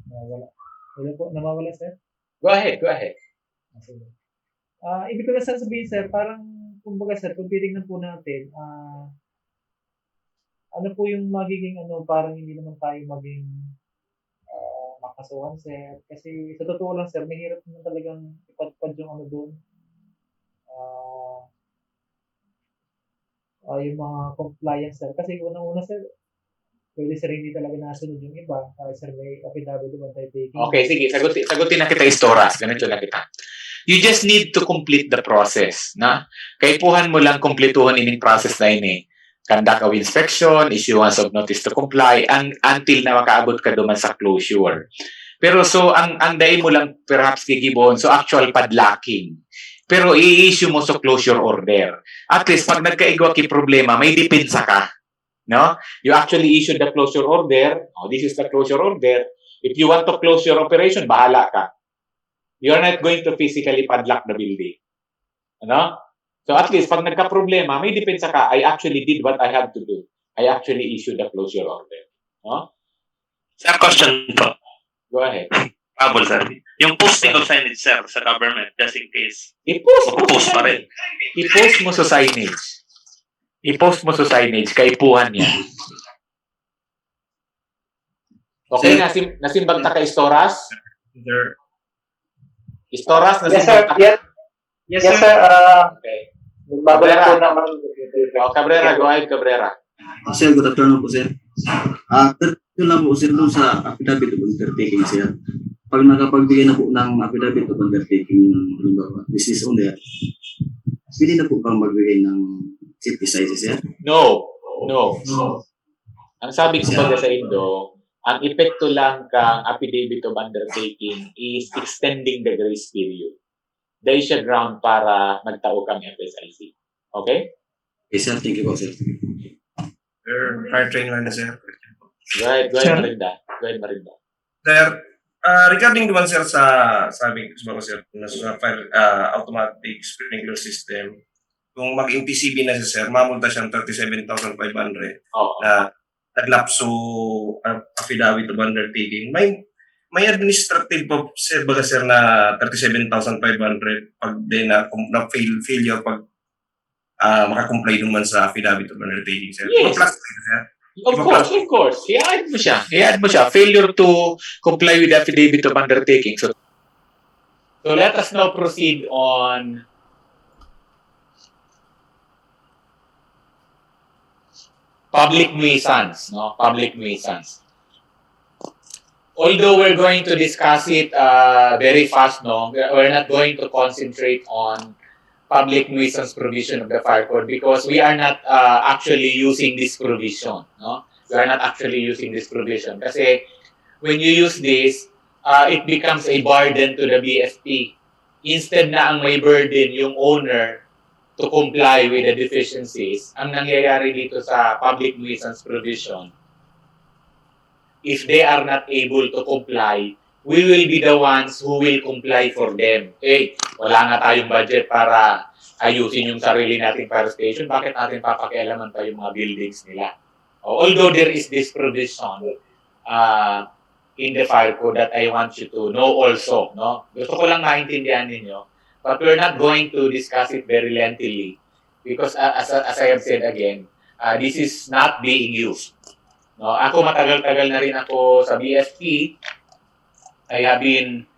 Speaker 11: Nawala. Hello po, nawawala sir?
Speaker 1: Go ahead, go ahead.
Speaker 11: Ibig ko lang sir sabihin sir, parang kumbaga sir, kung titignan po natin, ano po yung magiging parang hindi naman tayo maging makasuhan sir. Kasi sa totoo lang sir, mahirap naman talagang ipadpad yung doon. Yung mga compliance sir. Kasi unang-una sir, pwede sir hindi talaga nasunod yung iba. Sir may affidavit of undertaking.
Speaker 1: Okay, sige. Sagutin na kita, Istoras. Ganito lang kita. You just need to complete the process. Na? Kaipuhan mo lang kumpletuhan ining process na ini. Conduct of inspection, issuance of notice to comply, until na makaabot ka duman sa closure. Pero so, ang dai mo lang perhaps gigibon, so actual padlocking. Pero i-issue mo sa closure order. At least, pag nagkaigwa ki problema, may depensa ka. No? You actually issue the closure order. This is the closure order. If you want to close your operation, bahala ka. You're not going to physically padlock the building. Ano? So at least, pag nagka-problema, may depensa ka, I actually did what I have to do. I actually issued the closure order. No?
Speaker 19: Sir, question po.
Speaker 1: Go ahead.
Speaker 19: Pabol, sir. Yung posting of signage, sir, sa government, just in case.
Speaker 1: I-post
Speaker 19: pa rin.
Speaker 1: I-post mo sa signage. I-post mo sa signage, kaipuhan niya. Okay, nasimbag ta kay Istoras?
Speaker 19: Sir.
Speaker 1: Istoras,
Speaker 6: Yes, sir.
Speaker 1: nasimbag ta?
Speaker 6: Yes, sir.
Speaker 1: Okay.
Speaker 6: Babalik po naman.
Speaker 1: Cabrera, go ahead, Cabrera.
Speaker 20: Sir, good afternoon po, sir. Ito lang po, sir, doon sa affidavit of undertaking, sir. Pag nakapagbigay na po ng affidavit of undertaking ng halimbawa, business owner, pwede na po bang magbigay ng safety sizes, sir?
Speaker 1: No. Ang sabi ko baga sa Indo, ang epekto lang kang affidavit of undertaking is extending the grace period. Dahil siya ground para magtao kang FSIC. Okay?
Speaker 20: Okay, sir. Thank you po, sir.
Speaker 8: Sir, fire trainer na, sir.
Speaker 1: Go ahead,
Speaker 8: Sir.
Speaker 1: Marinda. Go ahead, Marinda.
Speaker 8: Sir, regarding naman, sir, sa sabi ko, sir, sa fire automatic sprinkler system, kung mag-NTCB na siya, sir, mamulta siyang 37,500 na naglapso affidavit of undertaking. May administrative po, sir, baga, sir, na 37,500 pag din na failure pag makakomply naman sa affidavit of undertaking, sir.
Speaker 1: Yes.
Speaker 8: Sir.
Speaker 1: Of course. I-add mo siya. Failure to comply with the affidavit of undertaking. So let us now proceed on public nuisance. Public nuisance. Although we're going to discuss it very fast, we're not going to concentrate on public nuisance provision of the fire code because we are not actually using this provision. We are not actually using this provision. Kasi when you use this, it becomes a burden to the BFP. Instead na ang may burden yung owner to comply with the deficiencies, ang nangyayari dito sa public nuisance provision, if they are not able to comply, we will be the ones who will comply for them. Wala nga tayong budget para ayusin yung sarili nating fire station. Bakit natin papakialaman pa yung mga buildings nila? Although there is this provision in the fire code that I want you to know also. Gusto ko lang maintindihan ninyo. But we're not going to discuss it very lengthily because as I have said again, this is not being used. Ako matagal-tagal na rin ako sa BFP. I have been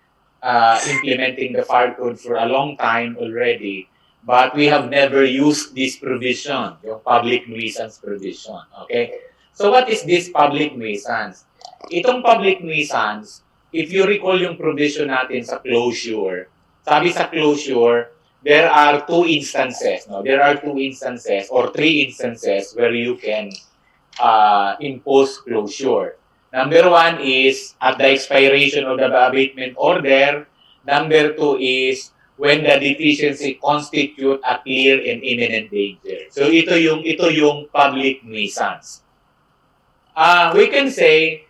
Speaker 1: implementing the fire code for a long time already, but we have never used this provision, yung public nuisance provision. Okay? So what is this public nuisance? Itong public nuisance, if you recall yung provision natin sa closure, sabi sa closure, there are two instances. There are two instances or three instances where you can impose closure. Number one is at the expiration of the abatement order. Number two is when the deficiency constitute a clear and imminent danger. So ito yung public nuisance. We can say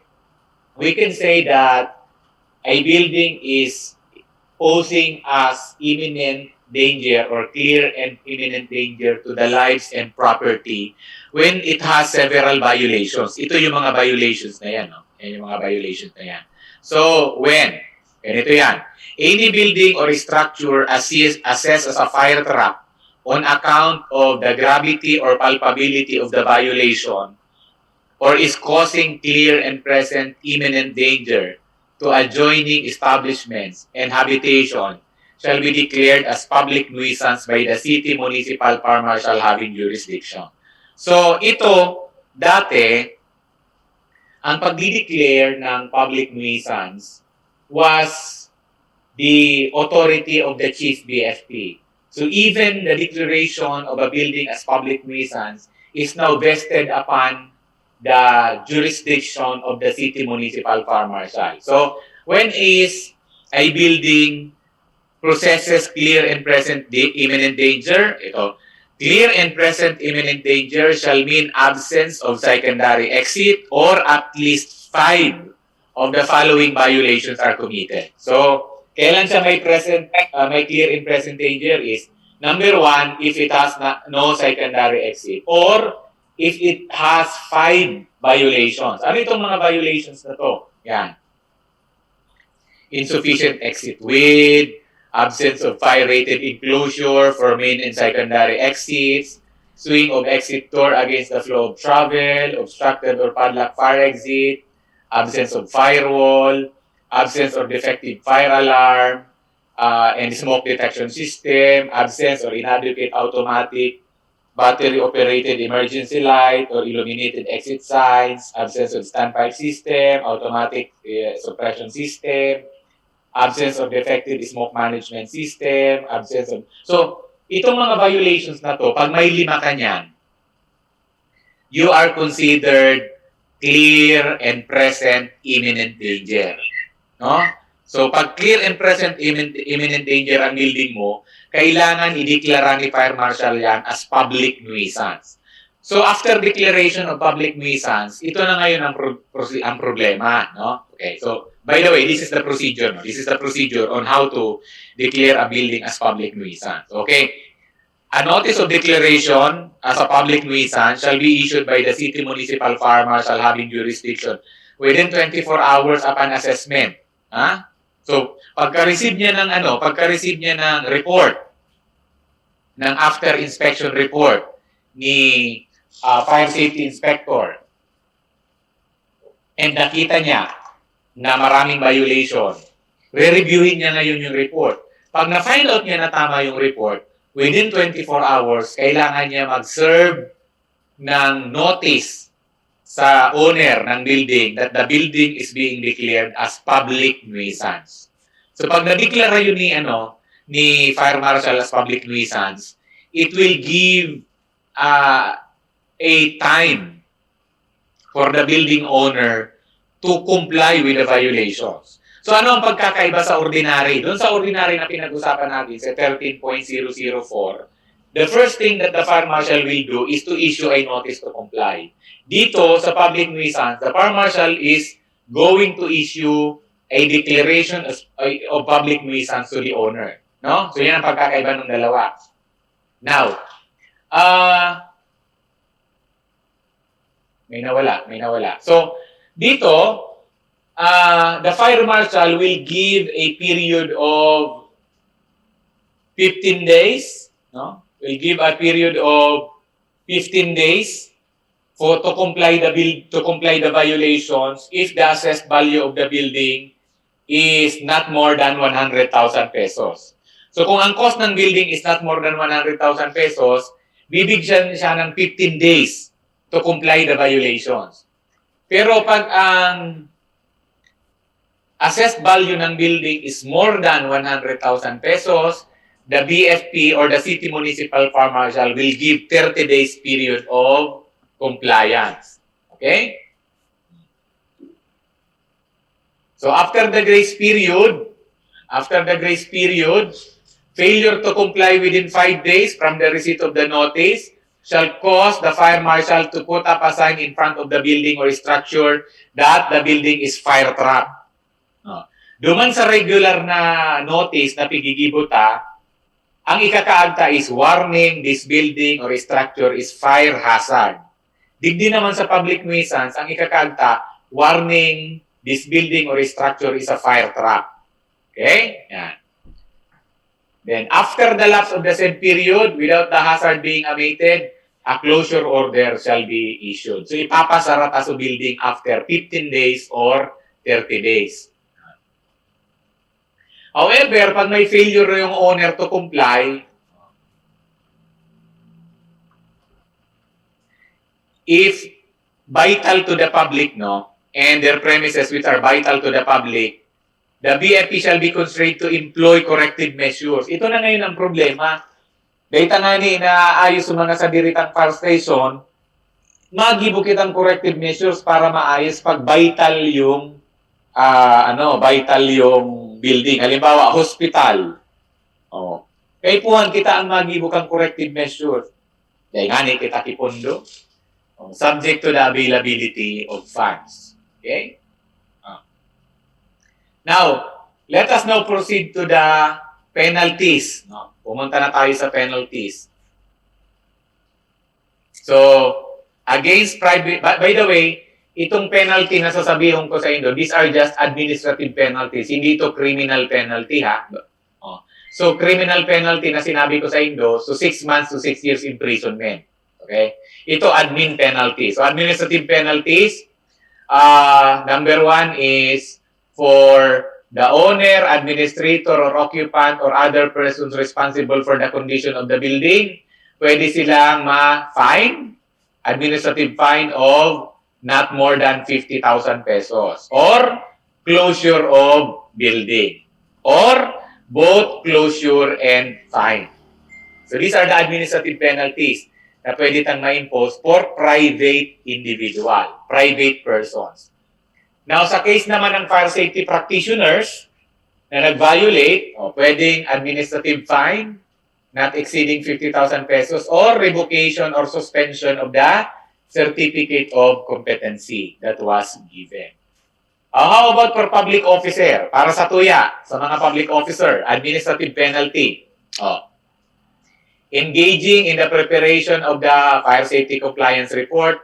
Speaker 1: that a building is posing as imminent danger or clear and imminent danger to the lives and property when it has several violations. Ito yung mga violations na yan. Yan yung mga violations na yan. So, ganito yan. Any building or structure assessed as a fire trap on account of the gravity or palpability of the violation or is causing clear and present imminent danger to adjoining establishments and habitation shall be declared as public nuisance by the city municipal fire marshal having jurisdiction. So, ito, dati, ang pagdi-declare ng public nuisance was the authority of the chief BFP. So, even the declaration of a building as public nuisance is now vested upon the jurisdiction of the city municipal fire marshal. So, when is a building processes clear and present imminent danger? Ito, clear and present imminent danger shall mean absence of secondary exit or at least 5 of the following violations are committed. So, kailan siya may clear and present danger is, number 1, if it has no secondary exit or if it has 5 violations. Ano itong mga violations na to? Yan. Insufficient exit width, absence of fire-rated enclosure for main and secondary exits, swing of exit door against the flow of travel, obstructed or padlocked fire exit, absence of firewall, absence or defective fire alarm, and smoke detection system, absence or inadequate automatic battery-operated emergency light or illuminated exit signs, absence of standpipe system, automatic suppression system, absence of defective smoke management system, absence of... So, itong mga violations na to, pag may 5 ka niyan, you are considered clear and present imminent danger. No? So, pag clear and present imminent danger ang building mo, kailangan ideklara ni Fire Marshal yan as public nuisance. So, after declaration of public nuisance, ito na ngayon ang problema. No? Okay, so, by the way, this is the procedure. No? This is the procedure on how to declare a building as public nuisance. Okay? A notice of declaration as a public nuisance shall be issued by the City Municipal Fire Marshal having jurisdiction within 24 hours upon assessment. Ha? So, pagka-receive niya ng report, ng after inspection report ni Fire Safety Inspector, and nakita niya na maraming violation, re-reviewin niya ngayon yung report. Pag na-find out niya na tama yung report, within 24 hours, kailangan niya mag-serve ng notice sa owner ng building that the building is being declared as public nuisance. So pag na-declare yun ni Fire Marshal as public nuisance, it will give a time for the building owner to comply with the violations. So ano ang pagkakaiba sa ordinary? Doon sa ordinary na pinag-usapan natin sa 13.004, the first thing that the Fire Marshal will do is to issue a notice to comply. Dito, sa public nuisance, the Fire Marshal is going to issue a declaration of public nuisance to the owner. No? So yan ang pagkakaiba ng dalawa. Now, may nawala. So, dito, the Fire Marshal will give a period of 15 days, no? Will give a period of 15 days to comply the violations if the assessed value of the building is not more than 100,000 pesos. So kung ang cost ng building is not more than 100,000 pesos, bibigyan siya ng 15 days to comply the violations. Pero pag ang assessed value ng building is more than 100,000 pesos, the BFP or the City Municipal Fire Marshal will give 30 days period of compliance. Okay? So after the grace period, failure to comply within 5 days from the receipt of the notice shall cause the Fire Marshal to put up a sign in front of the building or structure that the building is fire trap. Duman sa regular na notice na pigigibuta, ang ikakaagta is warning, this building or structure is fire hazard. Digdi naman sa public nuisance, ang ikakaagta, warning, this building or structure is a fire trap. Okay? Yan. Then, after the lapse of the said period, without the hazard being abated, a closure order shall be issued. So, ipapasara ta sa building after 15 days or 30 days. However, pag may failure yung owner to comply, if vital to the public, and their premises which are vital to the public, the BFP shall be constrained to employ corrective measures. Ito na ngayon ang problema. Dahil nga ni inaayos yung mga sadiritang fire station, magibukit ang corrective measures para maayos pag vital yung building. Halimbawa, hospital. Kaya puhan kita ang magibukang corrective measures. Dahil nga ni kita kipondo. Subject to the availability of funds. Okay? Now, let us now proceed to the penalties. Pumunta na tayo sa penalties. So, against private, by the way, itong penalty na sasabihin ko sa inyo, these are just administrative penalties. Hindi ito criminal penalty, ha? So, criminal penalty na sinabi ko sa inyo, so 6 months to 6 years imprisonment. Okay? Ito, admin penalty. So, administrative penalties, number 1 is for the owner, administrator, or occupant, or other persons responsible for the condition of the building. Pwede silang ma-fine, administrative fine of not more than 50,000 pesos, or closure of building, or both closure and fine. So these are the administrative penalties na pwede tang ma-impose for private individual, private persons. Now, sa case naman ng fire safety practitioners, na nag-violate, pwedeng administrative fine not exceeding 50,000 pesos or revocation or suspension of the certificate of competency that was given. How about for public officer? Para sa tuya, sa mga public officer, administrative penalty. Engaging in the preparation of the Fire Safety Compliance Report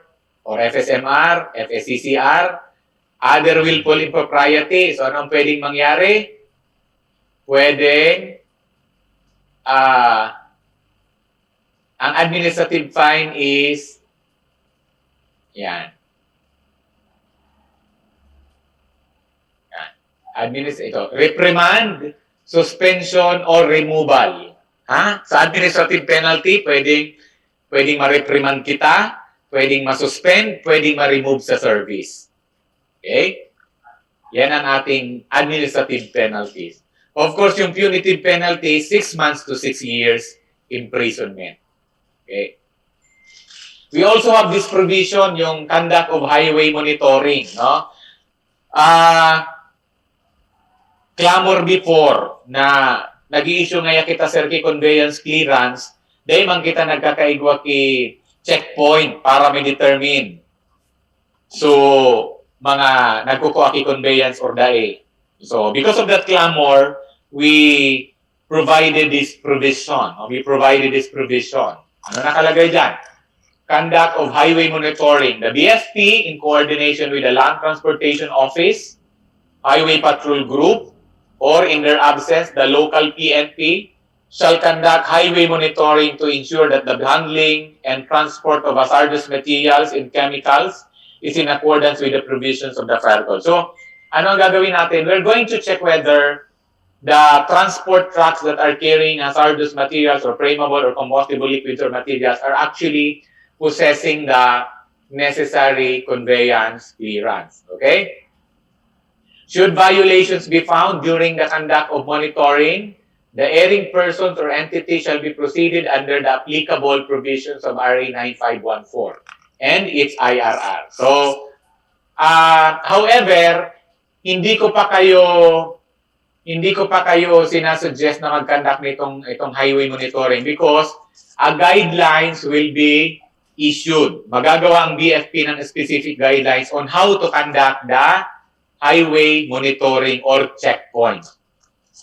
Speaker 1: or FSMR, FSCCR, other willful impropriety. So, anong pwedeng mangyari? Pwedeng ang administrative fine is yan. Reprimand, suspension, or removal. Sa administrative penalty, pwedeng ma-reprimand kita, pwedeng ma-suspend, pwedeng ma-remove sa service. Okay? Yan ang ating administrative penalties. Of course, yung punitive penalty, 6 months to 6 years imprisonment. Okay? We also have this provision, yung conduct of highway monitoring. No? Clamor before na nag-i-issue ngaya kita Sir conveyance clearance, dahil man kita nagkakaigwa ki checkpoint para may-determine. So, mga nagkukuha ki conveyance or dae. So, because of that clamor, we provided this provision. Ano nakalagay dyan? Conduct of highway monitoring. The BFP, in coordination with the Land Transportation Office, Highway Patrol Group, or in their absence, the local PNP, shall conduct highway monitoring to ensure that the handling and transport of hazardous materials and chemicals is in accordance with the provisions of the Fire Code. So, ano ang gagawin natin? We're going to check whether the transport trucks that are carrying hazardous materials or flammable or combustible liquids or materials are actually possessing the necessary conveyance clearance. Okay? Should violations be found during the conduct of monitoring, the erring persons or entity shall be proceeded under the applicable provisions of RA 9514 and its IRR. So, however, hindi ko pa kayo sinasuggest na mag-conduct itong highway monitoring because guidelines will be issued. Magagawa ang BFP ng specific guidelines on how to conduct the highway monitoring or checkpoint.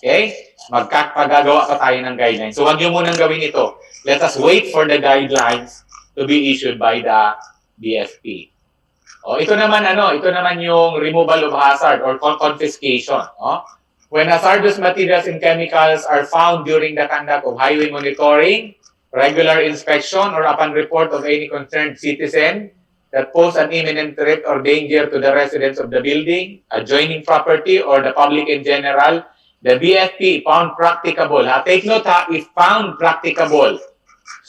Speaker 1: Okay? Magpagagawa pa tayo ng guidelines. So, wag nyo munang gawin ito. Let us wait for the guidelines to be issued by the BFP. Ito naman yung removal of hazard or confiscation. When hazardous materials and chemicals are found during the conduct of highway monitoring, regular inspection, or upon report of any concerned citizen that pose an imminent threat or danger to the residents of the building, adjoining property, or the public in general, the BFP, found practicable, take note if found practicable,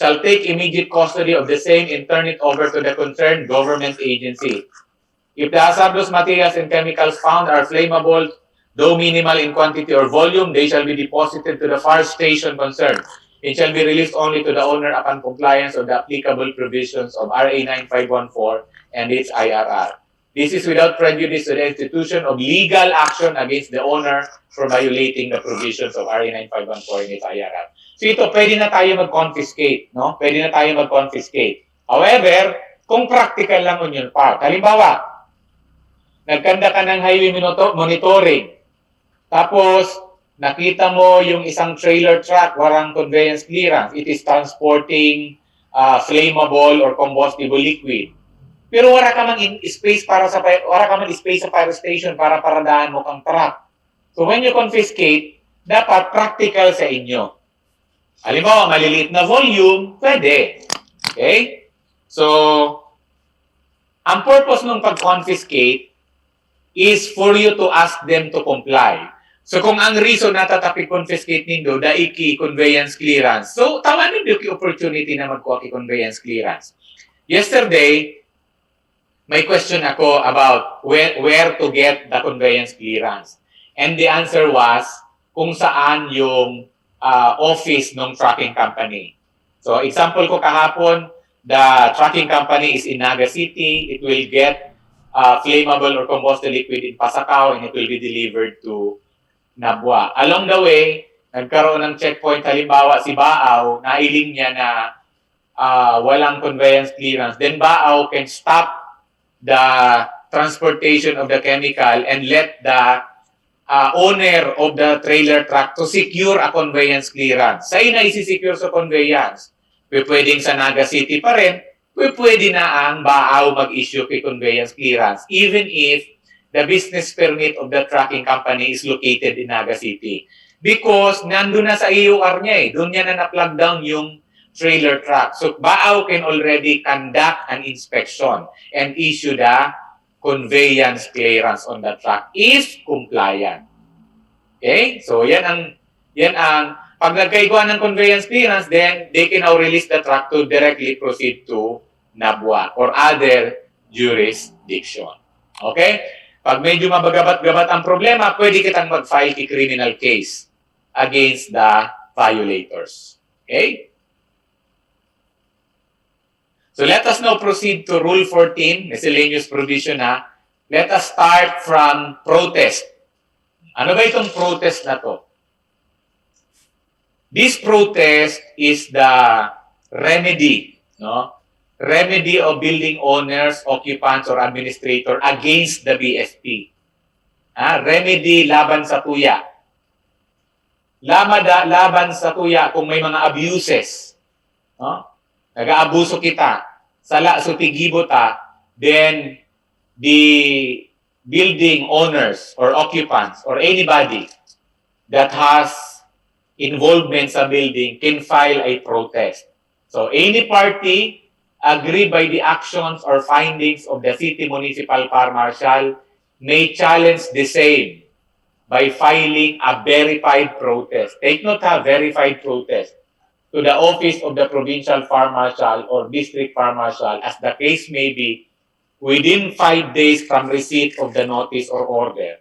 Speaker 1: shall take immediate custody of the same and turn it over to the concerned government agency. If the hazardous materials and chemicals found are flammable, though minimal in quantity or volume, they shall be deposited to the fire station concerned. It shall be released only to the owner upon compliance of the applicable provisions of RA 9514 and its IRR. This is without prejudice to the institution of legal action against the owner for violating the provisions of RA 9514 and its IRR. So ito, pwede na tayo mag-confiscate, no? Pwede na tayo mag-confiscate. However, kung practical lang on your part, halimbawa, nagkanda ka ng highway monitoring, tapos, nakita mo yung isang trailer truck, warang conveyance clearance. It is transporting flammable or combustible liquid. Pero wala ka mang space sa fire station para paradaan mo kang truck. So when you confiscate, dapat practical sa inyo. Halimbawa, maliliit na volume, pwede. Okay? So, ang purpose ng pag-confiscate is for you to ask them to comply. So kung ang reason na tatapik confiscate nindo, daiki conveyance clearance. So tama nindo ki opportunity na magkuha ki conveyance clearance. Yesterday, may question ako about where to get the conveyance clearance. And the answer was kung saan yung office ng trucking company. So example ko kahapon, the trucking company is in Naga City. It will get flammable or combustible liquid in Pasacao and it will be delivered to Nabwa. Along the way, nagkaroon ng checkpoint, halimbawa si Baaw, nailing niya na walang conveyance clearance, then Baaw can stop the transportation of the chemical and let the owner of the trailer truck to secure a conveyance clearance. Sa'yo na isi-secure sa conveyance. Pwedeng sa Naga City pa rin, pwede na ang Baaw mag-issue kay conveyance clearance even if the business permit of the trucking company is located in Naga City. Because nandun na sa EUR niya eh. Doon niya na na-plug down yung trailer truck. So, Baaw can already conduct an inspection and issue the conveyance clearance on the truck if compliant. Okay? So, yan ang pag nagkaiguan ng conveyance clearance, then they can now release the truck to directly proceed to Nabwa or other jurisdiction. Okay? Pag medyo mabagabat-gabat ang problema, pwede kitang mag-file criminal case against the violators. Okay? So let us now proceed to Rule 14, miscellaneous provision na. Let us start from protest. Ano ba itong protest na to? This protest is the remedy, no? Remedy of building owners, occupants, or administrator against the BSP. Remedy laban sa tuya. Laban sa tuya kung may mga abuses. No? Nag-aabuso kita. Sala so tigibo ta, then the building owners or occupants or anybody that has involvement sa building can file a protest. So any party agree by the actions or findings of the city municipal fire marshal may challenge the same by filing a verified protest. Take note ha, verified protest to the office of the provincial fire marshal or district fire marshal as the case may be within 5 days from receipt of the notice or order.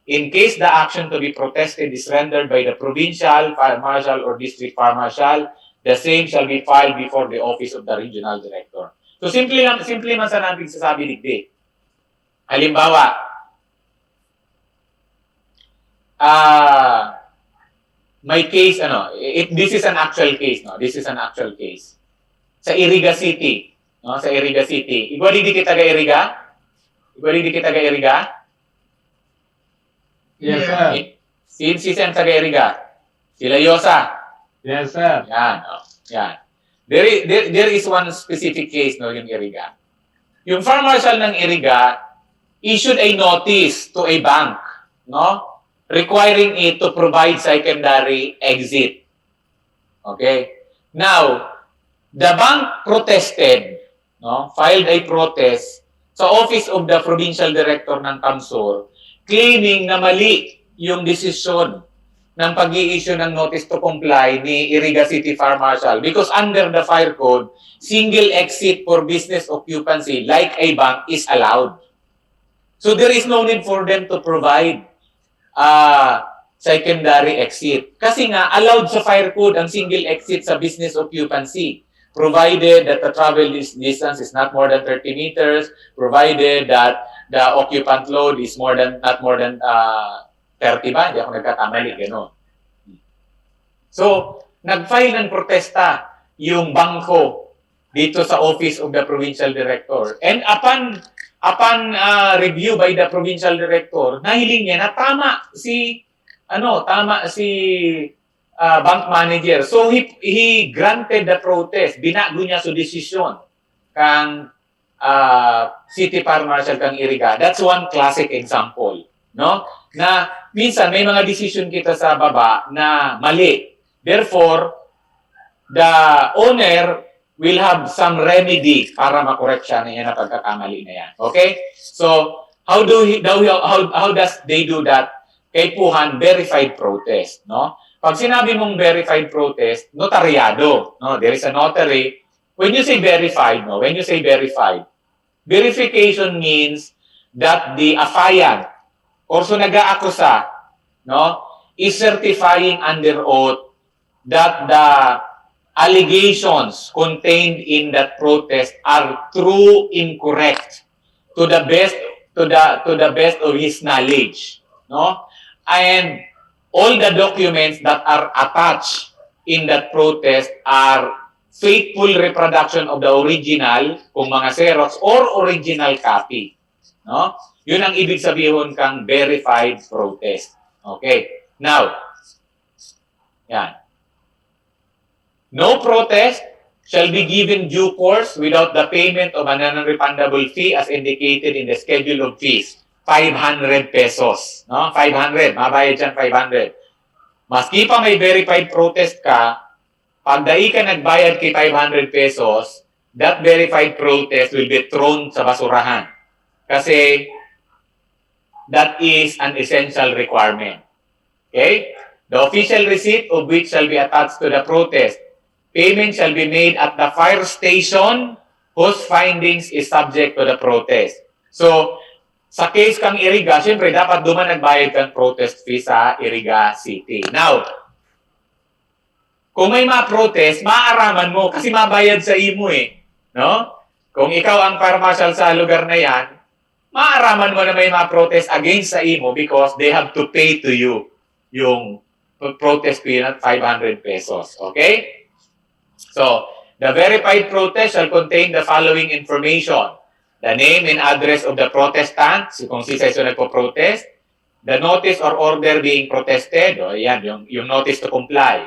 Speaker 1: In case the action to be protested is rendered by the provincial fire marshal or district fire marshal, the same shall be filed before the office of the regional director. So simple man sa natin sasabi digdi. Halimbawa, may case, this is an actual case, no? This is an actual case. Sa Iriga City, no? Sa Iriga City. Igwali di kita ga Iriga? Igwali di kita ga Iriga?
Speaker 9: Yes, sir.
Speaker 1: Si Sen sa Iriga? Sila Yosa?
Speaker 9: Yes, sir.
Speaker 1: Yan, yan. There is one specific case, no, yung Iriga. Yung fire marshal ng Iriga issued a notice to a bank, no, requiring it to provide secondary exit. Okay? Now, the bank protested, no, filed a protest sa office of the provincial director ng Kamsur, claiming na mali yung desisyon ng pag-i-issue ng notice to comply ni Iriga City Fire Marshal because under the fire code, single exit for business occupancy like a bank is allowed. So there is no need for them to provide secondary exit. Kasi nga, allowed sa fire code ang single exit sa business occupancy provided that the travel distance is not more than 30 meters, provided that the occupant load is not more than 30 ba? Hindi ako nagkakamali, gano'n. So, nag-file ng protesta yung bangko dito sa office of the provincial director. And upon review by the provincial director, nahiling niya na tama si bank manager. So, he granted the protest. Binago niya sa desisyon kang City Fire Marshal kang Iriga. That's one classic example, no? Na minsan may mga decision kita sa baba na mali. Therefore, the owner will have some remedy para makorek siya na yan na pagkakamali na yan. Okay? So, how does they do that? Kay Puhan, verified protest, no? Pag sinabi mong verified protest, notaryado, no? There is a notary. When you say verified, no? When you say verified, verification means that the affiant also nag-aakusa, no, is certifying under oath that the allegations contained in that protest are true, incorrect, to the best of his knowledge, no, and all the documents that are attached in that protest are faithful reproduction of the original, kung mga Xerox, or original copy. No? Yun ang ibig sabihin kang verified protest. Okay. Now, yan. No protest shall be given due course without the payment of a non-refundable fee as indicated in the schedule of fees. 500 pesos. No? 500. Mabayad dyan 500. Maski pa may verified protest ka, pag dai ka nagbayad kay 500 pesos, that verified protest will be thrown sa basurahan. Kasi that is an essential requirement. Okay? The official receipt of which shall be attached to the protest. Payment shall be made at the fire station whose findings is subject to the protest. So, sa case kang Iriga, siyempre dapat duman nagbayad kang protest fee sa Iriga City. Now, kung may ma-protest, maaaraman mo kasi mabayad sa imo eh. No? Kung ikaw ang fire marshal sa lugar na yan, maaaraman mo na may ma-protest against sa imo because they have to pay to you yung protest fee na 500 pesos. Okay? So, the verified protest shall contain the following information. The name and address of the protestant, kung si Seso nagpo-protest, the notice or order being protested, o yan, yung notice to comply.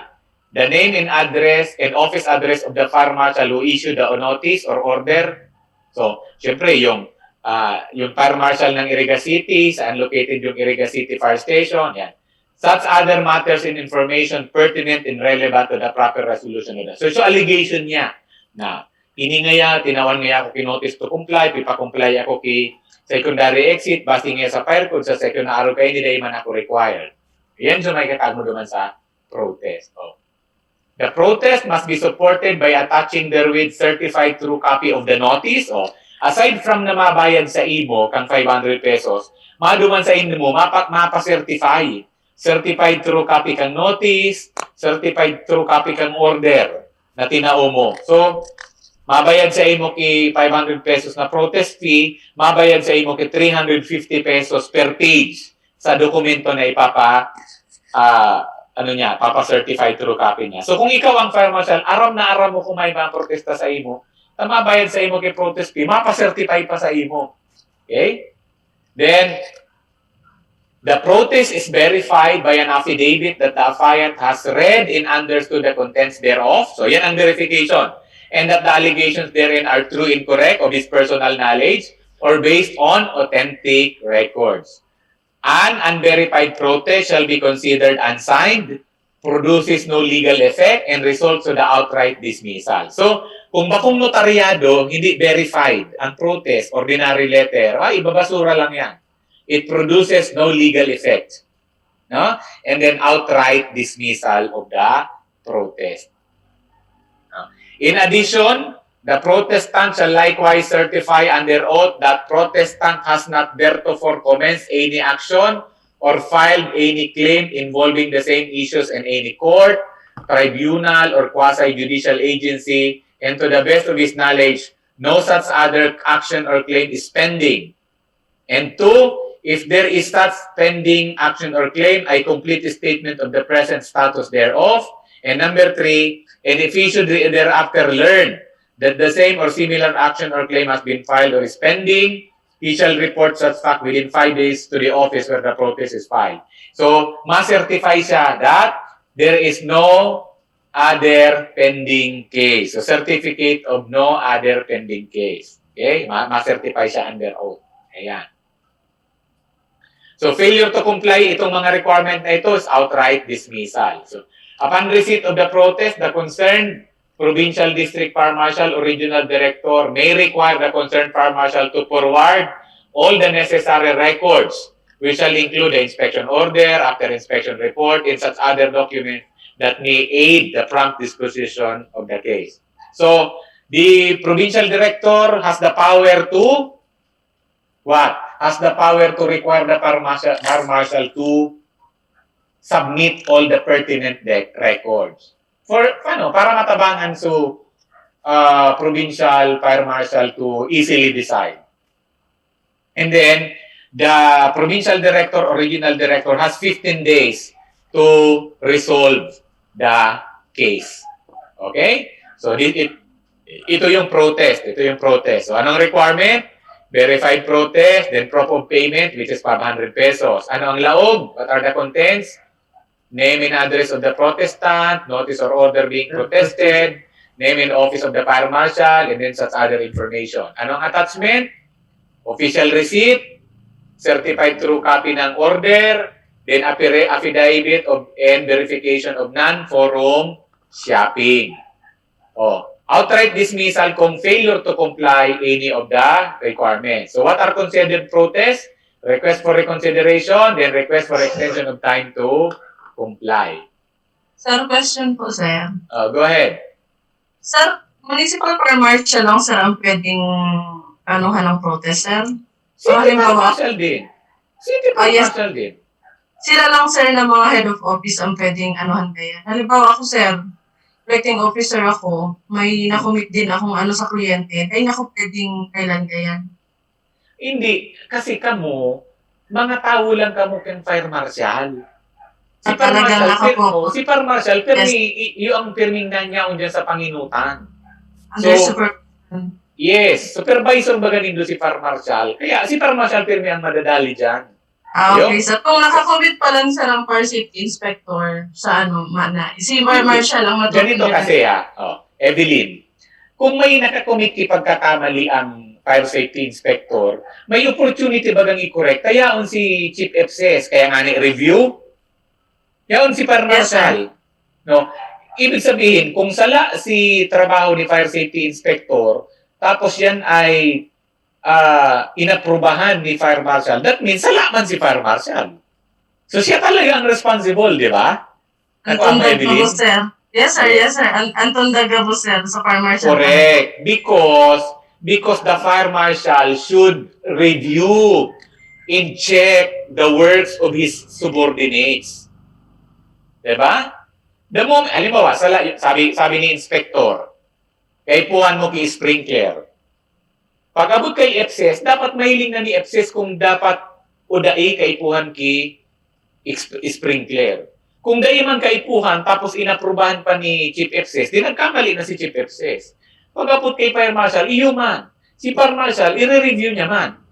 Speaker 1: The name and address and office address of the fire marshal who issued the notice or order. So, syempre, yung fire marshal ng Iriga City, saan located yung Iriga City Fire Station, yan. Such other matters and information pertinent and relevant to the proper resolution of that. So allegation niya na iningaya, tinawan nga ako kinotice to comply, pipa-comply ako kay secondary exit, basti nga sa fire code, sa second na araw kayo, hindi man ako required. Yan so may katag mo naman sa protest. Oh. The protest must be supported by attaching therewith certified true copy of the notice. Oh. Aside from na mabayad sa imo, kang 500 pesos, maduman sa imo mo, mapa-certify. Certified true copy kang notice, certified true copy kang order na tinao mo. So, mabayad sa imo ki 500 pesos na protest fee, mabayad sa imo ki 350 pesos per page sa dokumento na papa-certified true copy niya. So, kung ikaw ang fire marshal, aram na aram mo kung may mga protesta sa imo, mabayad sa imo ki protest fee, mapa-certify pa sa imo. Okay? Then, the protest is verified by an affidavit that the affiant has read and understood the contents thereof. So, yan ang verification. And that the allegations therein are true and correct of his personal knowledge or based on authentic records. An unverified protest shall be considered unsigned, produces no legal effect, and results to the outright dismissal. So, kung bakong notaryado, hindi verified ang protest, ordinary letter, ibabasura lang yan. It produces no legal effect. No? And then outright dismissal of the protest. In addition, the protestant shall likewise certify under oath that protestant has not theretofore commenced any action or filed any claim involving the same issues in any court, tribunal, or quasi-judicial agency, and to the best of his knowledge, no such other action or claim is pending. And two, if there is such pending action or claim, I complete a statement of the present status thereof. And number three, and if he should thereafter learn that the same or similar action or claim has been filed or is pending, he shall report such fact within 5 days to the office where the protest is filed. So, ma-certify siya that there is no other pending case. So, certificate of no other pending case. Okay? Ma-certify siya under oath. Ayan. So, failure to comply, itong mga requirement na ito is outright dismissal. So, upon receipt of the protest, the concerned provincial district fire marshal or regional director may require the concerned fire marshal to forward all the necessary records, which shall include the inspection order, after inspection report, and such other documents that may aid the prompt disposition of the case. So, the provincial director has the power to what? Has the power to require the fire marshal to submit all the pertinent records. Para matabangan so provincial fire marshal to easily decide. And then, the provincial director or regional director has 15 days to resolve the case. Okay? So, ito yung protest. Ito yung protest. So, anong requirement? Verified protest, then proof of payment, which is 500 pesos. Ano ang laog? What are the contents? Name and address of the protestant, notice or order being protested, name and office of the fire marshal, and then such other information. Anong attachment? Official receipt, certified true copy ng order, then affidavit of and verification of non-forum shopping. Outright dismissal kung failure to comply any of the requirements. So what are considered protests? Request for reconsideration, then request for extension of time to comply.
Speaker 21: Sir, question po, sir.
Speaker 1: Go ahead.
Speaker 21: Sir, municipal fire marshal lang, sir, ang pwedeng anuhan ng protest, sir?
Speaker 1: City fire marshal din. City fire marshal din.
Speaker 21: Sila lang, sir, na mga head of office ang pwedeng anuhan kaya. Halimbawa ako, sir, collecting officer ako, may nakomit din akong sa kliyente, ay naku pwedeng kailan ganyan.
Speaker 1: Hindi, kasi kamo, mga tao lang kamo kang fire marshal. Si fire marshal, pero yung pirming na niya dyan sa panginutan. Yes, supervisor ba ganindo si fire marshal? Kaya si fire marshal pirmi ang madadali dyan.
Speaker 21: Okay, so kung nakakomit pa lang sa ng fire safety inspector sa si fire marshal ang matutulungan.
Speaker 1: Ganito kasi Evelyn, kung may nakakomit pagkakamali ang fire safety inspector, may opportunity bagang i-correct. Kaya si chief FCS, kaya nga ni-review, kaya si fire marshal. No? Ibig sabihin, kung sala si trabaho ni fire safety inspector, tapos yan ay inaprubahan ni fire marshal, that means salaman si fire marshal. So siya talaga ang responsible, di ba?
Speaker 21: Anton Dagabo, sir. Yes, sir. Yes, sir. Anton Dagabo, sir, sa fire marshal.
Speaker 1: Correct. Because the fire marshal should review and check the works of his subordinates. Di ba? The moment, halimbawa, sabi ni inspector, kaipuhan mo kay sprinkler. Pag abot kay FCS, dapat mahiling na ni FCS kung dapat o dai kaipuhan ki sprinkler. Kung dai man kaipuhan, tapos inaprubahan pa ni Chief FCS, di nagkamali na si Chief FCS. Pag abot kay Fire Marshal, iyo man. Si Fire Marshal, i-review niya man.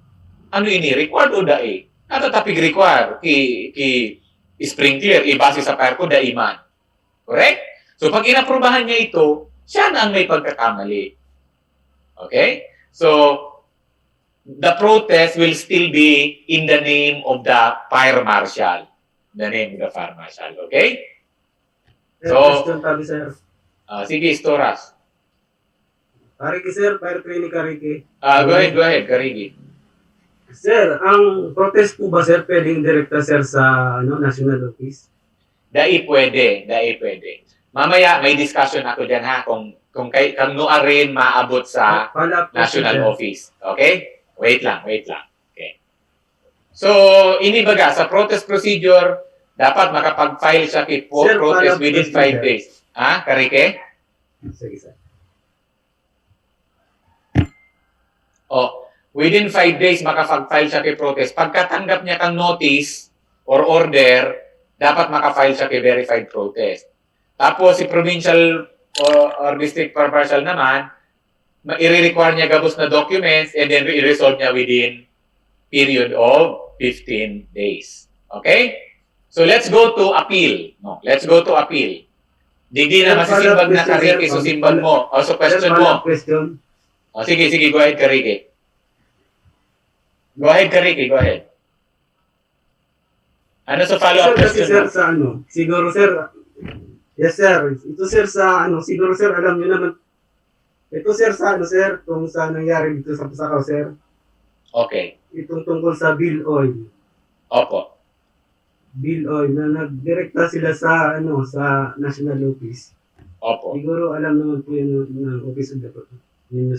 Speaker 1: Ano ini? Required o dai? Natatapig require ki sprinkler, ibase sa fire ko, dai man. Correct? So pag inaprubahan niya ito, siya na ang may pagkakamali. Okay? So, the protest will still be in the name of the fire marshal. The name of the fire marshal. Okay? So, sige, Storas.
Speaker 6: Kariki, sir. Fire training, Kariki.
Speaker 1: Go ahead, Kariki.
Speaker 6: Sir, ang protest po ba, sir, pwedeng direkta, sir, sa national office?
Speaker 1: Dai pwede. Mamaya, may discussion ako dyan, ha, kung noa rin maabot sa national office. Okay? Wait lang. Okay. So, inibaga, sa protest procedure, dapat makapag-file siya for protest within 5 days. Ha, Karike?
Speaker 6: Sige, sir.
Speaker 1: Within 5 days, makapag-file siya kay protest. Pagkatanggap niya kang notice or order, dapat makafile siya kay verified protest. Tapos, si provincial or district fire marshal naman, i-require niya gabos na documents and then i-resolve niya within period of 15 days. Okay? So let's go to appeal. Let's go to appeal. Di na masisimbag na Kariki, so simbag mo. So question mo. Sige, go ahead, Kariki. Go ahead. Ano sa follow-up question?
Speaker 6: Sir, sa siguro, sir, yes, sir. Ito, sir, sa siguro, sir, alam niyo naman. Ito, sir, sa sir, kung saan nangyari dito sa Pasakaw, sir.
Speaker 1: Okay.
Speaker 6: Itong tungkol sa Bill Oil.
Speaker 1: Opo.
Speaker 6: Bill Oil, na nagdirekta sila sa, sa national office.
Speaker 1: Opo.
Speaker 6: Siguro, alam naman po yun ng office of the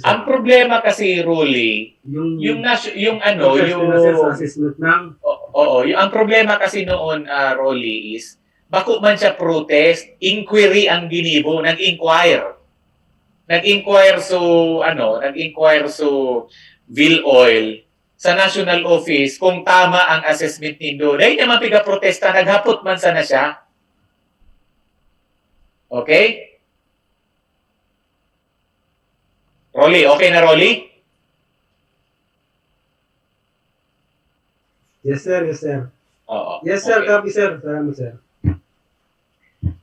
Speaker 1: ang problema kasi, Rolly, ang problema kasi noon, Rolly, is bako man siya protest, inquiry ang ginibo, nag-inquire so Bill Oil sa national office kung tama ang assessment nindo. Dahil niya mapiga protesta, naghapot man sana siya. Okay? Rolly, okay na Rolly?
Speaker 4: Yes, sir. Yes, sir.
Speaker 1: Oo.
Speaker 4: Yes, sir.
Speaker 1: Okay.
Speaker 4: Copy, sir. Salamat, sir.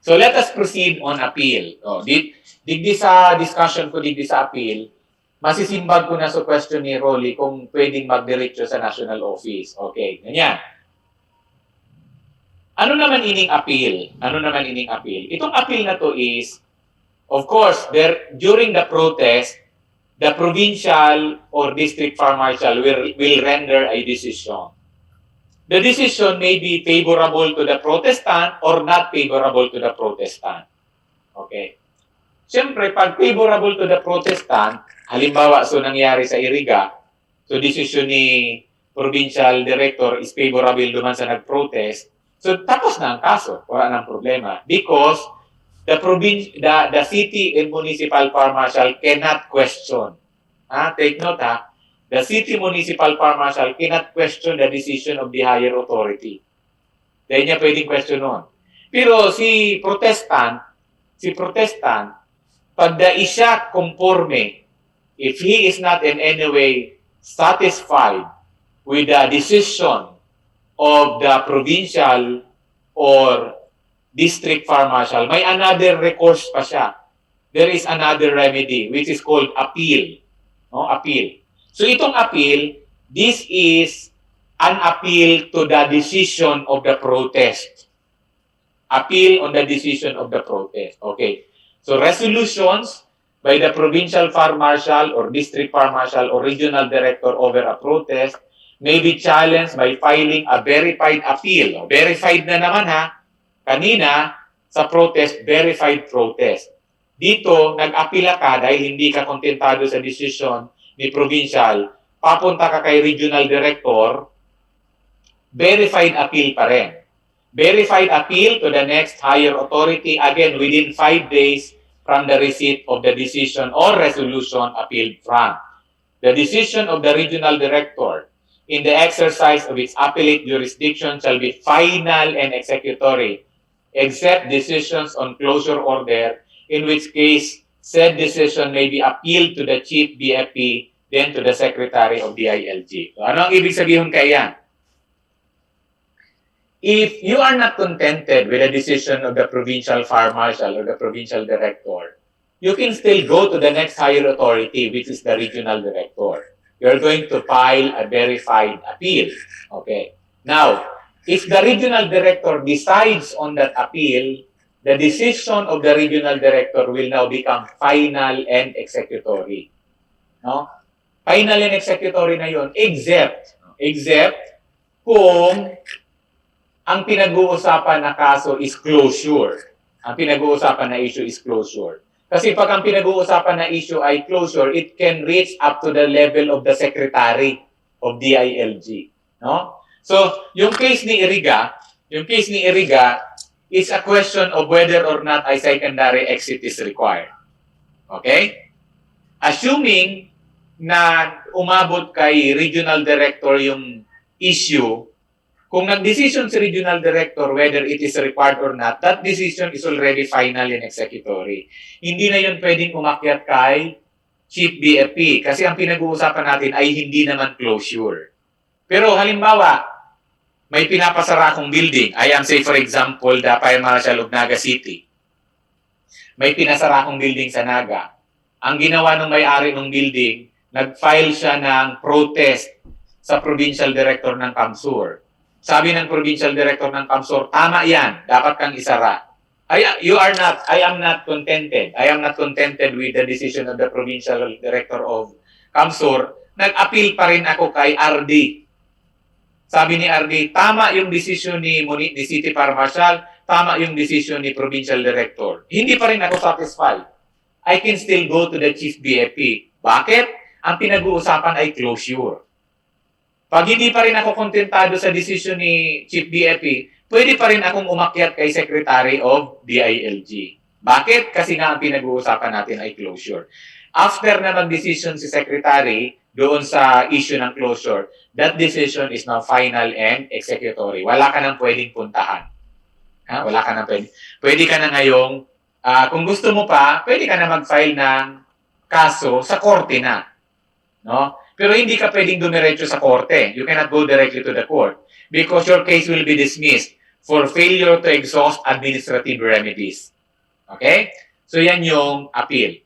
Speaker 1: So let us proceed on appeal. Digdi sa discussion ko, digdi sa appeal, masisimbag ko na sa question ni Rolly kung pwedeng magdiretso sa national office. Okay, ganyan. Ano naman ining appeal? Ano naman ining appeal? Itong appeal na to is, of course, during the protest, the provincial or district farm marshal will render a decision. The decision may be favorable to the protestant or not favorable to the protestant. Okay. Siyempre, pag favorable to the protestant, halimbawa, so nangyari sa Iriga, so decision ni provincial director is favorable duman sa nag-protest, so tapos na ang kaso, wala nang problema. Because the city and municipal farm marshal cannot question. Take note the city municipal farm marshal cannot question the decision of the higher authority. Dahil niya pwedeng question nun. Pero si protestant, pag siya conforme, if he is not in any way satisfied with the decision of the provincial or district farm marshal, may another recourse pa siya. There is another remedy which is called appeal. Appeal. So itong appeal, this is an appeal to the decision of the protest. Appeal on the decision of the protest. Okay. So resolutions by the provincial farm marshal or district farm marshal or regional director over a protest may be challenged by filing a verified appeal. Verified na naman kanina sa protest, verified protest. Dito, nag-apila ka dahil hindi ka kontentado sa decision ni provincial, papunta ka kay regional director, verified appeal pa rin. Verified appeal to the next higher authority, again, within 5 days from the receipt of the decision or resolution appealed from. The decision of the regional director in the exercise of its appellate jurisdiction shall be final and executory, except decisions on closure order, in which case said decision may be appealed to the chief BFP, then to the secretary of DILG. So, ano ang ibig sabihin kaya? If you are not contented with the decision of the provincial farm marshal or the provincial director, you can still go to the next higher authority, which is the regional director. You're going to file a verified appeal. Okay. Now, if the regional director decides on that appeal, the decision of the regional director will now become final and executory. No? Final and executory na yun, except kung ang pinag-uusapan na kaso is closure. Ang pinag-uusapan na issue is closure. Kasi pag ang pinag-uusapan na issue ay closure, it can reach up to the level of the secretary of DILG. No? So, yung case ni Iriga is a question of whether or not a secondary exit is required. Okay? Assuming na umabot kay regional director yung issue, kung nag-decision si regional director whether it is required or not, that decision is already final and executory. Hindi na yun pwedeng umakyat kay chief BFP kasi ang pinag-uusapan natin ay hindi naman closure. Pero halimbawa, may pinapasara akong building. I am say for example, the Fire Marshal of Naga City. May pinasara akong building sa Naga. Ang ginawa ng may-ari ng building, nag-file siya ng protest sa provincial director ng Kamsur. Sabi ng provincial director ng Kamsur, tama yan, dapat kang isara. I am not contented. I am not contented with the decision of the provincial director of Kamsur. Nag-appeal pa rin ako kay RD. Sabi ni RD, tama yung decision ni City Farm Marshal, tama yung decision ni provincial director. Hindi pa rin ako satisfied. I can still go to the chief BFP. Bakit? Ang pinag-uusapan ay closure. Pag hindi pa rin ako kontentado sa decision ni chief BFP, pwede pa rin akong umakyat kay secretary of DILG. Bakit? Kasi nga ang pinag-uusapan natin ay closure. After na mag-decision si secretary doon sa issue ng closure, that decision is now final and executory. Wala ka nang pwedeng puntahan. Wala ka nang pwede. Pwede ka na ngayong Kung gusto mo pa, pwede ka na mag-file ng kaso sa korte na. No? Pero hindi ka pwedeng dumiretso sa korte. You cannot go directly to the court because your case will be dismissed for failure to exhaust administrative remedies. Okay? So yan yung appeal.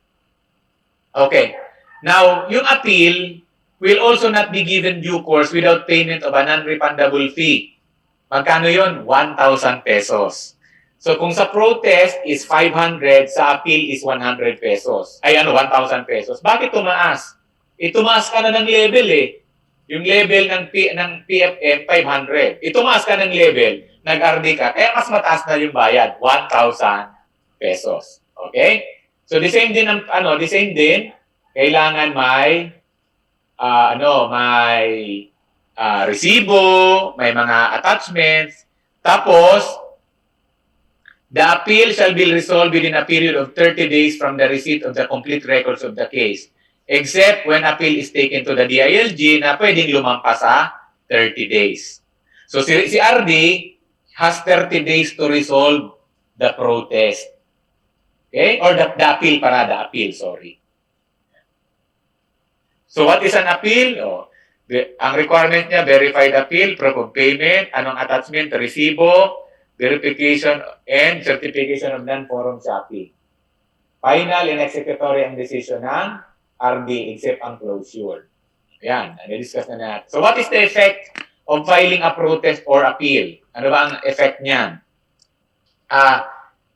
Speaker 1: Okay. Now, yung appeal will also not be given due course without payment of a non-refundable fee. Magkano yun? 1,000 pesos. So kung sa protest is 500, sa appeal is 100 pesos. Ay 1,000 pesos. Bakit tumaas? Tumaas ka na ng level eh. Yung level ng PFM, 500. Tumaas ka ng level, nag-RD ka, kaya mas mataas na yung bayad, 1,000 pesos. Okay? So the same din, kailangan may resibo, may mga attachments, tapos, the appeal shall be resolved within a period of 30 days from the receipt of the complete records of the case, except when appeal is taken to the DILG na pwedeng lumampas sa 30 days. So si RD has 30 days to resolve the protest. Okay? Or the appeal, sorry. So what is an appeal? Ang requirement niya, verified appeal, proof of payment, anong attachment, resibo, verification and certification of non-forum shopping. Final and executory ang decision ng RD except ang closure. Ayan, na-discuss na natin. So what is the effect of filing a protest or appeal? Ano ba ang effect niyan?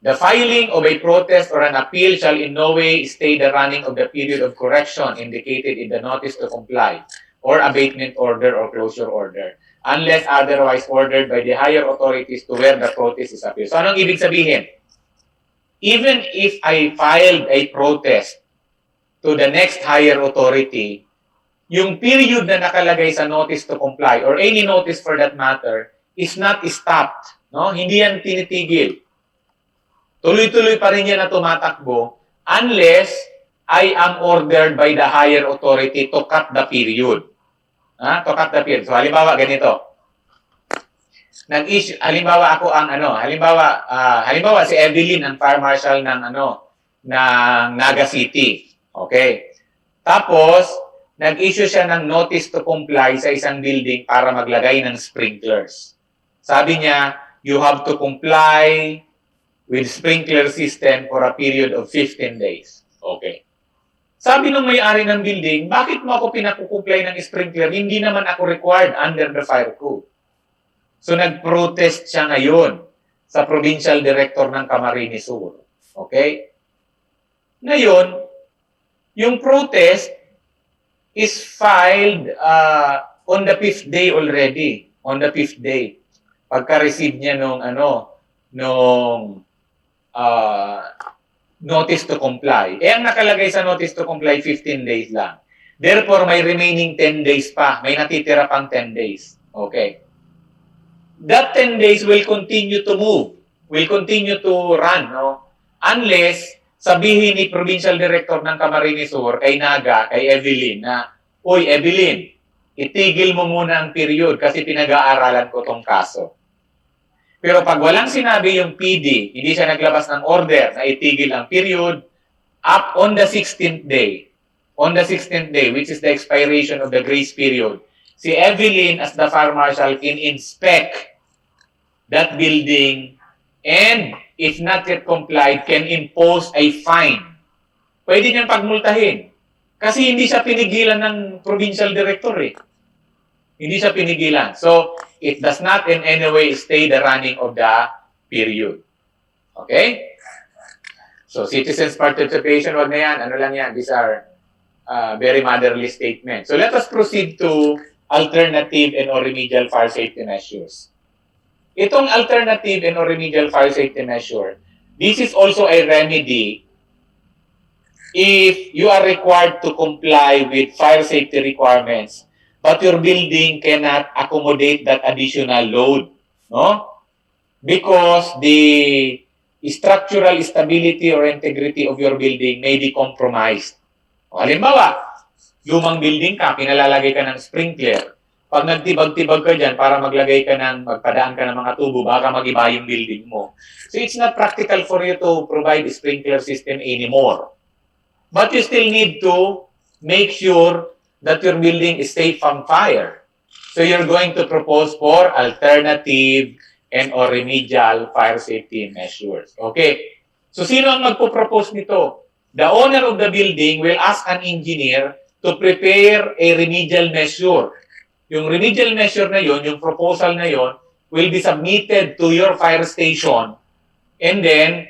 Speaker 1: The filing of a protest or an appeal shall in no way stay the running of the period of correction indicated in the notice to comply or abatement order or closure order, unless otherwise ordered by the higher authorities to where the protest is appealed. So, anong ibig sabihin? Even if I filed a protest to the next higher authority, yung period na nakalagay sa notice to comply or any notice for that matter is not stopped. No? Hindi yan tinitigil. Tuloy-tuloy pa rin yan na tumatakbo unless I am ordered by the higher authority to cut the period. To cut the period. So, halimbawa, ganito. Nag-issue, halimbawa ako ang halimbawa si Evelyn ang fire marshal ng Naga City. Okay. Tapos, nag-issue siya ng notice to comply sa isang building para maglagay ng sprinklers. Sabi niya, you have to comply with sprinkler system for a period of 15 days. Okay. Sabi nung may-ari ng building, bakit mo ako pinakukumply ng sprinkler? Hindi naman ako required under the fire code. So nag-protest siya ngayon sa provincial director ng Camarines Sur. Okay? Ngayon, yung protest is filed on the 5th day already. On the 5th day. Pagka-receive niya nung notice to comply. Ang nakalagay sa notice to comply, 15 days lang. Therefore, may remaining 10 days pa. May natitira pang 10 days. Okay. That 10 days will continue to move. Will continue to run. No? Unless, sabihin ni Provincial Director ng Camarines Sur, kay Naga, kay Evelyn, na, Uy, Evelyn, itigil mo muna ang period kasi pinag-aaralan ko tong kaso. Pero pag walang sinabi yung PD, hindi siya naglabas ng order na itigil ang period, up on the 16th day, which is the expiration of the grace period, si Evelyn as the fire marshal can inspect that building and if not yet complied, can impose a fine. Pwede niyang pagmultahin. Kasi hindi siya pinigilan ng provincial director eh. Hindi siya pinigilan. So, it does not in any way stay the running of the period. Okay? So, citizens' participation, wag na yan. Ano lang yan? These are very motherly statements. So, let us proceed to alternative and or remedial fire safety measures. Itong alternative and or remedial fire safety measure, this is also a remedy if you are required to comply with fire safety requirements but your building cannot accommodate that additional load, no? Because the structural stability or integrity of your building may be compromised. O, halimbawa, lumang building ka, pinalalagay ka ng sprinkler, pag nagtibag-tibag ka dyan para magpadaan ka ng mga tubo, baka mag-iba yung building mo. So it's not practical for you to provide a sprinkler system anymore. But you still need to make sure that your building is safe from fire. So you're going to propose for alternative and or remedial fire safety measures. Okay. So sino ang magpo-propose nito? The owner of the building will ask an engineer to prepare a remedial measure. Yung remedial measure na yon, yung proposal na yon, will be submitted to your fire station, and then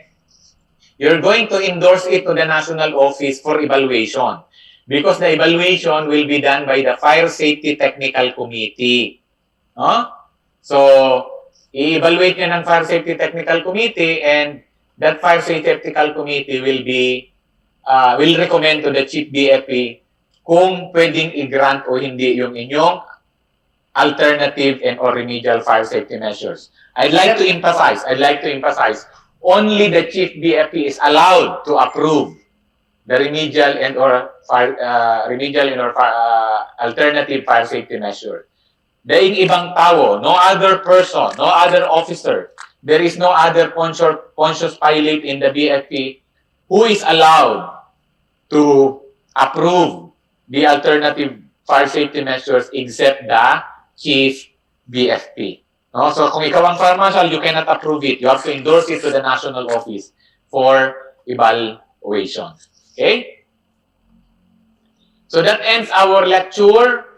Speaker 1: you're going to endorse it to the national office for evaluation, because the evaluation will be done by the Fire Safety Technical Committee. So, i-evaluate niya ng Fire Safety Technical Committee, and that Fire Safety Technical Committee will recommend to the Chief BFP kung pwedeng i-grant o hindi yung inyong alternative and or remedial fire safety measures. I'd like to emphasize, only the Chief BFP is allowed to approve the remedial and or alternative fire safety measure. Daing ibang tao, no other person, no other officer, there is no other conscious pilot in the BFP who is allowed to approve the alternative fire safety measures except the Chief BFP. No? So kung ikaw ang fire marshal, you cannot approve it. You have to endorse it to the national office for evaluation. Okay? So that ends our lecture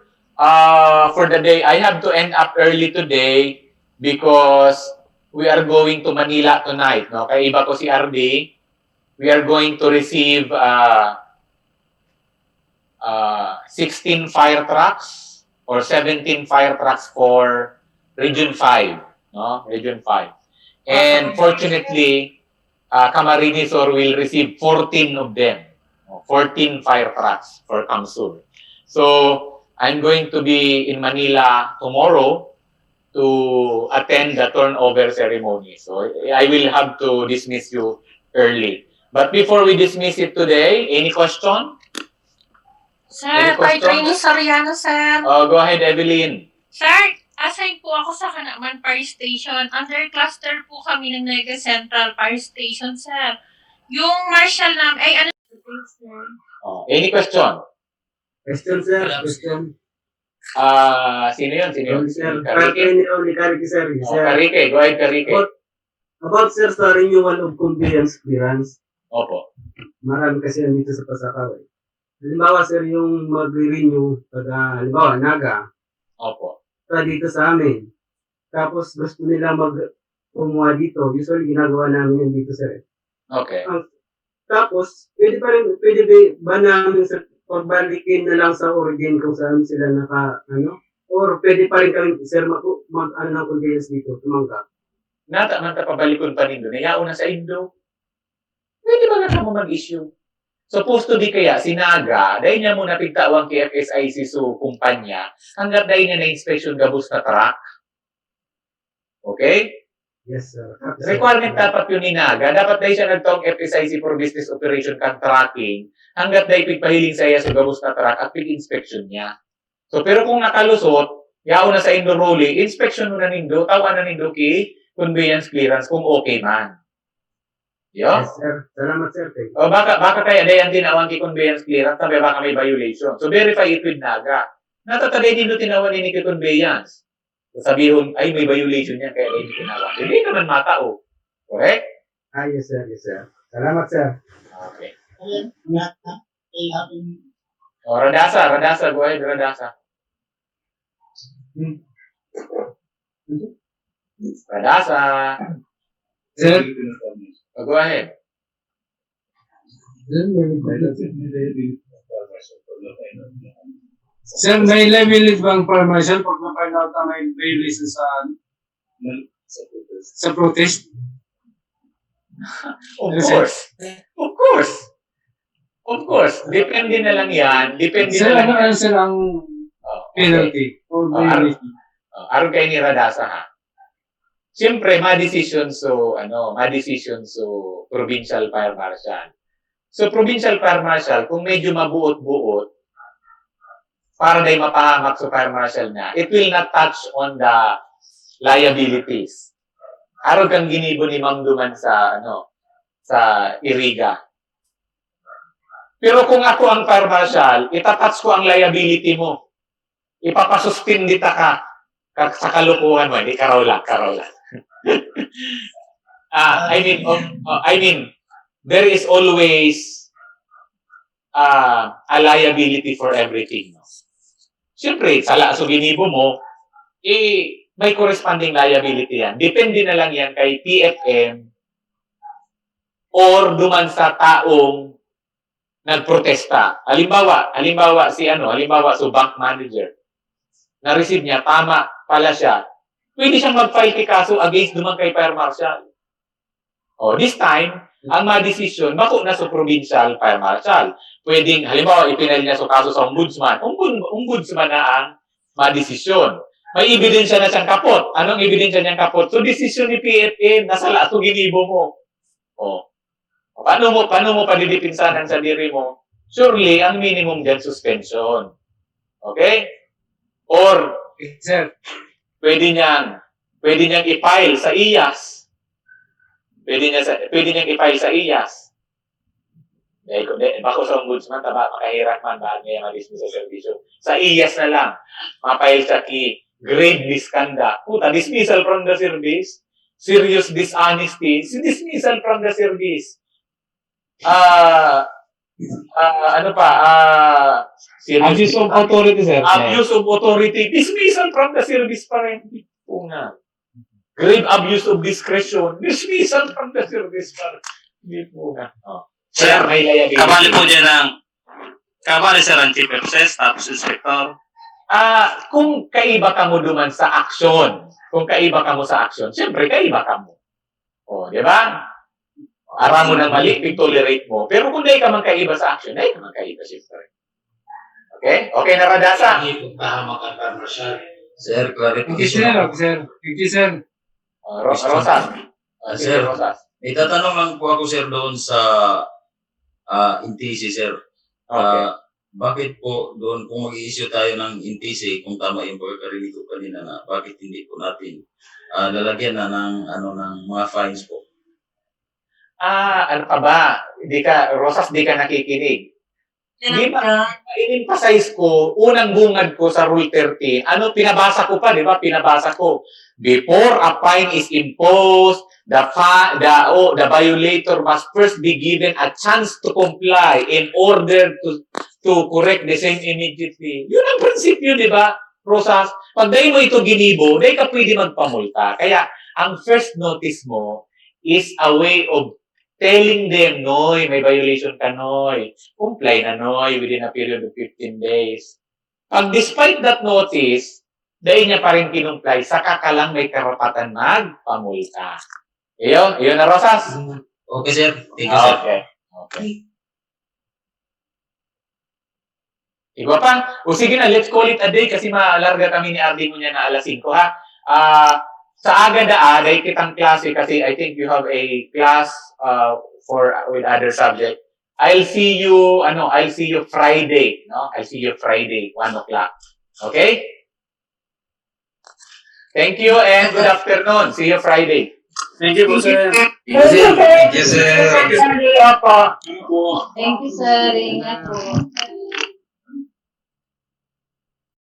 Speaker 1: for the day. I have to end up early today because we are going to Manila tonight. No? Kaya iba ko si RD. We are going to receive 16 fire trucks or 17 fire trucks for Region 5. No? Region 5. And fortunately, Camarines Sur will receive 14 of them. 14 fire trucks for Kamsur. So, I'm going to be in Manila tomorrow to attend the turnover ceremony. So, I will have to dismiss you early. But before we dismiss it today, any question?
Speaker 12: Sir, fire training Soriano, sir.
Speaker 1: Go ahead, Evelyn.
Speaker 12: Sir, assign po ako sa Kanaman Fire Station. Under cluster po kami ng Naga Central Fire Station, sir. Yung marshal namin, ay ano?
Speaker 1: Any question?
Speaker 4: Question, sir. Question.
Speaker 1: Sino yun?
Speaker 4: Sir,
Speaker 1: Karike?
Speaker 4: Karike, sir.
Speaker 1: Karike, go ahead, Karike.
Speaker 4: About, sir, sa renewal of conveyance clearance.
Speaker 1: Opo.
Speaker 4: Marami kasi yan dito sa Pasakaw. Halimbawa, sir, yung mag-renew, halimbawa, Naga.
Speaker 1: Opo.
Speaker 4: Dito sa amin. Tapos, gusto nila kumuha dito. Usually, ginagawa namin yan dito, sir.
Speaker 1: Okay.
Speaker 4: Tapos, pwede ba namin sa pagbalikin na lang sa origin kung saan sila or pwede pa rin kami, sir, ng conveyance dito, tumanggap.
Speaker 1: Nata pabalikon pa nindo. Nayaw na sa Indo. Pwede ba nga mo mag-issue? Supposed to be kaya, sinaga, dahil niya muna pigtawang KFSIC so kumpanya, hanggang dahil niya na-inspection gabos na truck. Okay?
Speaker 4: Yes, sir.
Speaker 1: Requirement dapat yun inaga. Dapat dahil siya nagtawang FSIC for business operation contracting, hanggang dahil pigpahiling sa iya sa gabos na truck at pig-inspection niya. So, pero kung nakalusot, yaw na sa Indo Roli, inspection mo na nindo, tawan na nindo ki conveyance clearance kung okay man.
Speaker 4: Yes, sir. Salamat, sir.
Speaker 1: O baka kaya dayan tinawang ki conveyance clearance, sabi baka may violation. So verify it with Naga. Natataday din do tinawan ni ki conveyance. So, sabihon, ay may violation yan, kaya hindi tinawang. Hindi naman matao. Correct?
Speaker 4: Yes, sir. Yes, sir. Salamat, sir.
Speaker 1: Okay. Radasa. Go ahead, Radasa. Radasa.
Speaker 5: Sir?
Speaker 1: Go ahead.
Speaker 5: Sir, may liability bang fire marshal pag na-find out na may violation sa protest?
Speaker 1: Of course. Depende na lang yan.
Speaker 5: Sir, ano ang penalty for violation?
Speaker 1: Aron kay ni Radasa ha. Siyempre, ma-decision so provincial fire marshal. So provincial fire marshal, kung medyo mabuot-buot, para day mapahamak sa fire marshal niya, it will not touch on the liabilities. Araw kang ginibo ni Mang Duman sa Iriga. Pero kung ako ang fire marshal, itatouch ko ang liability mo. Ipapasuspindita ka sa kalukuhan mo. Hindi, karaw lang. I mean, there is always a liability for everything. No? Siyempre, sa ginibo mo, may corresponding liability yan. Depende na lang yan kay PFM or duman sa taong nagprotesta. Halimbawa si bank manager. Na-receive niya, tama pala siya. Pwede siyang mag-file kaso against duman kay fire marshal. This time, ang ma-decision, bako na sa provincial fire marshal. Pwedeng, halimbawa, ipinal niya sa kaso sa ombudsman. Ombudsman na ang ma-decision. May ebidensya na siyang kapot. Anong ebidensya niyang kapot? So, decision ni PFM, nasa laso ginibo mo. Paano mo padidipinsanan sa diri mo? Surely, ang minimum dyan, suspension. Okay? Or, pwede niyang i-file sa IAS. Pwede niyang i-file sa IAS. Bako sa ombudsman, makahirap man, bakit niya ma-dismiss sa servisyo. Sa IAS na lang, ma-file sa grave misconduct. Dismissal from the service. Serious dishonesty. Dismissal from the service.
Speaker 9: Abuse of authority, sir.
Speaker 1: Abuse of authority. Dismissal from the service pa rin. Grave abuse of discretion. Dismissal from the service pa rin. Hindi po na.
Speaker 19: Sir,
Speaker 1: may liability.
Speaker 19: kabali po dyan sir ang chief of SS, tapos inspector.
Speaker 1: Kung kaiba ka mo duman sa aksyon, siyempre kaiba ka mo. Di ba? Ara mo ng mali, tolerate mo. Pero kung di ka man kaiba sa action, di ka man kaiba siyempre. Okay? Okay na, Radasa?
Speaker 2: Sir, clarification.
Speaker 9: Sir.
Speaker 1: Rosas.
Speaker 2: Sir, may tatanong lang po ako, sir, doon sa NTC, sir. Bakit po doon, kung mag-i-issue tayo ng NTC, kung tama yung pagkakarinig ko kanina na, bakit hindi po natin lalagyan na ng mga fines po?
Speaker 1: Ano ka ba? Rosas, di ka nakikinig. In-emphasize ko, unang bungad ko sa Rule 13, pinabasa ko pa, di ba? Pinabasa ko. Before a fine is imposed, the violator must first be given a chance to comply in order to correct the same immediately. Yun ang prinsipyo, di ba, Rosas? Pag dahil mo ito ginibo, dahil ka pwede magpamulta. Kaya, ang first notice mo is a way of telling them, Noy, may violation ka, Noy. Comply na, Noy, within a period of 15 days. Pag despite that notice, dahil niya pa rin kinumply, saka ka lang may karapatan magpamulta. Iyon na, Rosas.
Speaker 2: Okay, sir. Thank you, sir.
Speaker 1: Okay. Iba pa? Sige na, let's call it a day kasi malarga kami ni Ardi mo niya na alas 5, ha? Sa aga dahil kitang klase kasi I think you have a class with other subject. I'll see you Friday, no? I'll see you Friday, 1 o'clock. Okay? Thank you and good afternoon. See you Friday.
Speaker 18: Thank you, sir.
Speaker 10: Thank you, sir.
Speaker 1: Thank you, sir.
Speaker 10: Thank you, sir.
Speaker 7: Thank you, sir. Ingat po.